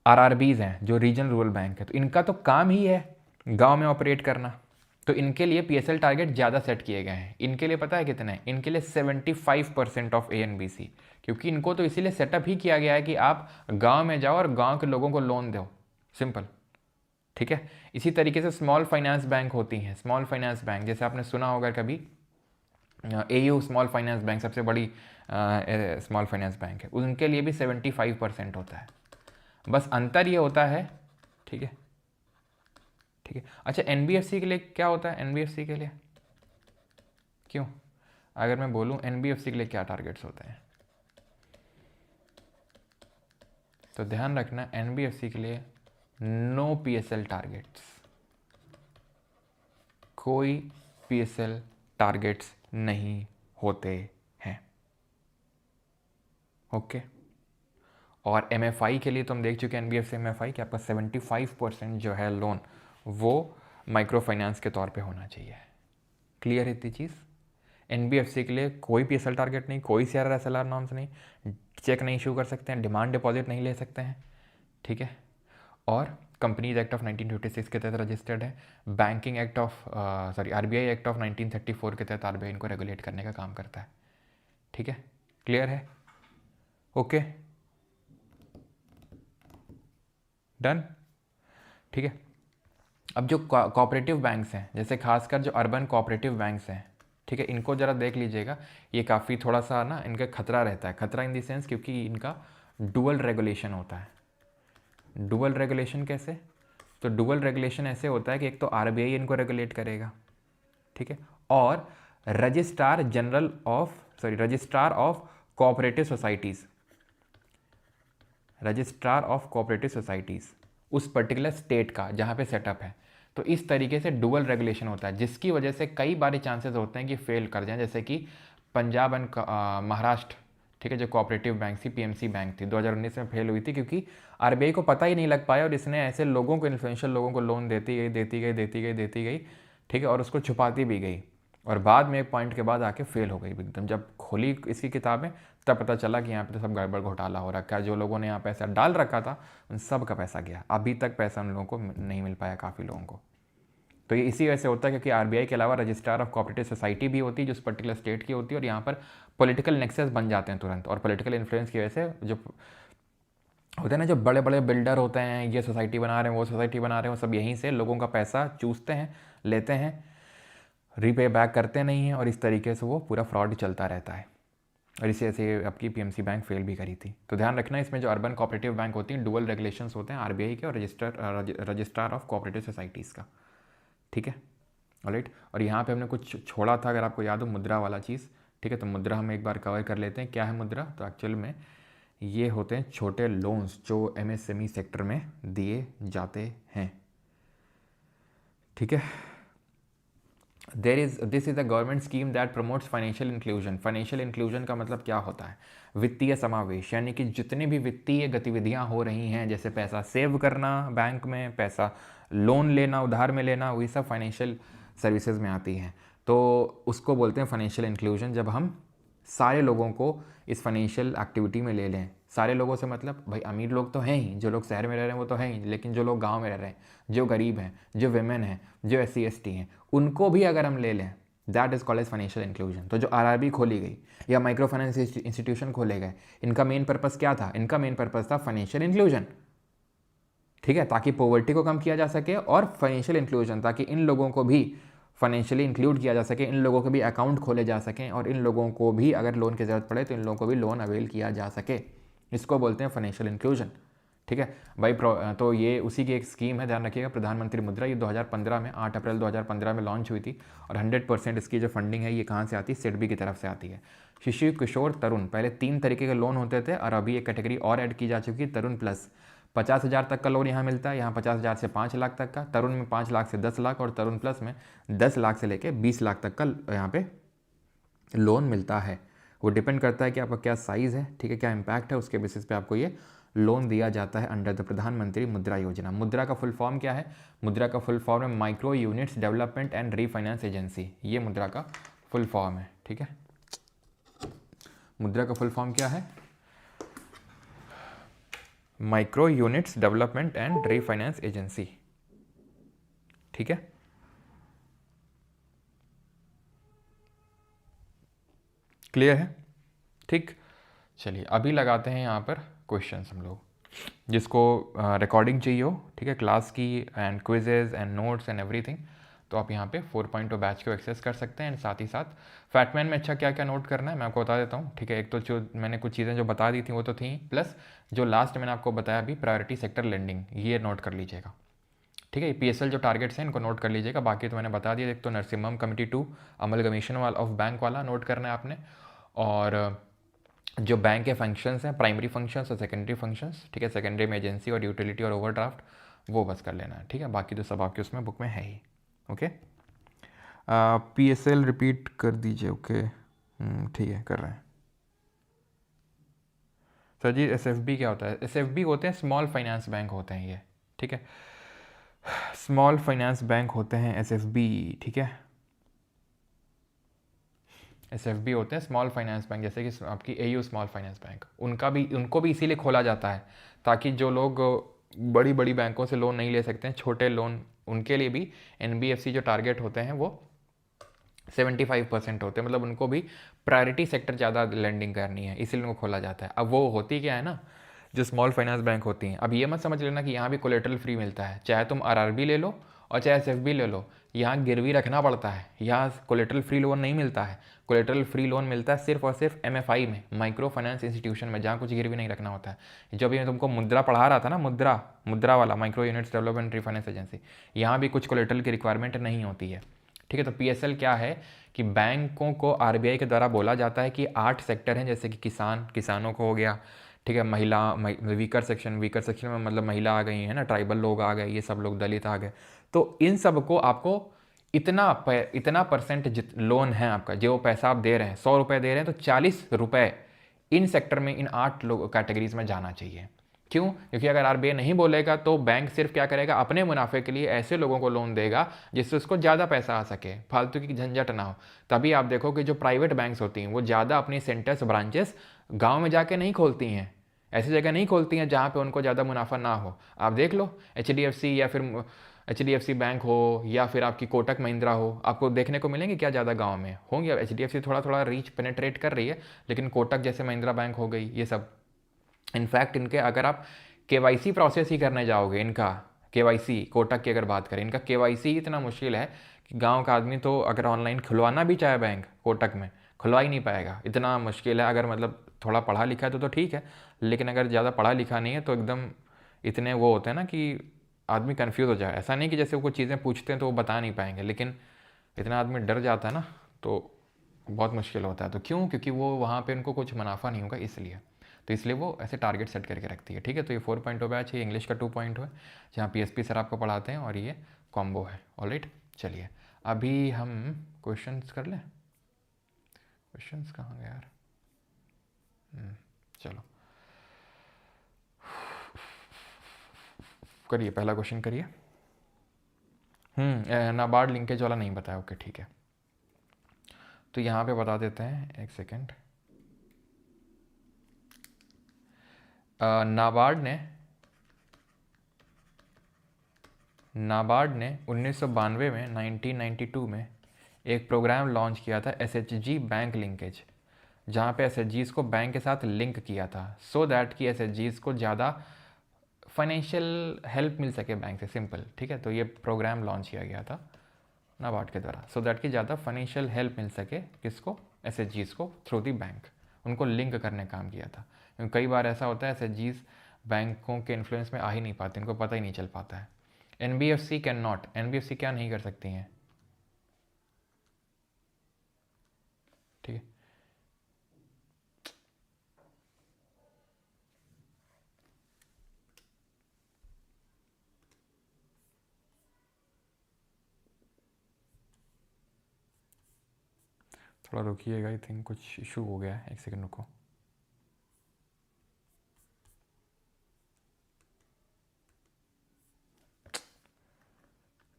RRBs हैं जो रीजनल रूरल बैंक है, तो इनका तो काम ही है गांव में ऑपरेट करना, तो इनके लिए पीएसएल टारगेट ज़्यादा सेट किए गए हैं। इनके लिए पता है कितने हैं? इनके लिए 75% ऑफ ANBC, क्योंकि इनको तो इसीलिए सेटअप ही किया गया है कि आप गांव में जाओ और गांव के लोगों को लोन दो, सिंपल, ठीक है। इसी तरीके से स्मॉल फाइनेंस बैंक होती हैं, स्मॉल फाइनेंस बैंक जैसे आपने सुना होगा कभी, AU स्मॉल फाइनेंस बैंक सबसे बड़ी स्मॉल फाइनेंस बैंक है, उनके लिए भी 75% होता है। बस अंतर ये होता है, ठीक है, ठीक है। अच्छा, NBFC के लिए क्या होता है? NBFC के लिए क्यों, अगर मैं बोलूं NBFC के लिए क्या टारगेट्स होते हैं, तो ध्यान रखना NBFC के लिए नो पीएसएल टारगेट्स, कोई पीएसएल टारगेट्स नहीं होते हैं, ओके। और MFI के लिए तो हम देख चुके हैं NBFC MFI कि आपका 75% जो है लोन वो माइक्रो फाइनेंस के तौर पे होना चाहिए। क्लियर है इतनी चीज़? NBFC के लिए कोई पीएसएल टारगेट नहीं, कोई CRR SLR नॉर्म्स नहीं, चेक नहीं इशू कर सकते हैं, डिमांड डिपॉजिट नहीं ले सकते हैं, ठीक है। और कंपनीज एक्ट ऑफ 1956 के तहत रजिस्टर्ड है, banking act of RBI act of 1934 के तहत RBI इनको रेगुलेट करने का काम करता है, ठीक है। क्लियर है? ओके, डन, ठीक है। अब जो कोऑपरेटिव बैंक्स हैं, जैसे खासकर जो अर्बन कोऑपरेटिव बैंक्स हैं, ठीक है, इनको ज़रा देख लीजिएगा, ये काफ़ी थोड़ा सा ना इनका खतरा रहता है, खतरा इन दी सेंस क्योंकि इनका डुअल रेगुलेशन होता है। डुअल रेगुलेशन कैसे? तो डुअल रेगुलेशन ऐसे होता है कि एक तो आरबीआई इनको रेगुलेट करेगा, ठीक है, और registrar of cooperative societies, registrar of cooperative societies उस पर्टिकुलर स्टेट का जहाँ पे सेटअप है। तो इस तरीके से डुअल रेगुलेशन होता है, जिसकी वजह से कई बार चांसेस होते हैं कि फेल कर जाएं, जैसे कि पंजाब एंड महाराष्ट्र, ठीक है, जो कोऑपरेटिव बैंक थी, पीएमसी बैंक थी, 2019 में फेल हुई थी क्योंकि आरबीआई को पता ही नहीं लग पाया और इसने ऐसे लोगों को, इन्फ्लुएंशियल लोगों को लोन देती गई, ठीक है, और उसको छुपाती भी गई और बाद में एक पॉइंट के बाद आके फेल हो गई एकदम। जब खोली इसकी किताबें तब पता चला कि यहाँ पे तो सब गड़बड़ घोटाला हो रखा है, जो लोगों ने यहाँ पैसा डाल रखा था उन सब का पैसा गया, अभी तक पैसा उन लोगों को नहीं मिल पाया, काफ़ी लोगों को। तो ये इसी वजह से होता है क्योंकि आरबीआई के अलावा रजिस्ट्रार ऑफ कोऑपरेटिव सोसाइटी भी होती है जो उस पर्टिकुलर स्टेट की होती है, और यहाँ पर पॉलिटिकल नेक्सेस बन जाते हैं तुरंत, और पॉलिटिकल इन्फ्लुएंस की वजह से जो होते हैं ना, जो बड़े बड़े बिल्डर होते हैं, ये सोसाइटी बना रहे हैं, वो सोसाइटी बना रहे हैं, वो सब यहीं से लोगों का पैसा चूसते हैं, लेते हैं, रीपे बैक करते नहीं हैं, और इस तरीके से वो पूरा फ्रॉड चलता रहता है। और इसी ऐसे आपकी पीएमसी बैंक फेल भी करी थी। तो ध्यान रखना, इसमें जो अर्बन कोऑपरेटिव बैंक होती हैं, डुअल रेगुलेशंस होते हैं आरबीआई के और रजिस्ट्रार ऑफ कोऑपरेटिव सोसाइटीज़ का, ठीक है, ऑलराइट। और यहाँ पे हमने कुछ छोड़ा था, अगर आपको याद हो, मुद्रा वाला चीज़, ठीक है, तो मुद्रा हम एक बार कवर कर लेते हैं। क्या है मुद्रा? तो एक्चुअल में ये होते हैं छोटे लोन्स जो एमएसएमई सेक्टर में दिए जाते हैं, ठीक है। This is a government scheme that promotes financial inclusion. Financial inclusion का मतलब क्या होता है? वित्तीय समावेश, यानी कि जितनी भी वित्तीय गतिविधियां हो रही हैं, जैसे पैसा सेव करना बैंक में, पैसा लोन लेना, उधार में लेना, वही सब फाइनेंशियल सर्विसेज में आती हैं। तो उसको बोलते हैं फाइनेंशियल इंक्लूजन, जब हम सारे लोगों को इस फाइनेंशियल एक्टिविटी में ले लें। सारे लोगों से मतलब भाई अमीर लोग तो हैं ही, जो लोग शहर में रह रहे हैं वो तो हैं ही, लेकिन जो लोग गांव में रह रहे हैं, जो गरीब हैं, जो विमेन हैं, जो SC ST हैं, उनको भी अगर हम ले लें, that is called as financial inclusion. तो जो आरआरबी खोली गई या माइक्रो फाइनेंस इंस्टीट्यूशन खोले गए, इनका मेन पर्पस क्या था? इनका मेन पर्पस था फाइनेंशियल इंक्लूजन, ठीक है, ताकि पॉवर्टी को कम किया जा सके, और फाइनेंशियल इंक्लूजन ताकि इन लोगों को भी फाइनेंशियली इंक्लूड किया जा सके, इन लोगों के भी अकाउंट खोले जा सकें, और इन लोगों को भी अगर लोन की ज़रूरत पड़े तो इन लोगों को भी लोन अवेल किया जा सके। इसको बोलते हैं फाइनेंशियल इंक्लूजन, ठीक है भाई। तो ये उसी की एक स्कीम है, ध्यान रखिएगा, प्रधानमंत्री मुद्रा। ये 2015 में 8 अप्रैल 2015 में लॉन्च हुई थी, और 100% इसकी जो फंडिंग है ये कहाँ से आती है? सिडबी की तरफ से आती है। शिशु, किशोर, तरुण, पहले 3 तरीके के लोन होते थे, और अभी एक कैटेगरी और ऐड की जा चुकी है, तरुण प्लस। 50,000 तक का लोन यहाँ मिलता है, यहाँ 50,000 से 5 लाख तक का, तरुण में 5 लाख से 10 लाख, और तरुण प्लस में 10 लाख से लेके 20 लाख तक का यहाँ पे लोन मिलता है। वो डिपेंड करता है कि आपका क्या साइज़ है, ठीक है, क्या इम्पैक्ट है, उसके बेसिस पे आपको ये लोन दिया जाता है अंडर द प्रधानमंत्री मुद्रा योजना। मुद्रा का फुल फॉर्म क्या है? मुद्रा का फुल फॉर्म है micro units development and refinance agency, ये मुद्रा का फुल फॉर्म है, ठीक है। मुद्रा का फुल फॉर्म क्या है? Micro units development and refinance agency, ठीक है। क्लियर है? ठीक, चलिए अभी लगाते हैं यहाँ पर क्वेश्चंस हम लोग, जिसको रिकॉर्डिंग चाहिए हो, ठीक है, क्लास की and quizzes and notes and everything, तो आप यहाँ पे 4.0 बैच को एक्सेस कर सकते हैं। एंड साथ ही साथ फैटमैन में अच्छा क्या क्या नोट करना है मैं आपको बता देता हूँ, ठीक है। एक तो जो मैंने कुछ चीज़ें जो बता दी थी वो तो थी, प्लस जो लास्ट मैंने आपको बताया अभी, प्रायोरिटी सेक्टर लेंडिंग, ये नोट कर लीजिएगा, ठीक है। PSL जो टारगेट्स हैं इनको नोट कर लीजिएगा, बाकी तो मैंने बता दिया। एक तो नरसिम्हम कमिटी 2 अमलगमेशन वाला ऑफ बैंक वाला नोट करना है आपने, और जो बैंक के फंक्शंस हैं, प्राइमरी फंक्शंस और सेकेंडरी फंक्शंस, ठीक है, सेकेंडरी में एजेंसी और यूटिलिटी और ओवरड्राफ्ट, वो बस कर लेना है, ठीक है। बाकी तो सब आपके उसमें बुक में है ही, ओके। PSL रिपीट कर दीजिए, ओके, ठीक है, कर रहे हैं। सर जी SFB क्या होता है? SFB होते हैं स्मॉल फाइनेंस बैंक होते हैं ये, ठीक है, स्मॉल फाइनेंस बैंक होते हैं SFB, ठीक है। SFB होते हैं स्मॉल फाइनेंस बैंक, जैसे कि आपकी AU स्मॉल फाइनेंस बैंक, उनको भी इसीलिए खोला जाता है ताकि जो लोग बड़ी बड़ी बैंकों से लोन नहीं ले सकते हैं, छोटे लोन, उनके लिए भी NBFC जो टारगेट होते हैं वो 75% होते हैं, मतलब उनको भी प्रायोरिटी सेक्टर ज़्यादा लेंडिंग करनी है, इसीलिए उनको खोला जाता है। अब वो होती क्या है ना, जो स्मॉल फाइनेंस बैंक होती हैं, अब ये मत समझ लेना कि यहाँ भी कोलेटरल फ्री मिलता है, चाहे तुम RRB ले लो और चाहे एसएफबी ले लो, यहाँ गिरवी रखना पड़ता है, यहाँ कोलेटरल फ्री लोन नहीं मिलता है। कोलेटरल फ्री लोन मिलता है सिर्फ और सिर्फ एमएफआई में, माइक्रो फाइनेंस इंस्टीट्यूशन में, जहाँ कुछ गिरवी नहीं रखना होता है। जो अभी मैं तुमको मुद्रा पढ़ा रहा था ना, मुद्रा वाला, micro units development refinance agency, यहाँ भी कुछ कोलेटरल की रिक्वायरमेंट नहीं होती है। ठीक है, तो पीएसएल क्या है कि बैंकों को आरबीआई के द्वारा बोला जाता है कि 8 सेक्टर हैं, जैसे कि किसानों को हो गया, ठीक है, वीकर सेक्शन में मतलब महिला आ गई है ना, ट्राइबल लोग आ गए, ये सब लोग, दलित आ गए, तो इन सब को आपको इतना परसेंट लोन है आपका, जो पैसा आप दे रहे हैं, 100 रुपये दे रहे हैं तो 40 रुपये इन सेक्टर में, इन 8 लोग कैटेगरीज में जाना चाहिए। क्यों? क्योंकि अगर आरबीआई नहीं बोलेगा तो बैंक सिर्फ क्या करेगा, अपने मुनाफे के लिए ऐसे लोगों को लोन देगा जिससे उसको ज़्यादा पैसा आ सके, फालतू की झंझट ना हो। तभी आप देखो कि जो प्राइवेट बैंक्स होती हैं वो ज़्यादा अपनी सेंटर्स, ब्रांचेस गांव में जाके नहीं खोलती हैं, ऐसी जगह नहीं खोलती हैं जहाँ पे उनको ज़्यादा मुनाफा ना हो। आप देख लो एचडीएफसी, या फिर एचडीएफसी बैंक हो, या फिर आपकी कोटक महिंद्रा हो, आपको देखने को मिलेंगे क्या ज़्यादा गांव में होंगे। एचडीएफसी थोड़ा थोड़ा रीच पेनेट्रेट कर रही है, लेकिन कोटक जैसे महिंद्रा बैंक हो गई, ये सब, इनफैक्ट इनके अगर आप केवाईसी प्रोसेस ही करने जाओगे, इनका केवाईसी, कोटक की अगर बात करें, इनका केवाईसी इतना मुश्किल है कि गांव का आदमी तो अगर ऑनलाइन खुलवाना भी चाहे बैंक कोटक में, खुलवा ही नहीं पाएगा, इतना मुश्किल है। अगर मतलब थोड़ा पढ़ा लिखा है तो ठीक है, लेकिन अगर ज़्यादा पढ़ा लिखा नहीं है तो एकदम इतने वो होते हैं ना कि आदमी कन्फ्यूज़ हो जाए। ऐसा नहीं कि जैसे वो कुछ चीज़ें पूछते हैं तो वो बता नहीं पाएंगे, लेकिन इतना आदमी डर जाता है ना, तो बहुत मुश्किल होता है। तो क्यों? क्योंकि वो वहाँ पे उनको कुछ मुनाफा नहीं होगा, इसलिए, तो इसलिए वो ऐसे टारगेट सेट करके रखती है। ठीक है, तो ये 4.0 बैच है, इंग्लिश का 2.0 है, जहाँ पीएसपी सर आपको पढ़ाते हैं, और ये कॉम्बो है। ऑलराइट, चलिए अभी हम क्वेश्चंस कर लें। क्वेश्चंस कहाँ गए यार? चलो करिए, पहला क्वेश्चन करिए। नाबार्ड लिंकेज वाला नहीं बताया, ओके ठीक है, तो यहाँ पे बता देते हैं, एक सेकेंड। नाबार्ड ने 1992 में, 1992 में एक प्रोग्राम लॉन्च किया था, एसएचजी बैंक लिंकेज, जहाँ पे एसएचजीज को बैंक के साथ लिंक किया था, सो दैट कि एसएचजीज को ज़्यादा फाइनेंशियल हेल्प मिल सके बैंक से, सिंपल। ठीक है, तो ये प्रोग्राम लॉन्च किया गया था नाबार्ड के द्वारा, सो दैट कि ज़्यादा फाइनेंशियल हेल्प मिल सके, किसको? एसएचजीज को, थ्रू दी बैंक, उनको लिंक करने का काम किया था। क्योंकि कई बार ऐसा होता है एसएचजीज बैंकों के इन्फ्लुएंस में आ ही नहीं पाते, इनको पता ही नहीं चल पाता है। एनबीएफसी कैन नॉट, एनबीएफसी क्या नहीं कर सकती हैं? ठीक है, थोड़ा रुकिएगा, आई थिंक कुछ इशू हो गया है, एक सेकंड रुको।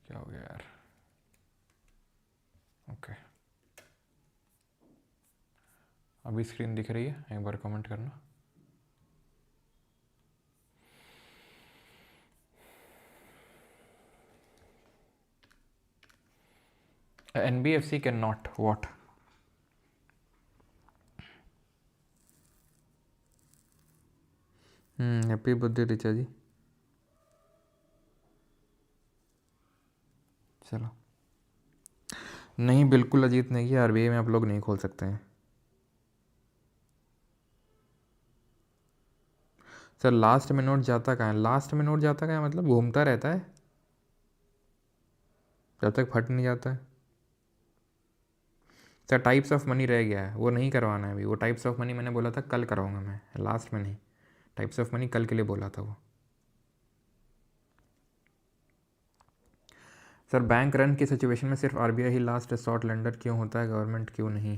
क्या हो गया यार? ओके, अभी स्क्रीन दिख रही है, एक बार कमेंट करना। NBFC can not what? Happy birthday Richa ji. चलो, नहीं बिल्कुल अजीत नहीं है, आरबीआई में आप लोग नहीं खोल सकते हैं सर। लास्ट में नोट जाता कहाँ है? लास्ट में नोट जाता कहाँ है मतलब घूमता रहता है जब तक फट नहीं जाता है। सर टाइप्स ऑफ मनी रह गया है, वो नहीं करवाना है अभी। वो टाइप्स ऑफ मनी मैंने बोला था कल करवाऊंगा मैं, लास्ट में नहीं। टाइप्स ऑफ मनी कल के लिए बोला था वो। सर बैंक रन की सिचुएशन में सिर्फ आरबीआई ही लास्ट रिसॉर्ट लेंडर क्यों होता है, गवर्नमेंट क्यों नहीं?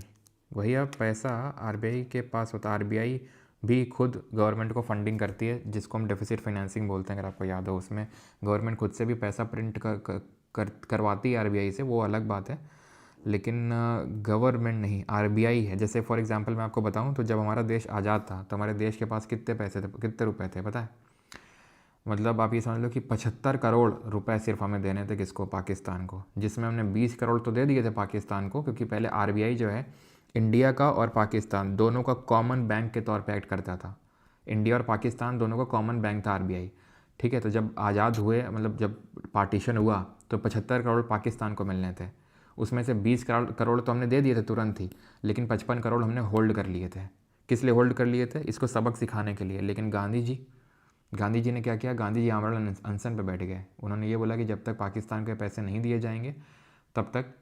वही अब पैसा आरबीआई के पास होता है, आरबीआई भी खुद गवर्नमेंट को फंडिंग करती है, जिसको हम डेफिसिट फाइनेंसिंग बोलते हैं, अगर आपको याद हो। उसमें गवर्नमेंट खुद से भी पैसा प्रिंट करवाती है आरबीआई से, वो अलग बात है, लेकिन गवर्नमेंट नहीं, आरबीआई है। जैसे फॉर एग्जांपल मैं आपको बताऊं, तो जब हमारा देश आज़ाद था तो हमारे देश के पास कितने पैसे थे, कितने रुपए थे पता है? मतलब आप ये समझ लो कि 75 करोड़ रुपए सिर्फ हमें देने थे, किसको? पाकिस्तान को, जिसमें हमने 20 करोड़ तो दे दिए थे पाकिस्तान को, क्योंकि पहले आरबीआई जो है इंडिया का और पाकिस्तान दोनों का कॉमन बैंक के तौर पे एक्ट करता था। इंडिया और पाकिस्तान दोनों का कॉमन बैंक था आरबीआई। ठीक है, तो जब आज़ाद हुए, मतलब जब पार्टीशन हुआ, तो 75 करोड़ पाकिस्तान को मिलने थे, उसमें से 20 करोड़ तो हमने दे दिए थे तुरंत ही, लेकिन 55 करोड़ हमने होल्ड कर लिए थे। किस लिए होल्ड कर लिए थे? इसको सबक सिखाने के लिए। लेकिन गांधी जी ने क्या किया? गांधी जी आमरण अनशन पर बैठ गए। उन्होंने ये बोला कि जब तक पाकिस्तान के पैसे नहीं दिए जाएंगे तब तक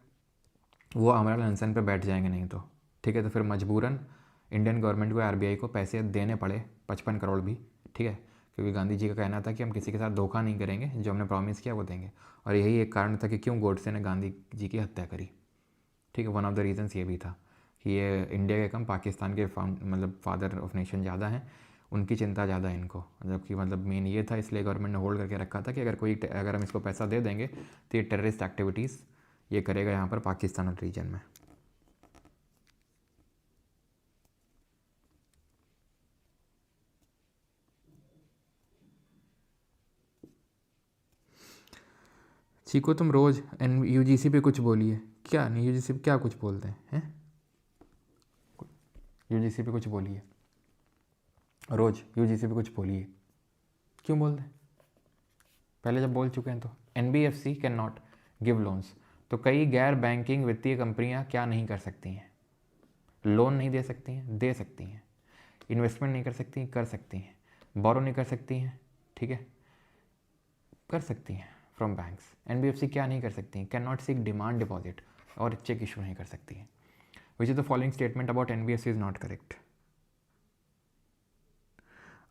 वो आमरण अनशन पर बैठ जाएंगे नहीं तो, ठीक है। तो फिर मजबूरन इंडियन गवर्नमेंट को, आरबीआई को पैसे देने पड़े, 55 करोड़ भी, ठीक है, क्योंकि गांधी जी का कहना था कि हम किसी के साथ धोखा नहीं करेंगे, जो हमने प्रॉमिस किया वो देंगे। और यही एक कारण था कि क्यों गोडसे ने गांधी जी की हत्या करी, ठीक है। वन ऑफ द रीजंस ये भी था कि ये इंडिया के कम पाकिस्तान के मतलब फादर ऑफ नेशन ज़्यादा हैं, उनकी चिंता ज़्यादा है इनको, जबकि मतलब मेन ये था। इसलिए गवर्नमेंट ने होल्ड करके रखा था कि अगर हम इसको पैसा दे देंगे तो ये टेररिस्ट एक्टिविटीज़ ये करेगा यहाँ पर पाकिस्तान और रीजन में। चीको तुम रोज़ यूजीसी पे कुछ बोलिए। क्या नहीं, यूजीसी पे क्या कुछ बोलते हैं? यूजीसी पे कुछ बोलिए, रोज़ यूजीसी पे कुछ बोलिए, क्यों बोलते हैं? पहले जब बोल चुके हैं तो NBFC can not give loans, तो कई गैर बैंकिंग वित्तीय कंपनियां क्या नहीं कर सकती हैं? लोन नहीं दे सकती हैं? दे सकती हैं। इन्वेस्टमेंट नहीं कर सकती? कर सकती हैं। बोरो नहीं कर सकती हैं? ठीक है, कर सकती हैं फ्रॉम बैंक्स। एनबीएफसी क्या नहीं कर सकती? Can not seek demand deposit, और चेक इशू नहीं कर सकती हैं। Which is the following statement about NBFC is not correct?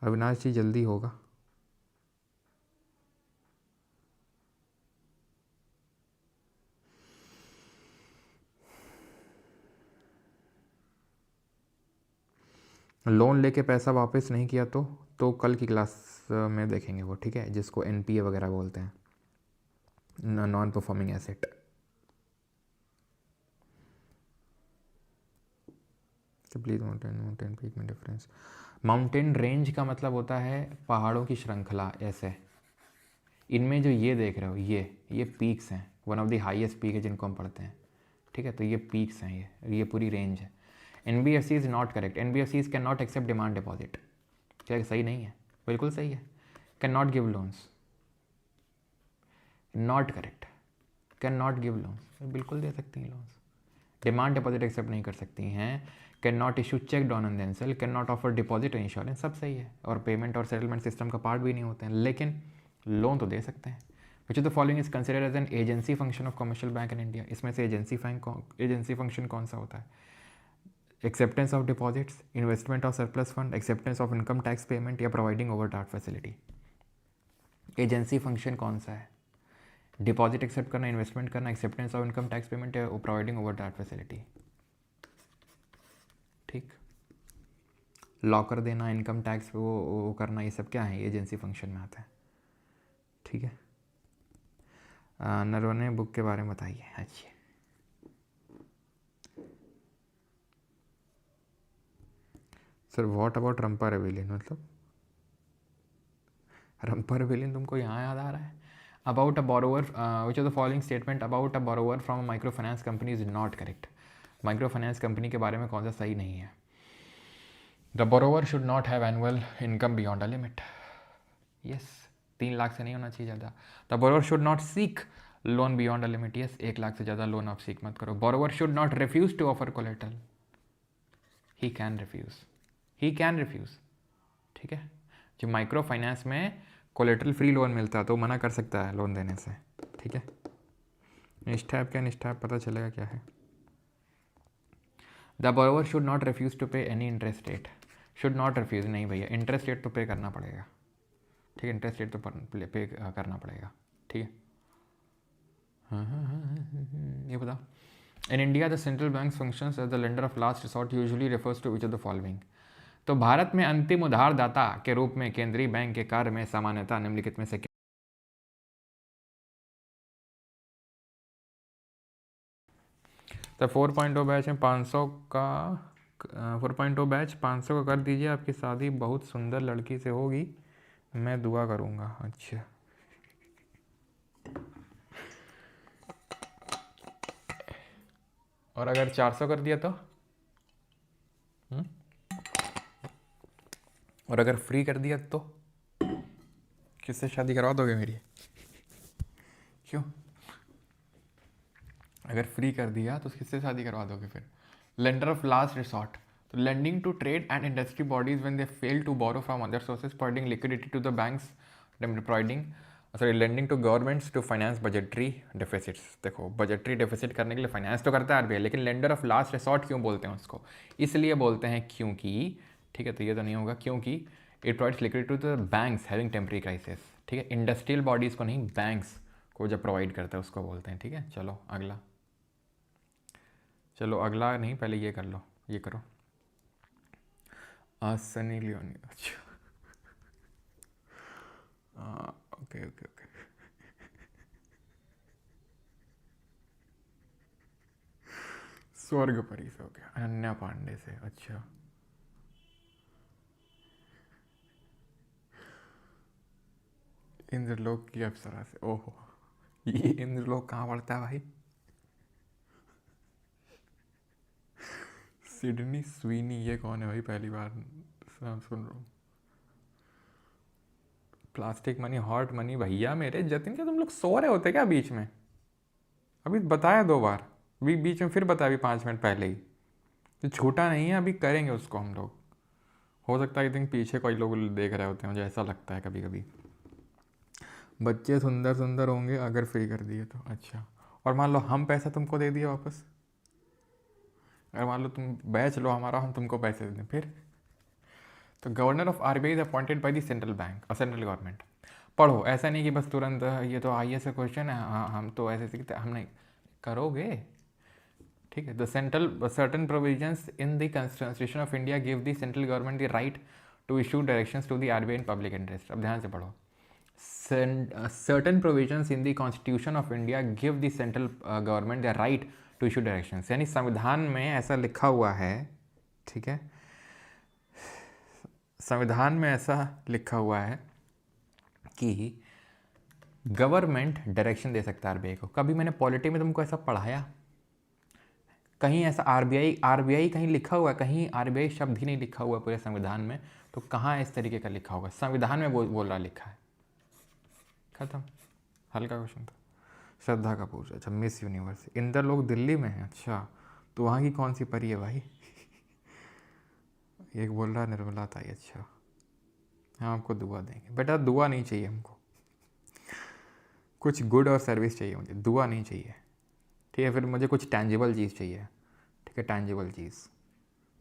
Avinash ji जल्दी होगा। लोन लेके पैसा वापस नहीं किया तो कल की क्लास में देखेंगे वो, ठीक है, जिसको एनपीए वगैरह बोलते हैं, non performing asset. Please mountain peak में डिफरेंस। माउंटेन रेंज का मतलब होता है पहाड़ों की श्रृंखला। ऐसे इनमें जो ये देख रहे हो ये पीक्स हैं, one of the highest peak है जिनको हम पढ़ते हैं, ठीक है। तो ये पीक्स हैं, ये पूरी रेंज है। NBFC is not correct. NBFC can not accept demand deposit. क्या सही नहीं है? बिल्कुल सही है। Can not give loans, not correct. Can not give loans, बिल्कुल दे सकती हैं लोन्स। डिमांड डिपॉजिट एक्सेप्ट नहीं कर सकती हैं। Can not issue cheque drawn on themselves, can not offer deposit insurance, सब सही है, और पेमेंट और सेटलमेंट सिस्टम का पार्ट भी नहीं होते हैं, लेकिन लोन तो दे सकते हैं। Which of the following is considered as an agency function of commercial bank in India? इसमें से एजेंसी फंक्शन कौन सा होता है? Acceptance of deposits, investment of surplus fund, acceptance of income tax payment, या providing overdraft facility? Agency function कौन सा है? डिपॉजिट एक्सेप्ट करना, इन्वेस्टमेंट करना, acceptance of income tax payment, या प्रोवाइडिंग ओवरड्राफ्ट फैसिलिटी? ठीक, लॉकर देना, इनकम टैक्स वो करना, ये सब क्या है? एजेंसी फंक्शन में आता है, ठीक है। नरवणे बुक के बारे में बताइए। अच्छा, sir what about Rampa rebellion? मतलब रंपा रेवेलियन तुमको यहाँ याद आ रहा है? About a borrower, which of the following statement about a borrower from micro finance company is not correct? Micro finance company के बारे में कौन सा सही नहीं है? The borrower should not have annual income beyond a limit. Yes, 3 lakh से नहीं होना चाहिए ज़्यादा। The borrower should not seek loan beyond a limit. Yes, 1 lakh से ज़्यादा लोन आप सीक मत करो। Borrower should not refuse to offer collateral. He can refuse, he can refuse, ठीक है। जो माइक्रो फाइनेंस में कोलेटरल फ्री लोन मिलता है तो मना कर सकता है लोन देने से, ठीक है। निष्ठैप क्या? निष्ठैप पता चलेगा क्या है। The borrower should not refuse to pay any interest rate. Should not refuse नहीं भैया, इंटरेस्ट रेट तो पे करना पड़ेगा, ठीक है। इंटरेस्ट रेट तो पे करना पड़ेगा, ठीक है। ये बताओ, in India the central bank functions as the lender of last resort usually refers to which of the following? तो भारत में अंतिम उधारदाता के रूप में केंद्रीय बैंक के कार्य में सामान्यतः निम्नलिखित में से तो 4.0 बैच में 500 का 4.0 बैच 500 का कर दीजिए, आपकी शादी बहुत सुंदर लड़की से होगी, मैं दुआ करूँगा। अच्छा, और अगर 400 कर दिया तो? और अगर फ्री कर दिया तो? किससे शादी करवा दोगे मेरी? क्यों? अगर फ्री कर दिया तो किससे शादी करवा दोगे फिर? लेंडर ऑफ लास्ट रिसॉर्ट, तो lending to trade and industry bodies when they fail to borrow from other sources, providing liquidity to the banks, providing sorry lending to governments to finance budgetary deficits. देखो बजटरी डेफिसिट करने के लिए फाइनेंस तो करता है आरबीआई, लेकिन लेंडर ऑफ लास्ट रिसॉर्ट क्यों बोलते हैं उसको? इसलिए बोलते हैं क्योंकि, ठीक है, तो ये तो नहीं होगा, क्योंकि it provides liquidity to the banks having temporary crisis. ठीक है, इंडस्ट्रियल बॉडीज़ को नहीं, बैंक्स को जब प्रोवाइड करता है उसको बोलते हैं। ठीक है, चलो अगला, चलो अगला नहीं, पहले ये कर लो, ये करो। सनी लियोनी, अच्छा, ओके ओके ओके। स्वर्ग परी से हो गया, अनन्या पांडे से, अच्छा। इंद्रलोक की अप्सरा से, ओहो, ये इंद्रलोक कहाँ पड़ता है भाई? सिडनी स्वीनी, ये कौन है भाई? पहली बार नाम सुन रहा हूँ। प्लास्टिक मनी, हॉट मनी, भैया मेरे जतिन, क्या तुम लोग सो रहे होते क्या बीच में? अभी बताया 2 बार, बीच में फिर बताया, अभी 5 मिनट पहले ही। तो छोटा नहीं है, अभी करेंगे उसको हम लोग। हो सकता है कि पीछे कोई लोग देख रहे होते हैं, मुझे ऐसा लगता है कभी कभी। बच्चे सुंदर सुंदर होंगे अगर फ्री कर दिए तो, अच्छा। और मान लो हम पैसा तुमको दे दिए वापस, अगर मान लो तुम बैच लो हमारा, हम तुमको पैसे दे दें फिर? तो governor of RBI is appointed by the central bank और सेंट्रल गवर्नमेंट। पढ़ो, ऐसा नहीं कि बस तुरंत ये तो आईएएस का क्वेश्चन है, हाँ हम तो ऐसे सीखते, हम नहीं करोगे। ठीक है, the central certain provisions in the constitution of India give the central government the right to issue directions to the RBI in public interest. अब ध्यान से पढ़ो, certain provisions in the constitution of India give the central government the right to issue directions। यानी संविधान में ऐसा लिखा हुआ है, ठीक है, संविधान में ऐसा लिखा हुआ है कि गवर्नमेंट डायरेक्शन दे सकता है आरबीआई को। कभी मैंने पॉलिटी में तुमको ऐसा पढ़ाया? कहीं ऐसा आरबीआई आरबीआई कहीं लिखा हुआ है? कहीं आरबीआई शब्द ही नहीं लिखा हुआ पूरे संविधान में, तो कहाँ इस तरीके का लिखा होगा? संविधान में बोल रहा लिखा है, खत्म। हल्का क्वेश्चन था। श्रद्धा कपूर, अच्छा, मिस यूनिवर्स। इंदर लोग दिल्ली में है, अच्छा, तो वहाँ की कौन सी परी है भाई? एक बोल रहा निर्मला ताई, अच्छा, हाँ आपको दुआ देंगे बेटा, दुआ नहीं चाहिए हमको, कुछ गुड और सर्विस चाहिए मुझे, दुआ नहीं चाहिए। ठीक है, फिर मुझे कुछ टैंजिबल चीज़ चाहिए, ठीक है, टैंजिबल चीज़,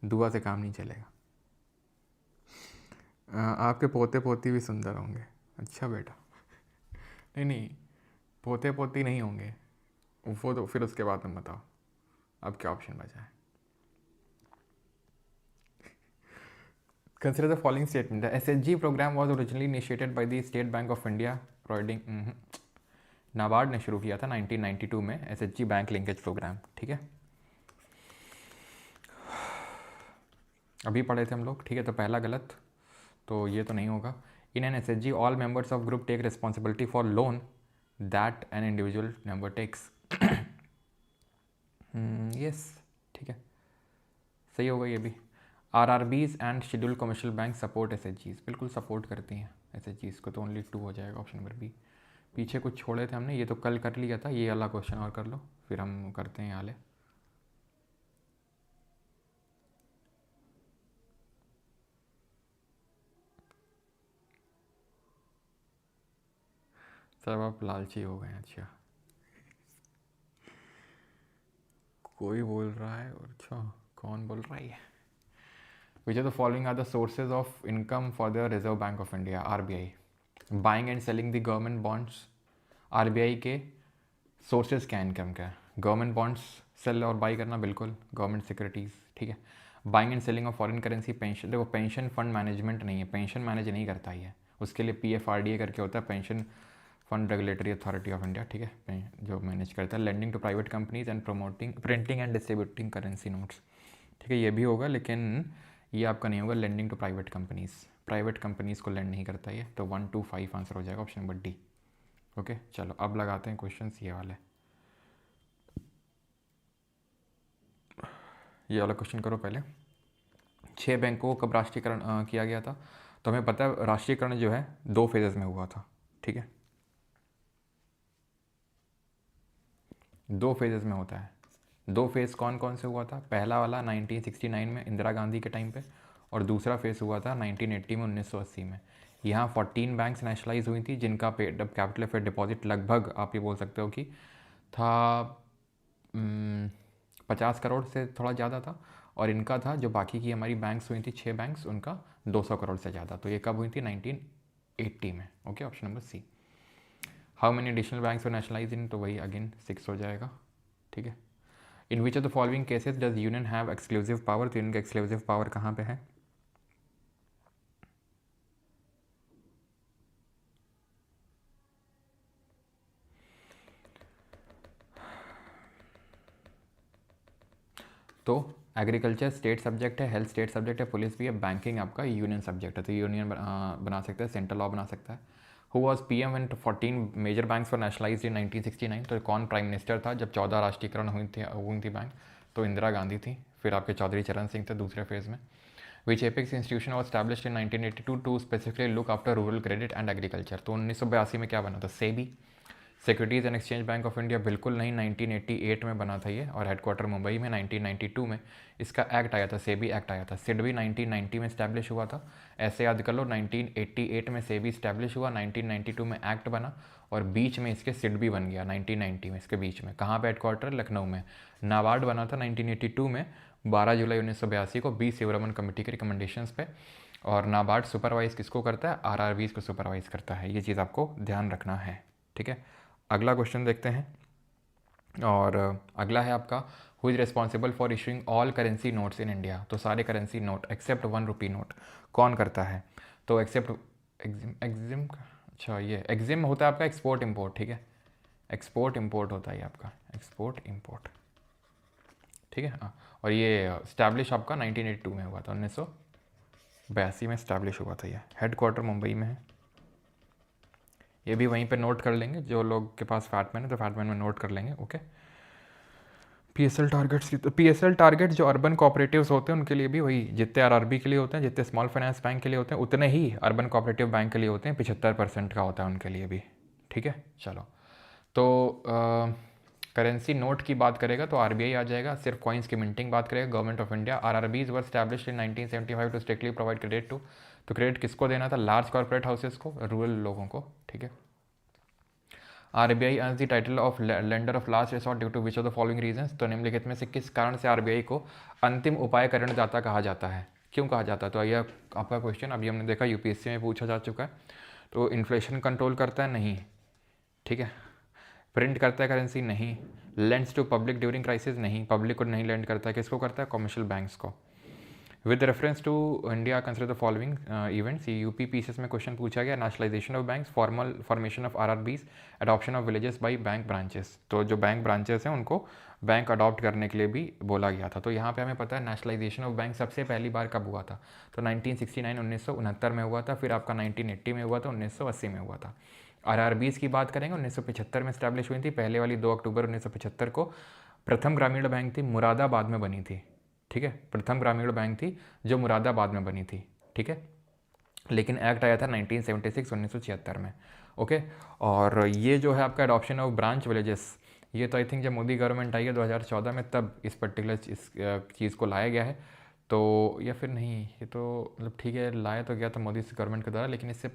दुआ से काम नहीं चलेगा। आपके पोते पोती भी सुंदर होंगे, अच्छा बेटा। नहीं नहीं, पोते पोती नहीं होंगे वो तो फिर उसके बाद में बताओ अब क्या ऑप्शन बचा है। Consider the following statement. The SHG program was originally initiated by the State Bank of India, providing NABARD ने शुरू किया था 1992 में एसएचजी बैंक लिंकेज प्रोग्राम। ठीक है, अभी पढ़े थे हम लोग, ठीक है, तो पहला गलत, तो ये तो नहीं होगा। In an SHG all members of group take responsibility for loan that an individual member takes. Yes, ठीक है, सही होगा ये भी। RRBs and schedule commercial bank support एसएचजीज, बिल्कुल सपोर्ट करती हैं एसएचजीज को, तो ओनली 2 हो जाएगा ऑप्शन नंबर बी। पीछे कुछ छोड़े थे हमने, ये तो कल कर लिया था, ये वाला क्वेश्चन और कर लो फिर हम करते हैं हाले। सब आप लालची हो गए, अच्छा, कोई बोल रहा है, अच्छा कौन बोल रहा है? Which of the following are the sources of income for the Reserve Bank of India, RBI? Buying and selling the government bonds। RBI के सोर्सेज क्या इनकम का? गवर्नमेंट बॉन्ड्स सेल और बाई करना, बिल्कुल, गवर्नमेंट सिक्योरिटीज़, ठीक है। Buying and selling of foreign currency, pension, देखो पेंशन फंड मैनेजमेंट नहीं है, पेंशन मैनेज नहीं करता ही है, उसके लिए PFRDA करके होता है, pension fund regulatory authority of India, ठीक है, जो मैनेज करता है। Lending to private companies and promoting printing and distributing currency notes, ठीक है, ये भी होगा, लेकिन ये आपका नहीं होगा। लेंडिंग टू प्राइवेट कंपनीज़ को लेंड नहीं करता ये, तो 1 2 5 आंसर हो जाएगा ऑप्शन नंबर डी। ओके, चलो अब लगाते हैं क्वेश्चंस ये वाले। ये वाला क्वेश्चन करो पहले। 6 बैंकों को कब राष्ट्रीयकरण किया गया था? तो हमें पता है राष्ट्रीयकरण जो है 2 फेजेस में हुआ था, ठीक है। 2 फेजेस में होता है। 2 फेज़ कौन कौन से हुआ था? पहला वाला 1969 में इंदिरा गांधी के टाइम पे, और दूसरा फेज़ हुआ था 1980 में, 1980 में। यहाँ 14 बैंक्स नेशनलाइज हुई थी जिनका पेड अप कैपिटल फेड डिपॉजिट लगभग आप ये बोल सकते हो कि था 50 करोड़ से थोड़ा ज़्यादा था, और इनका था जो बाकी की हमारी बैंक्स हुई थी 6 बैंक्स, उनका 200 करोड़ से ज़्यादा। तो ये कब हुई थी? 1980 में। Okay, option number C. How many additional banks were nationalize in, तो वही अगेन 6 हो जाएगा। ठीक है। In which of the following cases does union have exclusive power, तो इनका एक्सक्लूसिव पावर कहाँ पे है? तो एग्रीकल्चर स्टेट सब्जेक्ट है, हेल्थ स्टेट सब्जेक्ट है, पुलिस भी है, बैंकिंग आपका यूनियन सब्जेक्ट है, तो यूनियन बना सकता है, सेंट्रल लॉ बना सकता है। Who was PM when 14 major banks were nationalized in 1969, तो कौन प्राइम मिनिस्टर था जब 14 राष्ट्रीयकरण हुई थी बैंक? तो इंदिरा गांधी थी। फिर आपके चौधरी चरण सिंह थे दूसरे फेज़ में। Which apex institution was established in 1982 to specifically look after rural credit and agriculture, तो 1982 में क्या बना था? SEBI. Securities and exchange bank of India बिल्कुल नहीं, 1988 में बना था ये, और हेडक्वार्टर मुंबई में। 1992 में इसका एक्ट आया था, सेबी एक्ट आया था। सिड भी 1990 में इस्टेब्लिश हुआ था, ऐसे याद कर लो। 1988 में सेबी इस्टेब्लिश हुआ, 1992 में एक्ट बना, और बीच में इसके सिड भी बन गया 1990 में, इसके बीच में। कहाँ पे हेडक्वार्टर? लखनऊ में। नाबार्ड बना था 1982 में, 12 जुलाई 1982 को, बी शिवरमन कमेटी के रिकमेंडेशंस पे। और नाबार्ड सुपरवाइज किसको करता है? RRBs को सुपरवाइज करता है। ये चीज़ आपको ध्यान रखना है। ठीक है, अगला क्वेश्चन देखते हैं। और अगला है आपका, who is responsible for issuing all currency notes in India, तो सारे currency note except 1 rupee note कौन करता है? तो एक्सेप्ट एग्जिम, अच्छा ये एग्जिम होता है आपका एक्सपोर्ट इम्पोर्ट। ठीक है, एक्सपोर्ट इम्पोर्ट होता है आपका, एक्सपोर्ट इम्पोर्ट। ठीक है, हाँ। और ये स्टैब्लिश आपका 1982 में हुआ था, 1982 में स्टैब्लिश हुआ था। ये हेडक्वार्टर मुंबई में है। ये भी वहीं पे नोट कर लेंगे, जो लोग के पास फैटमैन है तो फैटमैन में नोट कर लेंगे। ओके। PSL टारगेट्स की, तो PSL टारगेट जो अर्बन कोऑपरेटिव्स होते हैं उनके लिए भी वही, जितने RRB के लिए होते हैं, जितने स्मॉल फाइनेंस बैंक के लिए होते हैं, उतने ही अर्बन कोऑपरेटिव बैंक के लिए होते हैं। 75% का होता है उनके लिए भी। ठीक है, चलो। तो करेंसी नोट की बात करेगा तो RBI आ जाएगा, सिर्फ कॉइन्स की मिंटिंग बात करेगा government of India. RRBs were established in 1975 to strictly provide credit to, तो क्रेडिट किसको देना था? लार्ज कॉर्पोरेट हाउसेस को, रूरल लोगों को। ठीक है। RBI earns the title of lender of last resort due to which of the following reasons, तो निम्नलिखित में से किस कारण से RBI को अंतिम उपाय ऋणदाता कहा जाता है? क्यों कहा जाता है? तो यह आपका क्वेश्चन अभी हमने देखा UPSC में पूछा जा चुका है। तो इन्फ्लेशन कंट्रोल करता है? नहीं। ठीक है। प्रिंट करता है करेंसी? नहीं। Lends to public during crisis? नहीं, पब्लिक को नहीं लेंड करता है। किसको करता है? कमर्शियल बैंक्स को। With reference to India consider the following events, UPPCS में क्वेश्चन पूछा गया। Nationalisation of banks, formal formation of RRBs, adoption of villages by bank branches, तो जो बैंक ब्रांचेस हैं उनको बैंक अडॉप्ट करने के लिए भी बोला गया था। तो यहाँ पे हमें पता है नेशनलाइजेशन ऑफ बैंक सबसे पहली बार कब हुआ था? तो 1969 1969 में हुआ था। फिर आपका 1980 में हुआ था, 1980 में हुआ था। RRBs की बात करेंगे 1975 में स्टैब्लिश हुई थी, पहले वाली 2 अक्टूबर 1975 को। प्रथम ग्रामीण बैंक थी, मुरादाबाद में बनी थी। ठीक है, प्रथम ग्रामीण बैंक थी जो मुरादाबाद में बनी थी। ठीक है, लेकिन एक्ट आया था 1976 1976 में। ओके। और ये जो है आपका एडॉप्शन ऑफ ब्रांच विलेजेस, ये तो आई थिंक जब मोदी गवर्नमेंट आई है 2014 में, तब इस पर्टिकुलर इस चीज़ को लाया गया है। तो या फिर नहीं, ये तो मतलब ठीक है, लाया तो गया था मोदी गवर्नमेंट के द्वारा, लेकिन इससे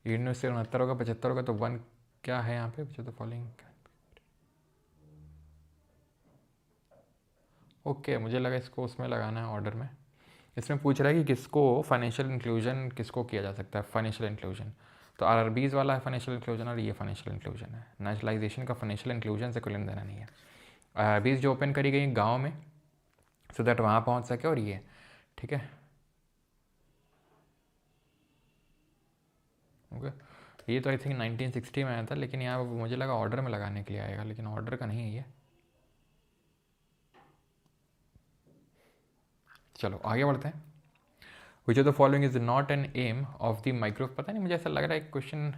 1969 होगा, 75 होगा, तो 1 क्या है यहाँ पे? जो तो फॉलोइंग, ओके, मुझे लगा इसको उसमें लगाना है ऑर्डर में। इसमें पूछ रहा है कि किसको फाइनेंशियल इंक्लूजन किसको किया जा सकता है, फाइनेंशियल इंक्लूजन। तो RRBs वाला है फाइनेंशियल इंक्लूजन, और ये फाइनेंशियल इंक्लूजन है। नेशनलाइजेशन का फाइनेंशियल इंक्लूजन से कोई लेना देना नहीं है। RRBs जो ओपन करी गई गाँव में, सो दैट वहाँ पहुँच सके, और ये ठीक है। ओके, ये तो आई थिंक 1960 में आया था, लेकिन यहाँ मुझे लगा ऑर्डर में लगाने के लिए आएगा, लेकिन ऑर्डर का नहीं है ये। चलो आगे बढ़ते हैं। Which of the following is not an aim of the micro, पता नहीं, मुझे ऐसा लग रहा है क्वेश्चन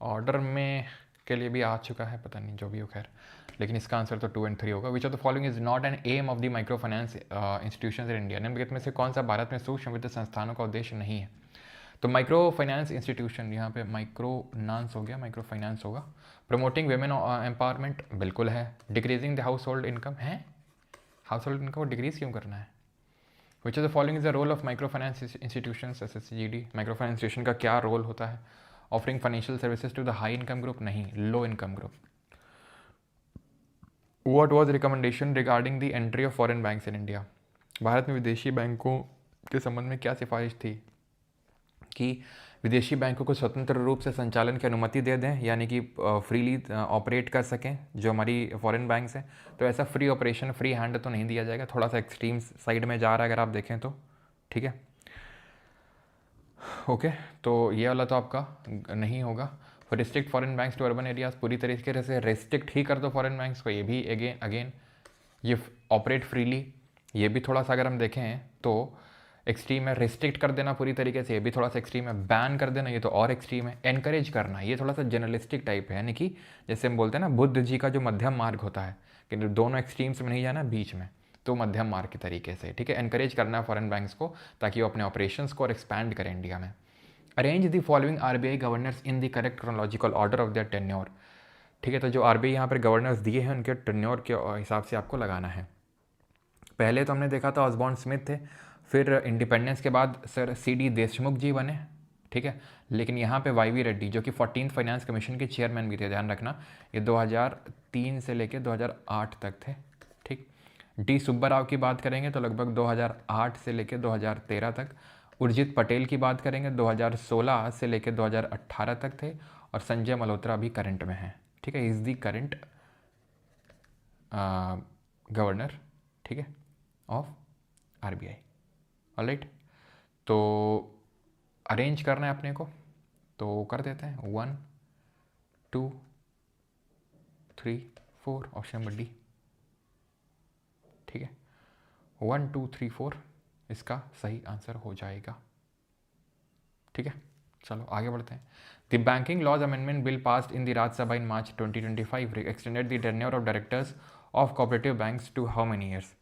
ऑर्डर में के लिए भी आ चुका है, पता नहीं जो भी हो, खैर, लेकिन इसका आंसर तो 2 और 3 होगा। Which of the following is not an aim of the micro finance institution in India, निम्नलिखित में से कौन सा भारत में सूक्ष्म वित्त संस्थानों का उद्देश्य नहीं है? तो माइक्रो फाइनेंस इंस्टीट्यूशन, यहाँ पे माइक्रो नान्स हो गया, माइक्रो फाइनेंस होगा। प्रमोटिंग वेमेन एम्पावरमेंट, बिल्कुल है। Decreasing the house hold income है, हाउस होल्ड इनकम को डिक्रीज क्यों करना है? Which of the following is the role of micro finance institution, SSGD, micro finance institution का क्या रोल होता है? Offering financial services to the high income group, नहीं, low income group. What was recommendation regarding the entry of foreign banks in India? Bharat में विदेशी बैंकों के संबंध में क्या सिफारिश थी कि विदेशी बैंकों को स्वतंत्र रूप से संचालन की अनुमति दे दें, यानी कि फ्रीली ऑपरेट कर सकें जो हमारी फॉरेन बैंक्स हैं। तो ऐसा फ्री ऑपरेशन, फ्री हैंड तो नहीं दिया जाएगा, थोड़ा सा एक्सट्रीम साइड में जा रहा है अगर आप देखें तो, ठीक है। ओके, तो ये वाला तो आपका नहीं होगा। Restrict foreign banks to urban areas, पूरी तरीके से रिस्ट्रिक्ट ही कर दो फॉरेन बैंक्स को, ये भी अगेन ये ऑपरेट फ्रीली, ये भी थोड़ा सा अगर हम देखें तो एक्सट्रीम है। रिस्ट्रिक्ट कर देना पूरी तरीके से, ये भी थोड़ा सा एक्सट्रीम है। बैन कर देना, ये तो और एक्सट्रीम है। एनकरेज करना, ये थोड़ा सा जर्नलिस्टिक टाइप है, यानी कि जैसे हम बोलते हैं ना बुद्ध जी का जो मध्यम मार्ग होता है कि दोनों एक्सट्रीम्स में नहीं जाना, बीच में, तो मध्यम मार्ग के तरीके से, ठीक है। एनकरेज करना है फॉरेन बैंक्स को ताकि वो अपने ऑपरेशंस को और एक्सपैंड करें इंडिया में। Arrange the following RBI governors in the correct chronological order of their tenure, ठीक है। तो जो RBI यहाँ पर गवर्नर्स दिए हैं उनके टेन्योर के हिसाब से आपको लगाना है। पहले तो हमने देखा था ऑसबॉर्न स्मिथ थे, फिर इंडिपेंडेंस के बाद सर CD देशमुख जी बने, ठीक है। लेकिन यहाँ पे YV रेड्डी जो कि 14th फाइनेंस कमीशन के चेयरमैन भी थे, ध्यान रखना, ये 2003 से लेके 2008 तक थे, ठीक। D सुब्बा राव की बात करेंगे तो लगभग 2008 से लेके 2013 तक। उर्जित पटेल की बात करेंगे 2016 से लेके 2018 तक थे। और संजय मल्होत्रा अभी करंट में है, ठीक है, इज़ दी करंट गवर्नर, ठीक है, ऑफ RBI। ऑलराइट, तो अरेंज करना है अपने को, तो कर देते हैं 1 2 3 4, ऑप्शन नंबर डी, ठीक है। 1 2 3 4 इसका सही आंसर हो जाएगा, ठीक है। चलो आगे बढ़ते हैं। The banking laws amendment bill passed in the Rajya Sabha in March 2025 extended the tenure of directors of cooperative banks to how many years?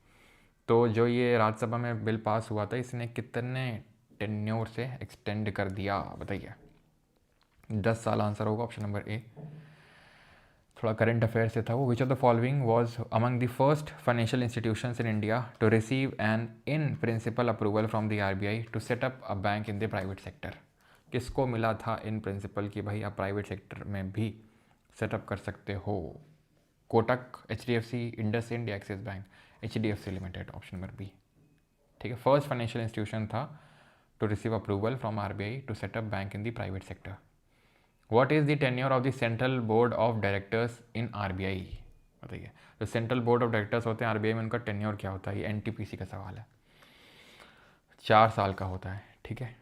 तो जो ये राज्यसभा में बिल पास हुआ था, इसने कितने टेन्योर से एक्सटेंड कर दिया, बताइए। 10 साल आंसर होगा, ऑप्शन नंबर ए। थोड़ा करंट अफेयर से था वो। Which of the following was among the first financial institutions in India to receive an in principle approval from the RBI to set up a bank in the private sector? किसको मिला था इन प्रिंसिपल कि भाई आप प्राइवेट सेक्टर में भी सेटअप कर सकते हो? कोटक, HDFC, इंडसइंड या Axis bank? HDFC limited, option number B, ठीक है। फर्स्ट फाइनेंशियल इंस्टीट्यूशन था to receive approval from RBI to set up bank in the private sector. What is the tenure of the central board of directors in RBI? बताइए, जो सेंट्रल बोर्ड ऑफ डायरेक्टर्स होते हैं RBI में, उनका टेन्योर क्या होता है? ये NTPC का सवाल है। 4 साल का होता है, ठीक है।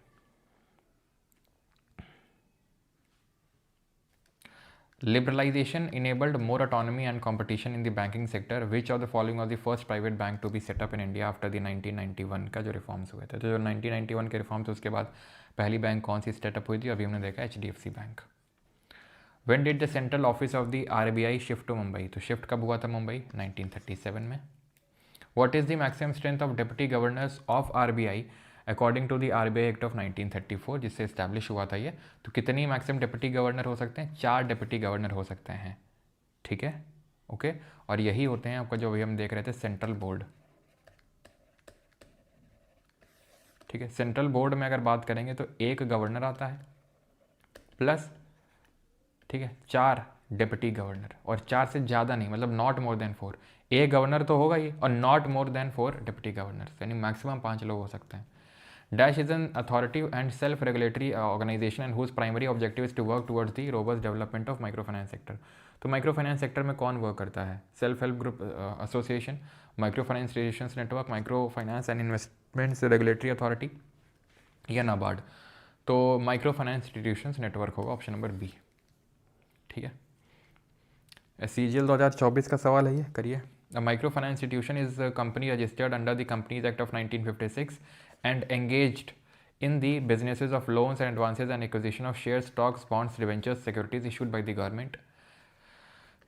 Liberalization enabled more autonomy and competition in the banking sector. Which of the following was the first private bank to be set up in India after the 1991 का जो रिफॉर्म्स हुए थे? तो जो 1991 के रिफॉर्म्स, उसके बाद पहली बैंक कौन सी सेटअप हुई थी? अभी हमने देखा HDFC bank. When did the central office of the RBI shift to Mumbai? तो शिफ्ट कब हुआ था मुंबई? 1937 में। What is the maximum strength of deputy governors of RBI according to the RBI act of 1934, जिससे इस्टेब्लिश हुआ था ये? तो कितनी मैक्सिमम डिप्टी गवर्नर हो सकते हैं? 4 डिप्टी गवर्नर हो सकते हैं, ठीक है, ओके। और यही होते हैं आपका जो अभी हम देख रहे थे सेंट्रल बोर्ड, ठीक है। सेंट्रल बोर्ड में अगर बात करेंगे तो 1 गवर्नर आता है प्लस, ठीक है, 4 डिप्टी गवर्नर, और 4 से ज़्यादा नहीं, मतलब नॉट मोर देन 4। 1 गवर्नर तो होगा ही, और not more than 4 deputy governor, यानी मैक्सिमम 5 लोग हो सकते हैं। Dash is an authoritative and self-regulatory organization and whose primary objective is to work towards the robust development of microfinance sector. तो माइक्रोफाइनेंस सेक्टर में कौन वर्क करता है? Self help group association, micro finance institutions network, micro finance and investments regulatory authority या नाबार्ड? तो माइक्रो फाइनेंस इंस्टीट्यूशंस नेटवर्क होगा, ऑप्शन नंबर बी, ठीक है। CGL 2024 का सवाल है ये, करिए। A microfinance institution is a company registered under the Companies Act of 1956 and engaged in the businesses of loans and advances and acquisition of shares, stocks, bonds, debentures, securities issued by the government.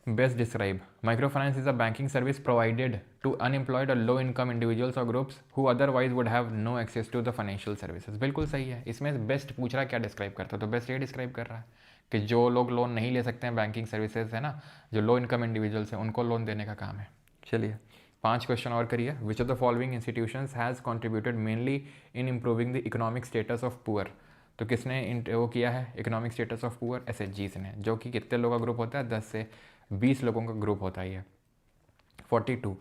Best describe. Microfinance is a banking service provided to unemployed or low income individuals or groups who otherwise would have no access to the financial services. बिल्कुल सही है. इसमें बेस्ट पूछ रहा है क्या डिस्क्राइब करता है, तो बेस्ट ये डिस्क्राइब कर रहा है कि जो लोग लोन नहीं ले सकते हैं बैंकिंग सर्विसेज है ना, जो लो इनकम इंडिविजुअल्स हैं उनको लोन देने का काम है. चलिए 5 क्वेश्चन और करिए. विच of the following institutions has contributed mainly in improving the economic status of poor. तो किसने वो किया है economic status of poor? SHGs ने, जो कि कितने लोगों का ग्रुप होता है? 10 से 20 लोगों का ग्रुप होता है ये. 42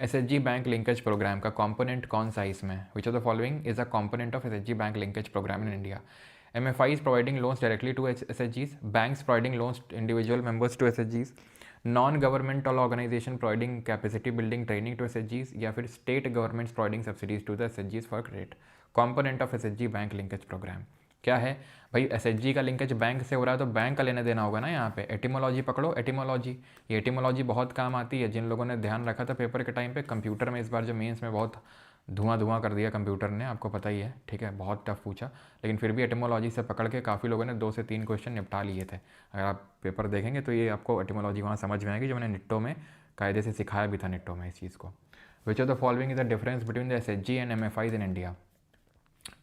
SHG बैंक लिंकेज प्रोग्राम का कंपोनेंट कौन सा है इसमें? Which of the following is a component of SHG bank linkage programme in India? MFIs providing loans directly to SHGs, banks providing loans to individual members to SHGs, non governmental organisation providing capacity building training to SHGs, या फिर state governments providing subsidies to the SHGs for credit. Component of SHG bank linkage programme क्या है भाई? SHG का लिंकेज बैंक से हो रहा है तो बैंक का लेने देना होगा ना. यहाँ पे एटिमोलॉजी पकड़ो. एटिमोलॉजी, ये एटिमोलॉजी बहुत काम आती है. जिन लोगों ने ध्यान रखा था पेपर के टाइम पे, कंप्यूटर में इस बार जो मेंस में बहुत धुआं कर दिया कंप्यूटर ने, आपको पता ही है. ठीक है, बहुत टफ पूछा, लेकिन फिर भी एटिमोलॉजी से पकड़ के काफ़ी लोगों ने 2 से 3 क्वेश्चन निपटा लिए थे. अगर आप पेपर देखेंगे तो ये आपको एटिमोलॉजी वहाँ समझ में आएगी, जो मैंने निट्टो में कायदे से सिखाया भी था निट्टो में इस चीज़ को. विच of the following is the difference between the SHG and MFIs in India?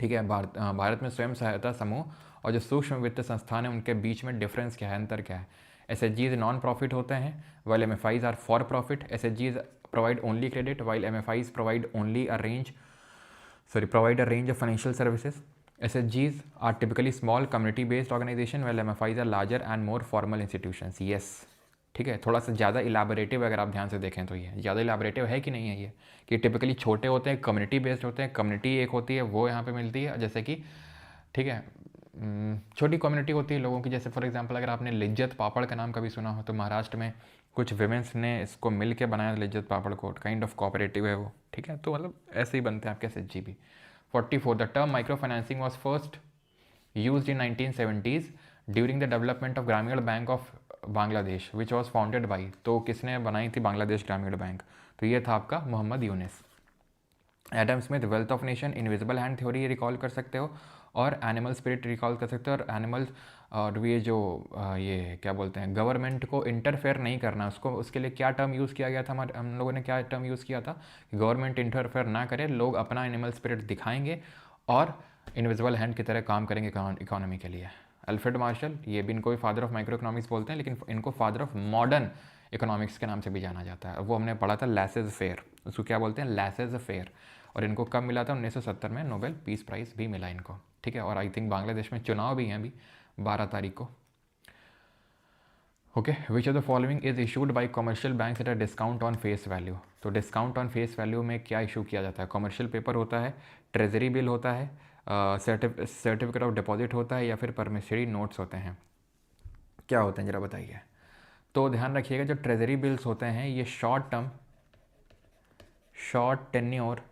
ठीक है, भारत में स्वयं सहायता समूह और जो सूक्ष्म वित्त संस्थान है उनके बीच में डिफरेंस क्या है, अंतर क्या है? SHGs नॉन प्रॉफिट होते हैं while MFIs are for profit. SHGs provide only credit while MFIs provide a range of financial services. SHGs are typically small community based organization while MFIs are larger and more formal institutions. Yes. ठीक है, थोड़ा सा ज़्यादा इलाबोरेटिव अगर आप ध्यान से देखें तो ये ज़्यादा इलाबोरेटिव है कि नहीं है ये, कि टिपिकली छोटे होते हैं, कम्युनिटी बेस्ड होते हैं. कम्युनिटी एक होती है वो यहाँ पे मिलती है, जैसे कि ठीक है छोटी कम्युनिटी होती है लोगों की. जैसे फॉर एग्जांपल अगर आपने लिज्जत पापड़ का नाम कभी सुना हो तो महाराष्ट्र में कुछ विमेंस ने इसको मिल के बनाया लिज्जत पापड़ कोट, काइंड ऑफ कोऑपरेटिव है वो. ठीक है, तो मतलब ऐसे ही बनते हैं आपके SHG भी. 44 the term micro financing was first use in 1970s during the development of Grameen bank of Bangladesh which was founded by. तो किसने बनाई थी बांग्लादेश ग्रामीण बैंक? तो ये था आपका Mohammad Yunus. Adam Smith wealth of nation, invisible hand theory recall कर सकते हो, और एनिमल स्पिरिट रिकॉल कर सकते हो. और एनिमल और ये जो ये क्या बोलते हैं, गवर्नमेंट को इंटरफेयर नहीं करना, उसको उसके लिए क्या टर्म यूज़ किया गया था? हम लोगों ने क्या टर्म यूज़ किया था कि गवर्नमेंट इंटरफेयर ना करे, लोग अपना एनिमल स्पिरिट दिखाएंगे और इनविजिबल हैंड की तरह काम करेंगे इकोनॉमी के लिए. अल्फ्रेड मार्शल, ये भी इनको भी फादर ऑफ माइक्रो इकोनॉमिक्स बोलते हैं, लेकिन इनको फादर ऑफ मॉडर्न इकोनॉमिक्स के नाम से भी जाना जाता है. वो हमने पढ़ा था लैसेज फेयर, उसको क्या बोलते हैं? लैसेज फेयर. और इनको कब मिला था? 1970 में नोबेल पीस प्राइज़ भी मिला इनको. ठीक है, और आई थिंक बांग्लादेश में चुनाव भी हैं अभी 12 तारीख को. Okay, which of the following is issued by commercial banks at a discount on face value? तो डिस्काउंट ऑन फेस वैल्यू में क्या इशू किया जाता है? कमर्शियल पेपर होता है, ट्रेजरी बिल होता है, सर्टिफिकेट ऑफ डिपॉजिट होता है, या फिर परमिशरी नोट्स होते हैं? क्या होते हैं ज़रा बताइए. तो ध्यान रखिएगा, जो ट्रेजरी बिल्स होते हैं ये शॉर्ट टर्म, शॉर्ट टेन्योर,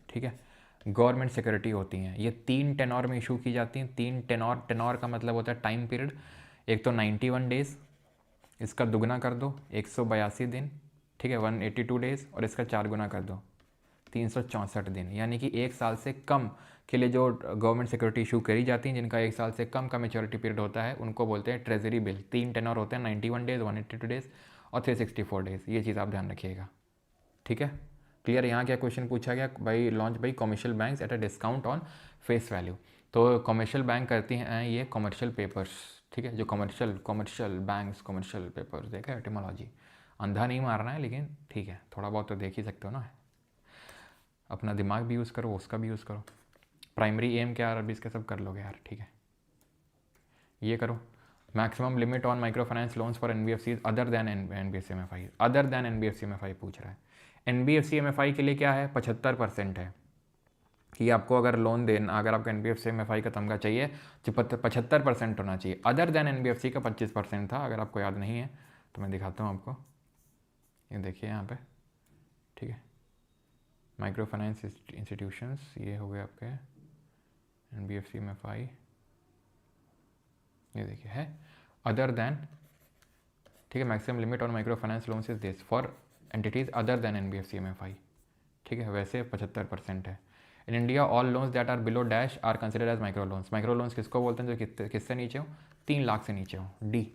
ठीक है, गवर्नमेंट सिक्योरिटी होती हैं. ये 3 टेनॉर में इशू की जाती हैं. 3 टेनॉर, टेनॉर का मतलब होता है टाइम पीरियड. एक तो 91 डेज़, इसका दुगना कर दो 182 दिन, ठीक है, 182 डेज़, और इसका 4 गुना कर दो 364 दिन. यानी कि 1 साल से कम के लिए जो गवर्नमेंट सिक्योरिटी इशू करी जाती हैं, जिनका 1 साल से कम का मेच्योरिटी पीरियड होता है, उनको बोलते हैं ट्रेजरी बिल. 3 टेनॉर होते हैं, 91 डेज़, 182 डेज़ और 364 डेज़. ये चीज़ आप ध्यान रखिएगा. ठीक है, क्लियर. यहाँ क्या क्वेश्चन पूछा गया भाई? Launch by commercial banks at a discount on face value. तो कमर्शियल बैंक करती हैं ये कमर्शियल पेपर्स. ठीक है, जो कमर्शियल बैंक्स, कमर्शियल पेपर्स. देखा एटिमोलॉजी, अंधा नहीं मारना है, लेकिन ठीक है थोड़ा बहुत तो देख ही सकते हो ना. अपना दिमाग भी यूज़ करो, उसका भी यूज़ करो. प्राइमरी एम क्या है, इसके सब कर लोगे यार. ठीक है, ये करो. Maximum limit on micro finance loans for NBFCs other than NBFC MFI. Other than NBFC MFI पूछ रहा है. NBFC MFI के लिए क्या है? 75% है कि आपको अगर लोन देना, अगर आपको NBFC MFI का तमगा चाहिए तो 75% होना चाहिए. अदर दैन NBFC का 25% था. अगर आपको याद नहीं है तो मैं दिखाता हूँ आपको. ये देखिए यहाँ पे. ठीक है, माइक्रो फाइनेंस इंस्टीट्यूशंस, ये हो गए आपके NBFC MFI. ये देखिए है अदर दैन. ठीक है, maximum limit on micro finance loans is this for entities other than NBFC MFI. ठीक है, वैसे 75% है. In India all loans that are below dash are considered as micro loans. Micro loans किसको बोलते हैं? जो किससे नीचे हो? 3 लाख से नीचे हो. डी.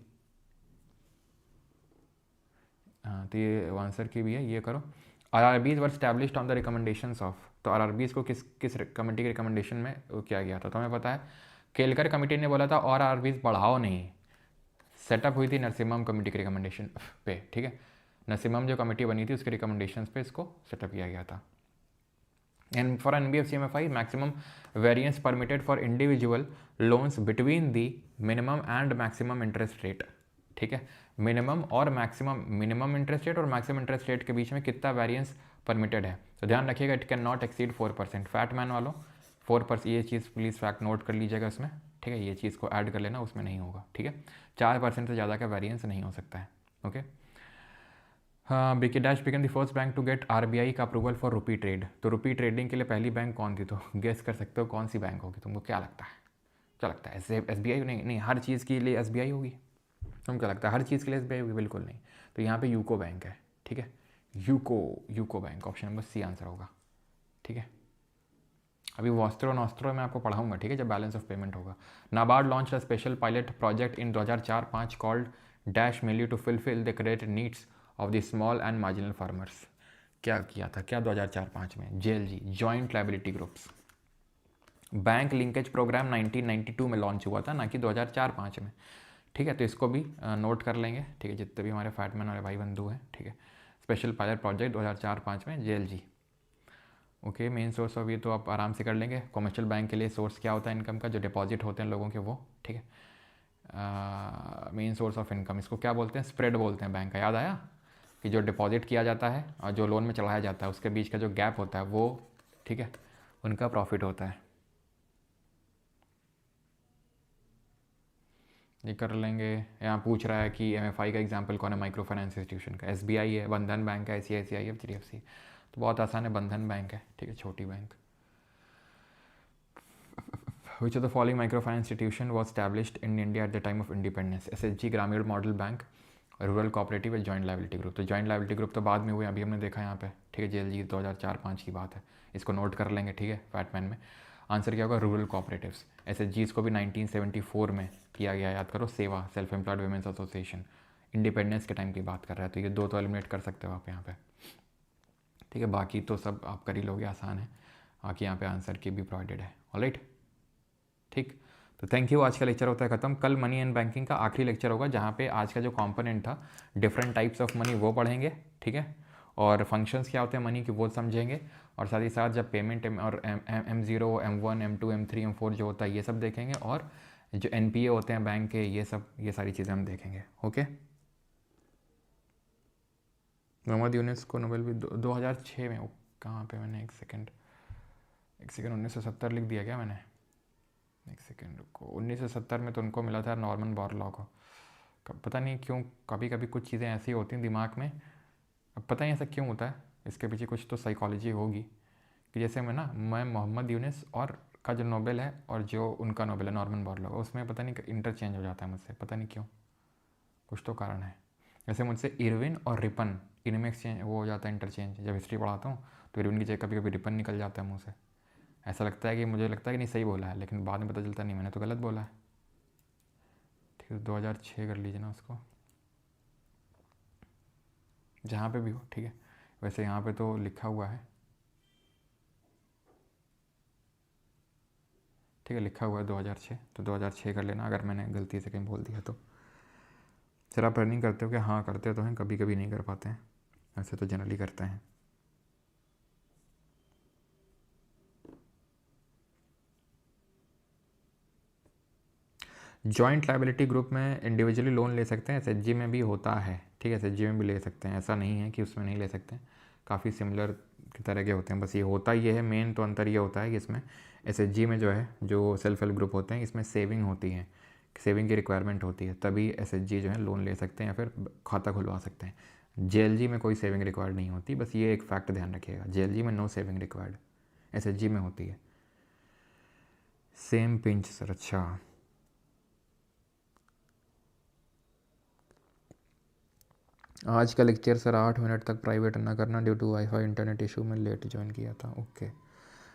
हाँ, तो ये आंसर की भी है, ये करो। RRBs were established on the recommendations of, तो RRBs को किस किस कमेटी के रिकमेंडेशन में वो किया गया था, तो हमें पता है केलकर कमेटी ने बोला था और RRBs बढ़ाओ नहीं, सेटअप हुई थी नरसिम्हम कमेटी के रिकमेंडेशन पे, ठीक है। नरसिम्हम जो कमेटी बनी थी उसके रिकमेंडेशंस पे इसको सेटअप किया गया था। And for NBFC MFI maximum variance permitted for individual loans between the minimum and maximum interest rate, ठीक है। मिनिमम और मैक्सिमम, मिनिमम इंटरेस्ट रेट और मैक्सिमम इंटरेस्ट रेट के बीच में कितना वेरिएंस परमिटेड है, तो ध्यान रखिएगा इट कैन नॉट एक्सीड 4%। फैटमैन वालों 4%, ये चीज़ प्लीज़ फैक्ट नोट कर लीजिएगा इसमें, ठीक है। ये चीज़ को ऐड कर लेना, उसमें नहीं होगा, ठीक है। 4% से ज़्यादा का वेरिएंस नहीं हो सकता है, ओके। हाँ, BK dash became the first bank to get RBI का अप्रूवल फॉर रुपी ट्रेड, तो रुपी ट्रेडिंग के लिए पहली बैंक कौन थी, तो गेस कर सकते हो कौन सी बैंक होगी, तुमको क्या लगता है? क्या लगता है? SBI? नहीं, हर चीज़ के लिए SBI होगी। तुम क्या लगता है हर चीज़ के लिए SBI होगी? बिल्कुल नहीं। तो यहाँ पे यूको बैंक है, ठीक है। UCO bank, option number C answer होगा, ठीक है। अभी वॉस्त्रो नॉस्त्रो मैं आपको पढ़ाऊंगा, ठीक है, जब बैलेंस ऑफ पेमेंट होगा। NABARD launch a special pilot project in 2004-05 called dash mainly to fulfil the credit needs of the small and marginal farmers. क्या किया था, क्या 2004-05 में? JLG, joint liability groups. Bank linkage programme 1992 में लॉन्च हुआ था, ना कि 2004-05 में, ठीक है। तो इसको भी नोट कर लेंगे, ठीक है, जितने भी हमारे फैटमैन वाले भाई बंधु हैं, ठीक है। स्पेशल पायलट प्रोजेक्ट 2004-05 में JLG, okay. Main source of ये तो आप आराम से कर लेंगे। कमर्शियल बैंक के लिए सोर्स क्या होता है इनकम का, जो डिपॉजिट होते हैं लोगों के, वो, ठीक है। मेन सोर्स ऑफ इनकम, इसको क्या बोलते हैं? स्प्रेड बोलते हैं बैंक का। याद आया कि जो डिपॉजिट किया जाता है और जो लोन में चढ़ाया जाता है उसके बीच का जो गैप होता है वो, ठीक है, उनका प्रॉफिट होता है। ये कर लेंगे। यहाँ पूछ रहा है कि MFI का एग्जाम्पल कौन है माइक्रो फाइनेंस इंस्टीट्यूशन का? SBI है, बंधन बैंक है, ICICI है, HDFC। तो बहुत आसान है, बंधन बैंक है, ठीक है, छोटी bank. Which of the following microfinance institution was established in India at the time of independence? SHG, ग्रामीण model bank, rural cooperative, joint liability group. तो जॉइंट लाइबिलिटी ग्रुप तो बाद में हुए, अभी हमने देखा यहाँ पे, ठीक है। JLG 2004-05 की बात है, इसको नोट कर लेंगे, ठीक है, फैटमैन में। आंसर क्या होगा? Rural cooperatives. SHGs को भी 1974 में किया गया, याद करो। सेवा, self employed women's association, independence के टाइम की बात कर रहा है, तो ये दो तो एलिमिनेट कर सकते हो आप यहाँ पे, ठीक है। बाकी तो सब आप कर ही लोगे, आसान है। बाकी यहाँ पे आंसर की भी प्रोवाइडेड है, ऑलराइट, ठीक। तो थैंक यू, आज का लेक्चर होता है ख़त्म। कल मनी एंड बैंकिंग का आखिरी लेक्चर होगा, जहाँ पे आज का जो कंपोनेंट था, डिफरेंट टाइप्स ऑफ मनी, वो पढ़ेंगे, ठीक है। और फंक्शंस क्या होते हैं मनी की, वो समझेंगे। और साथ ही साथ जब पेमेंट और M0, M1, M2, M3, M4 जो होता है, ये सब देखेंगे। और जो NPA होते हैं बैंक के, ये सब, ये सारी चीज़ें हम देखेंगे, ओके। मोहम्मद यूनुस को नोबेल भी 2006 में, कहाँ पे मैंने, एक सेकेंड 1970 लिख दिया क्या मैंने? एक सेकेंड रुको। 1970 में तो उनको मिला था नॉर्मन बोरलॉ को। पता नहीं क्यों कभी कभी कुछ चीज़ें ऐसी होती हैं दिमाग में, अब पता नहीं ऐसा क्यों होता है, इसके पीछे कुछ तो साइकोलॉजी होगी। कि जैसे मैं मोहम्मद यूनुस और का जो नोबेल है और जो उनका नोबेल है नॉर्मन बोरलॉ का, उसमें पता नहीं इंटरचेंज हो जाता है मुझसे, पता नहीं क्यों, कुछ तो कारण है। जैसे मुझसे इरविन और रिपन, इनमें एक्सचेंज वो हो जाता है, इंटरचेंज। जब हिस्ट्री पढ़ाता हूँ तो इरविन की जगह कभी कभी रिपन निकल जाता है मुँह से। ऐसा लगता है कि मुझे लगता है कि नहीं सही बोला है, लेकिन बाद में पता चलता नहीं मैंने तो गलत बोला है, ठीक है। 2006 कर लीजिए ना उसको, जहाँ पे भी हो, ठीक है। वैसे यहाँ पे तो लिखा हुआ है, ठीक है, लिखा हुआ है 2006, तो 2006 कर लेना, अगर मैंने गलती से कहीं बोल दिया तो। सर आप रनिंग करते हो क्या? हाँ करते तो हैं, कभी कभी नहीं कर पाते हैं, ऐसे तो जनरली करते हैं। जॉइंट लाइबिलिटी ग्रुप में इंडिविजुअली लोन ले सकते हैं, SHG में भी होता है, ठीक है। SHG में भी ले सकते हैं, ऐसा नहीं है कि उसमें नहीं ले सकते हैं, काफ़ी सिमिलर की तरह के होते हैं। बस ये होता ये है, मेन तो अंतर ये होता है कि इसमें SHG में जो है, जो सेल्फ हेल्प ग्रुप होते हैं, इसमें सेविंग होती है, सेविंग की रिक्वायरमेंट होती है, तभी SHG जो है लोन ले सकते हैं या फिर खाता खुलवा सकते हैं। JLG में कोई सेविंग रिक्वायर्ड नहीं होती, बस ये एक फैक्ट ध्यान रखिएगा, JLG में नो सेविंग रिक्वायर्ड, SHG में होती है। सेम पिंच सर, अच्छा। आज का लेक्चर सर 8 मिनट तक प्राइवेट ना करना, due to wifi internet issue में लेट ज्वाइन किया था, ओके।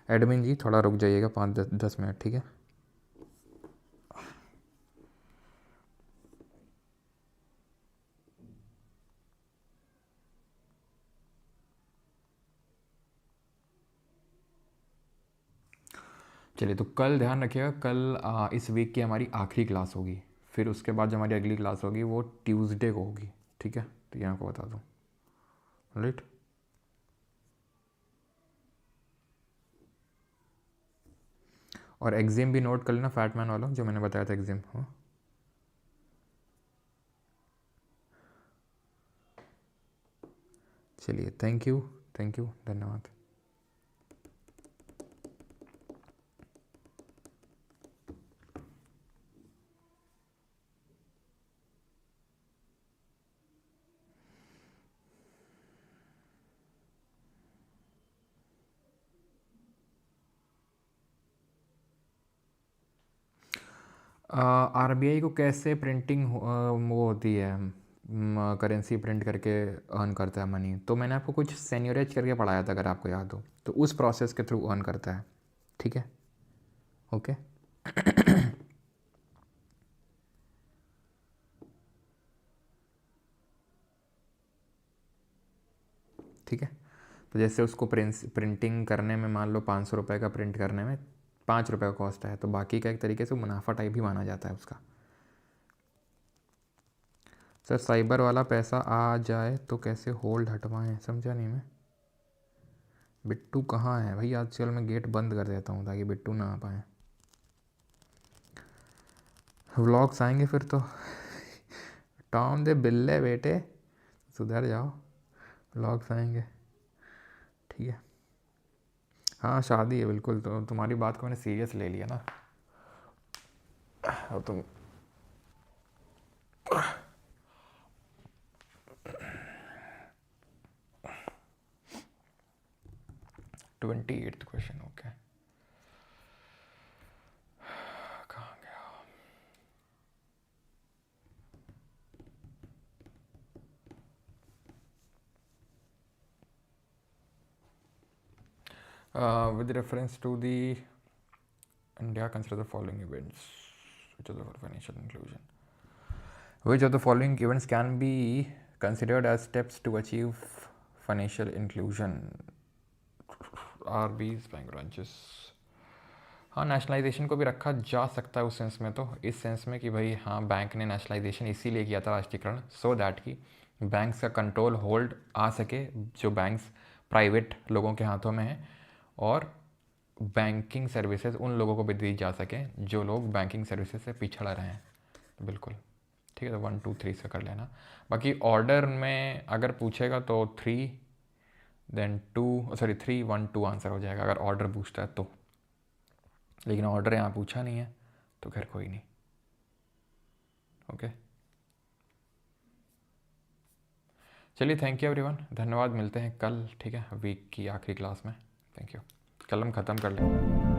एडमिन जी थोड़ा रुक जाइएगा, 5-10 मिनट, ठीक है। चलिए, तो कल ध्यान रखिएगा, कल इस वीक की हमारी आखिरी क्लास होगी। फिर उसके बाद जो हमारी अगली क्लास होगी वो ट्यूसडे को होगी, ठीक है? तो ये आपको बता दूँ, राइट? और एग्ज़ाम भी नोट कर लेना, फैटमैन वाला जो मैंने बताया था एग्ज़ाम। हाँ, चलिए, थैंक यू, धन्यवाद। आरबीआई को कैसे प्रिंटिंग वो होती है, करेंसी प्रिंट करके अर्न करता है मनी, तो मैंने आपको कुछ सेन्योरेज करके पढ़ाया था, अगर आपको याद हो, तो उस प्रोसेस के थ्रू अर्न करता है, ठीक है? ओके। ठीक है, तो जैसे उसको प्रिंटिंग करने में मान लो 500 रुपये का प्रिंट करने में 5 रुपये का कॉस्ट है, तो बाकी का एक तरीके से मुनाफा टाइप भी माना जाता है उसका। सर, साइबर वाला पैसा आ जाए तो कैसे होल्ड हटवाएं, समझा नहीं मैं। बिट्टू कहाँ है भाई? आजकल मैं गेट बंद कर देता हूँ ताकि बिट्टू ना आ पाए। व्लॉग्स आएंगे फिर तो। टॉम दे बिल्ले बेटे, सुधर जाओ, व्लॉग्स आएंगे, ठीक है? हाँ, शादी है बिल्कुल, तो तुम्हारी बात को मैंने सीरियस ले लिया ना, और तुम 28th क्वेश्चन, ओके, कहाँ गया? With reference to the India, consider the following events. Which of the financial inclusion? Which of the following events can be considered as steps to achieve financial inclusion? RBs, bank branches. हाँ, नेशनलाइजेशन को भी रखा जा सकता है उस सेंस में, तो इस सेंस में कि भाई हाँ, बैंक ने नेशनलाइजेशन इसीलिए किया था, राष्ट्रीयकरण, सो दैट कि बैंक्स का कंट्रोल होल्ड आ सके, जो बैंक्स प्राइवेट लोगों के हाथों में है, और बैंकिंग सर्विसेज उन लोगों को भी दी जा सके जो लोग बैंकिंग सर्विसेज से पिछड़ रहे हैं। बिल्कुल ठीक है, तो 1 2 3 से कर लेना। बाकी ऑर्डर में अगर पूछेगा तो 3 देन 3 1 2 आंसर हो जाएगा, अगर ऑर्डर पूछता है तो। लेकिन ऑर्डर यहाँ पूछा नहीं है, तो खैर कोई नहीं। ओके, चलिए, थैंक यू एवरीवन, धन्यवाद, मिलते हैं कल, ठीक है, वीक की आखिरी क्लास में। थैंक यू, कल हम ख़त्म कर लेंगे।